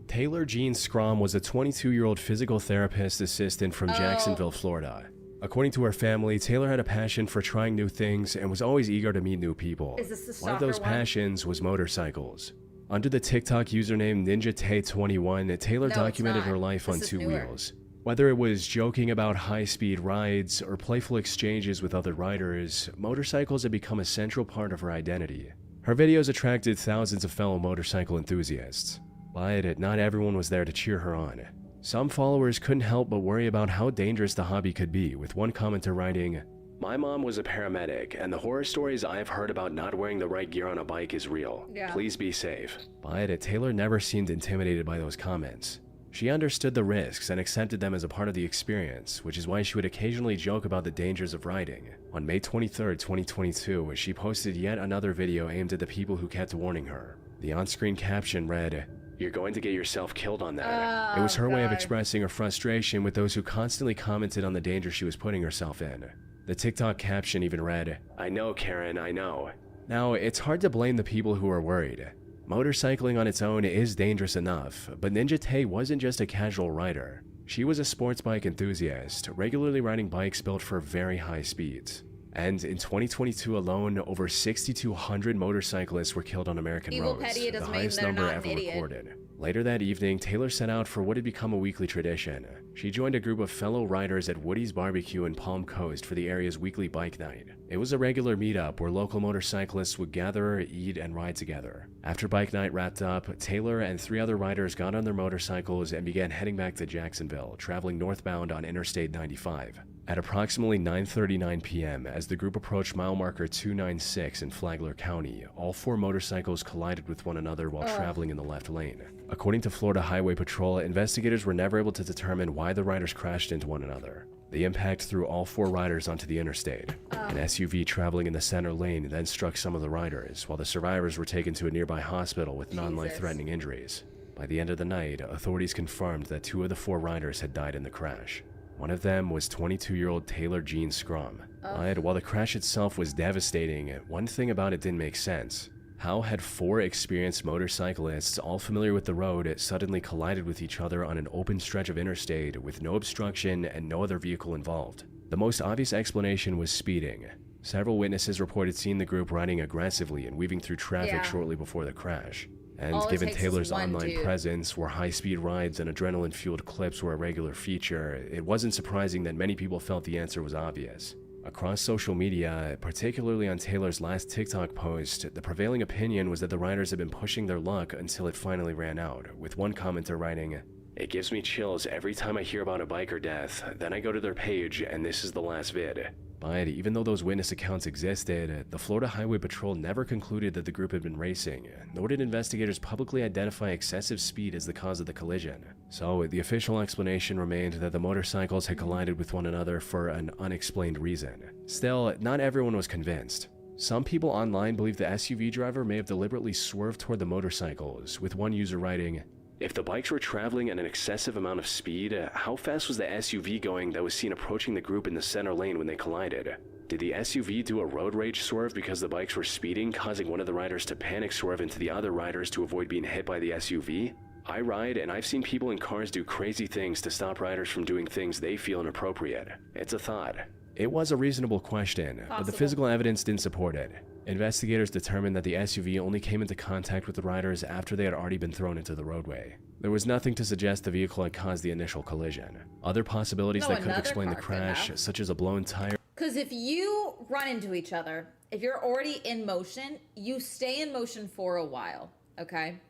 Speaker 14: Taylor Jean Scrum was a 22-year-old physical therapist assistant from Jacksonville, Florida. According to her family, Taylor had a passion for trying new things and was always eager to meet new people.
Speaker 1: Is this the
Speaker 14: one of those passions was motorcycles. Under the TikTok username NinjaTay21, Taylor documented her life on two wheels. Whether it was joking about high-speed rides or playful exchanges with other riders, motorcycles had become a central part of her identity. Her videos attracted thousands of fellow motorcycle enthusiasts. But not everyone was there to cheer her on. Some followers couldn't help but worry about how dangerous the hobby could be, with one commenter writing, "My mom was a paramedic, and the horror stories I've heard about not wearing the right gear on a bike is real.
Speaker 1: Yeah.
Speaker 14: Please be safe." But Taylor never seemed intimidated by those comments. She understood the risks and accepted them as a part of the experience, which is why she would occasionally joke about the dangers of riding. On May 23, 2022, she posted yet another video aimed at the people who kept warning her. The on-screen caption read, "You're going to get yourself killed on that." It was her way of expressing her frustration with those who constantly commented on the danger she was putting herself in. The TikTok caption even read, "I know, Karen, I know." Now, it's hard to blame the people who are worried. Motorcycling on its own is dangerous enough, but Ninja Tay wasn't just a casual rider. She was a sports bike enthusiast, regularly riding bikes built for very high speeds. And in 2022 alone, over 6,200 motorcyclists were killed on American roads, the highest number ever recorded. Later that evening, Taylor set out for what had become a weekly tradition. She joined a group of fellow riders at Woody's Barbecue in Palm Coast for the area's weekly bike night. It was a regular meetup where local motorcyclists would gather, eat, and ride together. After bike night wrapped up, Taylor and 3 other riders got on their motorcycles and began heading back to Jacksonville, traveling northbound on Interstate 95. At approximately 9:39 p.m., as the group approached mile marker 296 in Flagler County, all 4 motorcycles collided with one another while traveling in the left lane. According to Florida Highway Patrol, investigators were never able to determine why the riders crashed into one another. The impact threw all 4 riders onto the interstate. An SUV traveling in the center lane then struck some of the riders, while the survivors were taken to a nearby hospital with non-life-threatening injuries. By the end of the night, authorities confirmed that 2 of the 4 riders had died in the crash. One of them was 22-year-old Taylor Jean Scrum. But while the crash itself was devastating, one thing about it didn't make sense. How had 4 experienced motorcyclists, all familiar with the road, suddenly collided with each other on an open stretch of interstate with no obstruction and no other vehicle involved? The most obvious explanation was speeding. Several witnesses reported seeing the group riding aggressively and weaving through traffic shortly before the crash. And
Speaker 1: All it
Speaker 14: given
Speaker 1: takes is
Speaker 14: Taylor's
Speaker 1: one
Speaker 14: online
Speaker 1: dude.
Speaker 14: presence, where high-speed rides and adrenaline-fueled clips were a regular feature, it wasn't surprising that many people felt the answer was obvious. Across social media, particularly on Taylor's last TikTok post, the prevailing opinion was that the riders had been pushing their luck until it finally ran out, with one commenter writing, "It gives me chills every time I hear about a biker death, then I go to their page and this is the last vid." But even though those witness accounts existed, the Florida Highway Patrol never concluded that the group had been racing, nor did investigators publicly identify excessive speed as the cause of the collision. So the official explanation remained that the motorcycles had collided with one another for an unexplained reason. Still, not everyone was convinced. Some people online believe the SUV driver may have deliberately swerved toward the motorcycles, with one user writing, "If the bikes were traveling at an excessive amount of speed, how fast was the SUV going that was seen approaching the group in the center lane when they collided? Did the SUV do a road rage swerve because the bikes were speeding, causing one of the riders to panic swerve into the other riders to avoid being hit by the SUV? I ride, and I've seen people in cars do crazy things to stop riders from doing things they feel inappropriate. It's a thought." It was a reasonable question, but the physical evidence didn't support it. Investigators determined that the SUV only came into contact with the riders after they had already been thrown into the roadway. There was nothing to suggest the vehicle had caused the initial collision. Other possibilities that could have explained the crash, such as a blown tire.
Speaker 1: Because if you run into each other, if you're already in motion, you stay in motion for a while, okay?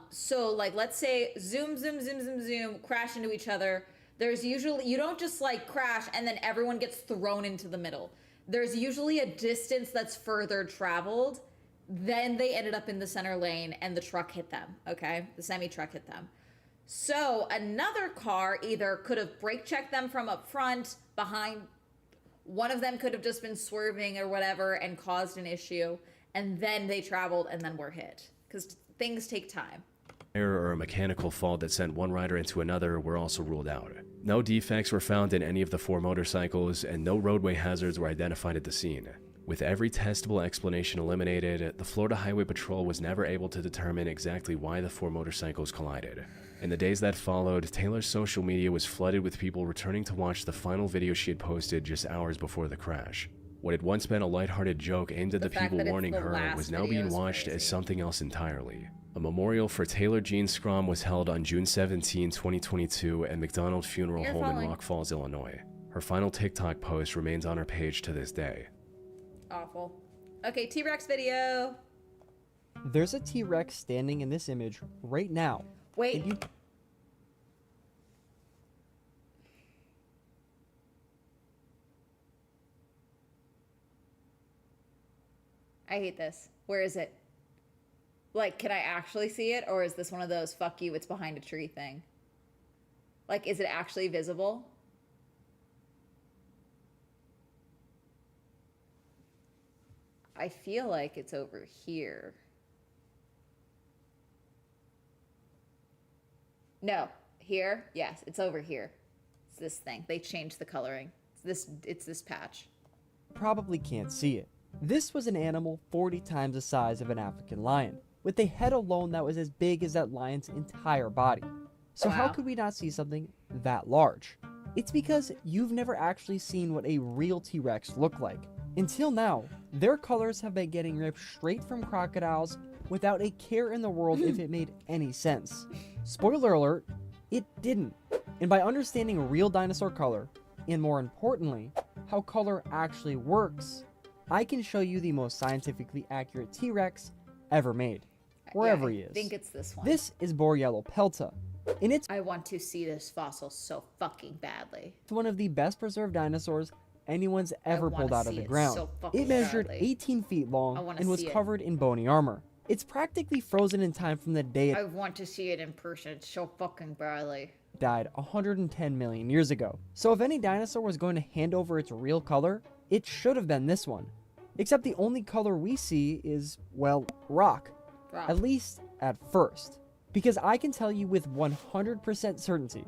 Speaker 1: So like, let's say zoom, zoom, zoom, zoom, zoom, crash into each other. There's usually, you don't just like crash and then everyone gets thrown into the middle. There's usually a distance that's further traveled. Then they ended up in the center lane and the truck hit them, okay? The semi-truck hit them. So another car either could have brake checked them from up front, behind. One of them could have just been swerving or whatever and caused an issue. And then they traveled and then were hit. Because things take time.
Speaker 14: Or a mechanical fault that sent one rider into another were also ruled out. No defects were found in any of the 4 motorcycles, and no roadway hazards were identified at the scene. With every testable explanation eliminated, the Florida Highway Patrol was never able to determine exactly why the 4 motorcycles collided. In the days that followed, Taylor's social media was flooded with people returning to watch the final video she had posted just hours before the crash. What had once been a lighthearted joke aimed at the people warning her was now being watched as something else entirely. A memorial for Taylor Jean Scrum was held on June 17, 2022 at McDonald Funeral Home in Rock Falls, Illinois. Her final TikTok post remains on her page to this day.
Speaker 1: Awful. Okay, T-Rex video.
Speaker 18: There's a T-Rex standing in this image right now.
Speaker 1: Wait. I hate this. Where is it? Like, can I actually see it? Or is this one of those, fuck you, it's behind a tree thing? Like, is it actually visible? I feel like it's over here. No, here? Yes, it's over here. It's this thing. They changed the coloring. It's this patch.
Speaker 18: Probably can't see it. This was an animal 40 times the size of an African lion, with a head alone that was as big as that lion's entire body. So how could we not see something that large? It's because you've never actually seen what a real T-Rex looked like. Until now, their colors have been getting ripped straight from crocodiles without a care in the world if it made any sense. Spoiler alert, it didn't. And by understanding real dinosaur color, and more importantly, how color actually works, I can show you the most scientifically accurate T-Rex ever made, wherever he is.
Speaker 1: I think it's this one.
Speaker 18: This is Borrello pelta, and it's
Speaker 1: I want to see this fossil so fucking badly.
Speaker 18: one of the best preserved dinosaurs anyone's ever pulled out of the ground. It measured 18 feet long and was covered in bony armor. It's practically frozen in time from the day
Speaker 1: I
Speaker 18: it
Speaker 1: want to see it in person so fucking badly.
Speaker 18: died 110 million years ago. So if any dinosaur was going to hand over its real color, it should have been this one. Except the only color we see is, well, rock. At least at first. Because I can tell you with 100% certainty,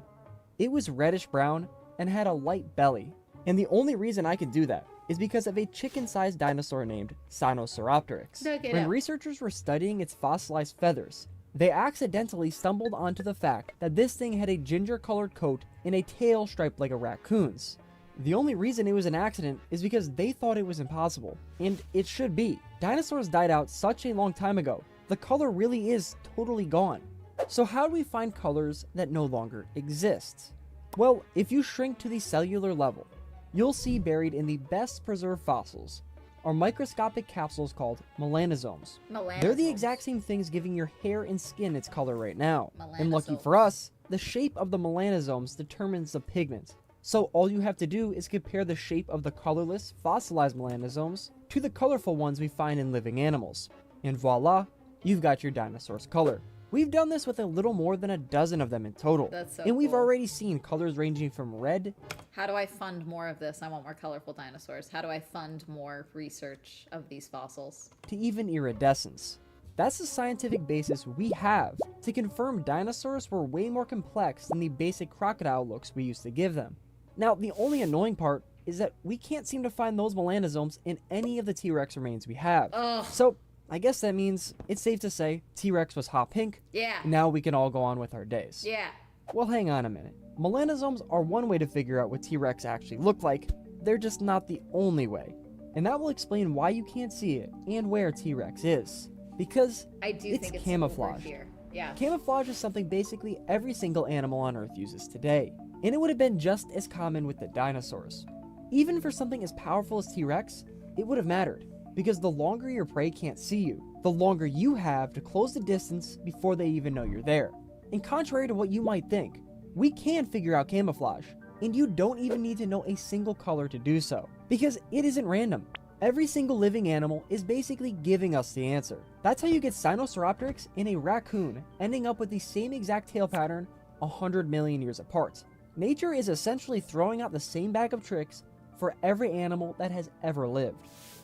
Speaker 18: it was reddish brown and had a light belly. And the only reason I can do that is because of a chicken-sized dinosaur named Sinosauropteryx. When researchers were studying its fossilized feathers, they accidentally stumbled onto the fact that this thing had a ginger-colored coat and a tail striped like a raccoon's. The only reason it was an accident is because they thought it was impossible, and it should be. Dinosaurs died out such a long time ago The color really is totally gone. So how do we find colors that no longer exist? Well, if you shrink to the cellular level, you'll see buried in the best preserved fossils are microscopic capsules called melanosomes. They're the exact same things giving your hair and skin its color right now. And lucky for us, the shape of the melanosomes determines the pigment. So all you have to do is compare the shape of the colorless, fossilized melanosomes to the colorful ones we find in living animals. And voila, you've got your dinosaur's color. We've done this with a little more than a dozen of them in total.
Speaker 1: That's so
Speaker 18: and we've
Speaker 1: cool.
Speaker 18: already seen colors ranging from red.
Speaker 1: How do I fund more of this? I want more colorful dinosaurs. How do I fund more research of these fossils?
Speaker 18: To even iridescence. That's the scientific basis we have to confirm dinosaurs were way more complex than the basic crocodile looks we used to give them. Now, the only annoying part is that we can't seem to find those melanosomes in any of the T-Rex remains we have.
Speaker 1: Ugh.
Speaker 18: So, I guess that means it's safe to say T-Rex was hot pink.
Speaker 1: Yeah.
Speaker 18: Now we can all go on with our days.
Speaker 1: Yeah.
Speaker 18: Well, hang on a minute. Melanosomes are one way to figure out what T-Rex actually look like. They're just not the only way. And that will explain why you can't see it and where T-Rex is. Because
Speaker 1: I do
Speaker 18: it's
Speaker 1: think it's
Speaker 18: camouflage.
Speaker 1: over here. Yeah.
Speaker 18: Camouflage is something basically every single animal on Earth uses today. And it would have been just as common with the dinosaurs. Even for something as powerful as T-Rex, it would have mattered. Because the longer your prey can't see you, the longer you have to close the distance before they even know you're there. And contrary to what you might think, we can figure out camouflage, and you don't even need to know a single color to do so, because it isn't random. Every single living animal is basically giving us the answer. That's how you get Sinosauropteryx and a raccoon ending up with the same exact tail pattern 100 million years apart. Nature is essentially throwing out the same bag of tricks for every animal that has ever lived.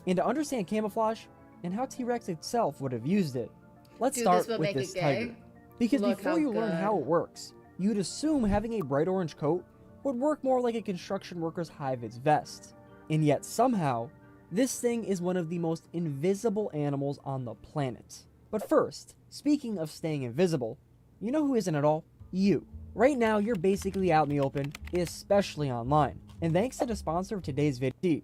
Speaker 18: And to understand camouflage and how T-Rex itself would have used it, let's
Speaker 1: Dude,
Speaker 18: start
Speaker 1: this would
Speaker 18: with
Speaker 1: make
Speaker 18: this
Speaker 1: it gay.
Speaker 18: tiger. Because
Speaker 1: Look
Speaker 18: before
Speaker 1: how
Speaker 18: you learn
Speaker 1: good.
Speaker 18: how it works, you'd assume having a bright orange coat would work more like a construction worker's high-vis vest. And yet somehow, this thing is one of the most invisible animals on the planet. But first, speaking of staying invisible, you know who isn't at all? You. Right now, you're basically out in the open, especially online. And thanks to the sponsor of today's video.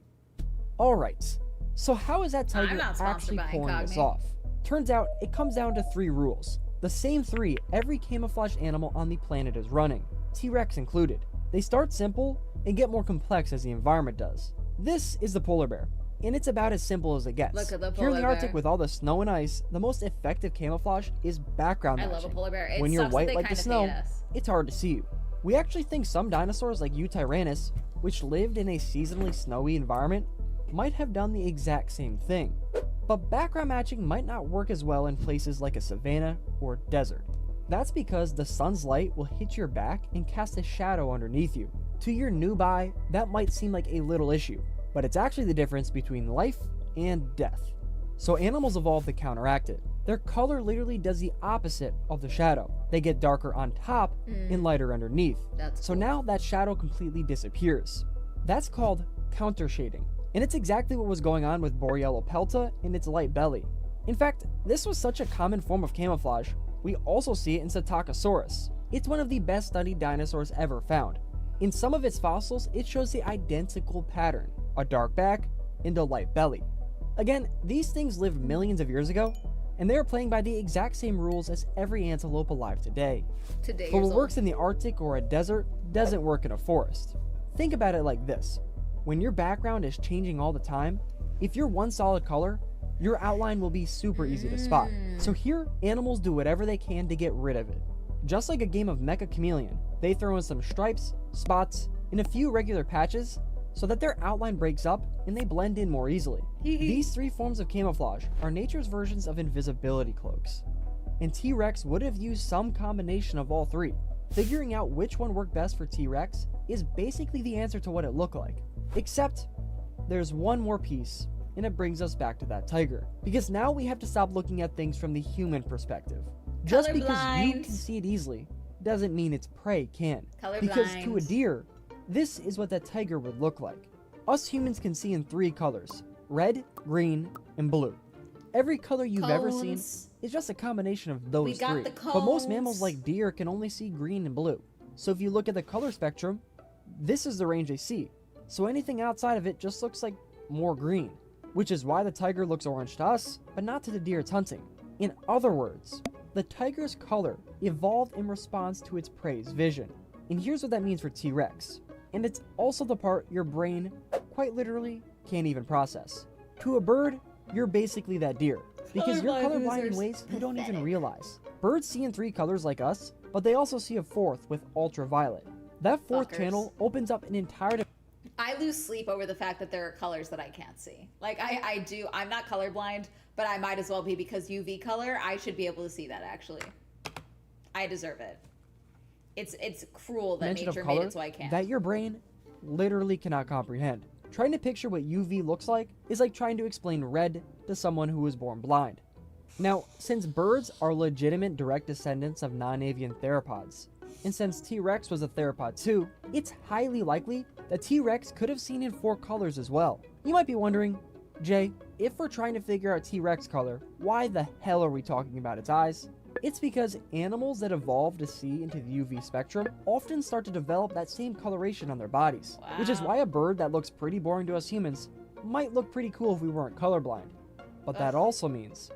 Speaker 18: Alright, so how is that tiger
Speaker 1: not sponsored
Speaker 18: actually
Speaker 1: by
Speaker 18: pulling this
Speaker 1: Incogni.
Speaker 18: off? Turns out, it comes down to 3 rules. The same 3 every camouflage animal on the planet is running, T-Rex included. They start simple and get more complex as the environment does. This is the polar bear, and it's about as simple as it gets.
Speaker 1: Look at the
Speaker 18: Here in the
Speaker 1: polar
Speaker 18: Arctic
Speaker 1: bear.
Speaker 18: with all the snow and ice, the most effective camouflage is background
Speaker 1: I
Speaker 18: matching.
Speaker 1: love a polar bear. It
Speaker 18: When you're
Speaker 1: sucks that
Speaker 18: white
Speaker 1: they
Speaker 18: like the
Speaker 1: kinda
Speaker 18: snow,
Speaker 1: hate us.
Speaker 18: it's hard to see you. We actually think some dinosaurs like Eutyrannus, which lived in a seasonally snowy environment, might have done the exact same thing. But background matching might not work as well in places like a savanna or desert. That's because the sun's light will hit your back and cast a shadow underneath you. To your noob eye, that might seem like a little issue, but it's actually the difference between life and death. So animals evolved to counteract it. Their color literally does the opposite of the shadow. They get darker on top and lighter underneath. So now that shadow completely disappears. That's called counter shading. And it's exactly what was going on with Borealopelta in its light belly. In fact, this was such a common form of camouflage, we also see it in Psittacosaurus. It's one of the best studied dinosaurs ever found. In some of its fossils, it shows the identical pattern, a dark back and a light belly. Again, these things lived millions of years ago, and they are playing by the exact same rules as every antelope alive today.
Speaker 1: Today
Speaker 18: But
Speaker 1: years
Speaker 18: what
Speaker 1: old.
Speaker 18: works in the Arctic or a desert doesn't work in a forest. Think about it like this. When your background is changing all the time, if you're one solid color, your outline will be super easy to spot. So here, animals do whatever they can to get rid of it. Just like a game of Mecha Chameleon, they throw in some stripes, spots, and a few regular patches so that their outline breaks up and they blend in more easily. These 3 forms of camouflage are nature's versions of invisibility cloaks. And T-Rex would have used some combination of all 3. Figuring out which one worked best for T-Rex is basically the answer to what it looked like. Except, there's one more piece, and it brings us back to that tiger. Because now we have to stop looking at things from the human perspective. Just because you
Speaker 1: Colorblind.
Speaker 18: can see it easily, doesn't mean its prey can. Because to a
Speaker 1: Colorblind.
Speaker 18: deer, this is what that tiger would look like. Us humans can see in 3 colors, red, green, and blue. Every color you've ever seen
Speaker 1: Cones.
Speaker 18: is just a combination of those
Speaker 1: We got
Speaker 18: 3.
Speaker 1: the
Speaker 18: But most mammals
Speaker 1: cones.
Speaker 18: like deer can only see green and blue. So if you look at the color spectrum, this is the range they see. So anything outside of it just looks like more green, which is why the tiger looks orange to us, but not to the deer it's hunting. In other words, the tiger's color evolved in response to its prey's vision. And here's what that means for T-Rex. And it's also the part your brain, quite literally, can't even process. To a bird, you're basically that deer, because you're colorblind in ways you don't even realize. Birds see in 3 colors like us, but they also see a 4th with ultraviolet. That 4th channel opens up an entire...
Speaker 1: I lose sleep over the fact that there are colors that I can't see. Like, I do. I'm not colorblind, but I might as well be, because UV color, I should be able to see that, actually. I deserve it. It's cruel that nature made it so I can't.
Speaker 18: That your brain literally cannot comprehend. Trying to picture what UV looks like is like trying to explain red to someone who was born blind. Now, since birds are legitimate direct descendants of non-avian theropods, and since T-Rex was a theropod too, it's highly likely that T-Rex could have seen in 4 colors as well. You might be wondering, Jay, if we're trying to figure out T-Rex color, why the hell are we talking about its eyes? It's because animals that evolve to see into the UV spectrum often start to develop that same coloration on their bodies, which is why a bird that looks pretty boring to us humans might look pretty cool if we weren't colorblind. But that also means,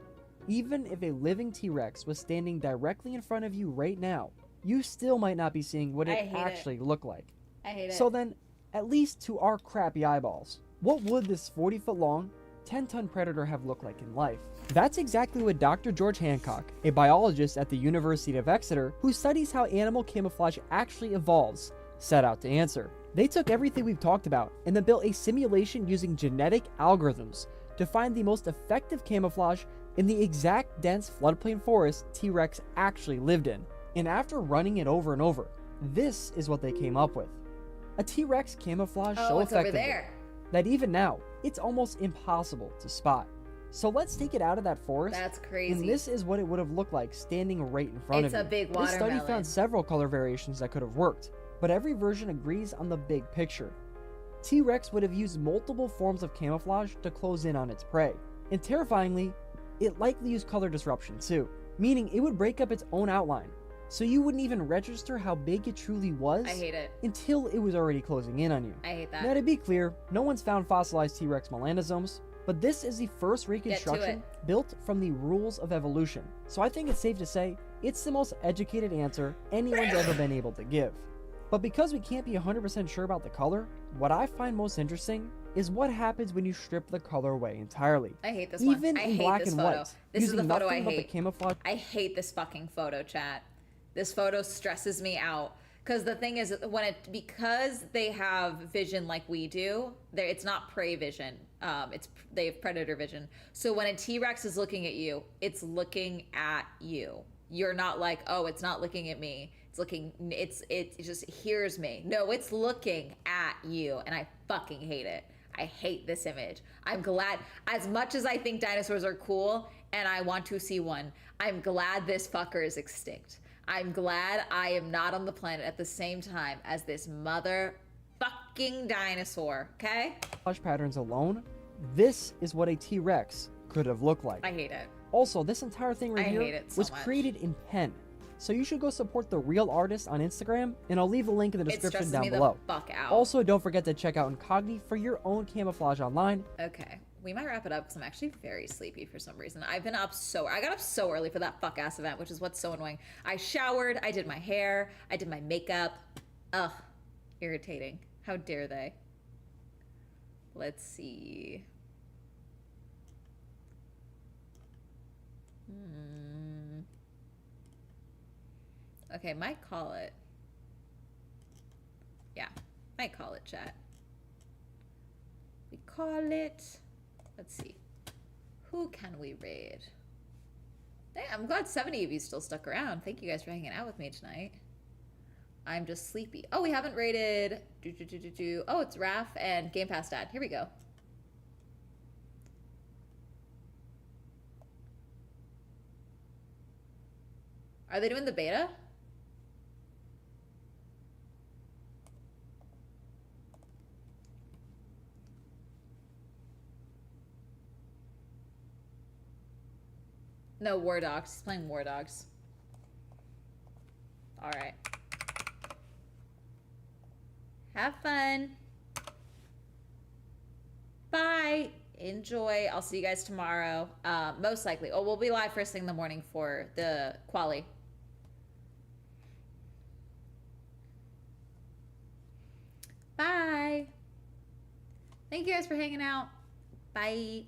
Speaker 18: even if a living T-Rex was standing directly in front of you right now, you still might not be seeing what it actually looked like.
Speaker 1: I hate it.
Speaker 18: So then, at least to our crappy eyeballs, what would this 40-foot long, 10-ton predator have looked like in life? That's exactly what Dr. George Hancock, a biologist at the University of Exeter who studies how animal camouflage actually evolves, set out to answer. They took everything we've talked about and then built a simulation using genetic algorithms to find the most effective camouflage in the exact dense floodplain forest T-Rex actually lived in. And after running it over and over, this is what they came up with. A T-Rex camouflage so effectively that even now, it's almost impossible to spot. So let's take it out of that forest.
Speaker 1: That's crazy.
Speaker 18: And this is what it would have looked like standing right in front of you.
Speaker 1: It's a big
Speaker 18: This
Speaker 1: watermelon.
Speaker 18: study found several color variations that could have worked, but every version agrees on the big picture. T-Rex would have used multiple forms of camouflage to close in on its prey. And terrifyingly, it likely used color disruption too, meaning it would break up its own outline, so you wouldn't even register how big it truly was
Speaker 1: I hate it.
Speaker 18: until it was already closing in on you.
Speaker 1: I hate that.
Speaker 18: Now to be clear, no one's found fossilized T-Rex melanosomes, but this is the first reconstruction built from the rules of evolution. So I think it's safe to say it's the most educated answer anyone's ever been able to give. But because we can't be 100% sure about the color, what I find most interesting is what happens when you strip the color away entirely.
Speaker 1: I hate this
Speaker 18: Even
Speaker 1: one. I
Speaker 18: in
Speaker 1: hate
Speaker 18: black
Speaker 1: this
Speaker 18: and
Speaker 1: photo.
Speaker 18: white,
Speaker 1: This is
Speaker 18: using
Speaker 1: the photo I
Speaker 18: nothing but the
Speaker 1: hate.
Speaker 18: camouflage.
Speaker 1: I hate this fucking photo, chat. This photo stresses me out. Because the thing is, because they have vision like we do, it's not prey vision. They have predator vision. So when a T-Rex is looking at you, it's looking at you. You're not like, oh, it's not looking at me. It just hears me. No, it's looking at you, and I fucking hate it. I hate this image. I'm glad, as much as I think dinosaurs are cool and I want to see one, I'm glad this fucker is extinct. I'm glad I am not on the planet at the same time as this motherfucking dinosaur, okay?
Speaker 18: Patterns alone, this is what a T-Rex could have looked like.
Speaker 1: I hate it.
Speaker 18: Also, this entire thing right
Speaker 1: I
Speaker 18: here
Speaker 1: hate it so
Speaker 18: was
Speaker 1: much.
Speaker 18: created in pen. So you should go support the real artist on Instagram, and I'll leave a link in the
Speaker 1: It
Speaker 18: description
Speaker 1: stresses
Speaker 18: down
Speaker 1: me the
Speaker 18: below.
Speaker 1: fuck out.
Speaker 18: Also, don't forget to check out Incogni for your own camouflage online.
Speaker 1: Okay, we might wrap it up because I'm actually very sleepy for some reason. I got up so early for that fuck ass event, which is what's so annoying. I showered, I did my hair, I did my makeup. Ugh, irritating. How dare they? Let's see. Okay, might call it. Yeah, might call it, chat. We call it. Let's see. Who can we raid? Hey, I'm glad 70 of you still stuck around. Thank you guys for hanging out with me tonight. I'm just sleepy. Oh, we haven't raided. Oh, it's Raph and Game Pass Dad. Here we go. Are they doing the beta? No, War Dogs. He's playing War Dogs. All right. Have fun. Bye. Enjoy. I'll see you guys tomorrow. Most likely. Oh, we'll be live first thing in the morning for the quali. Bye. Thank you guys for hanging out. Bye.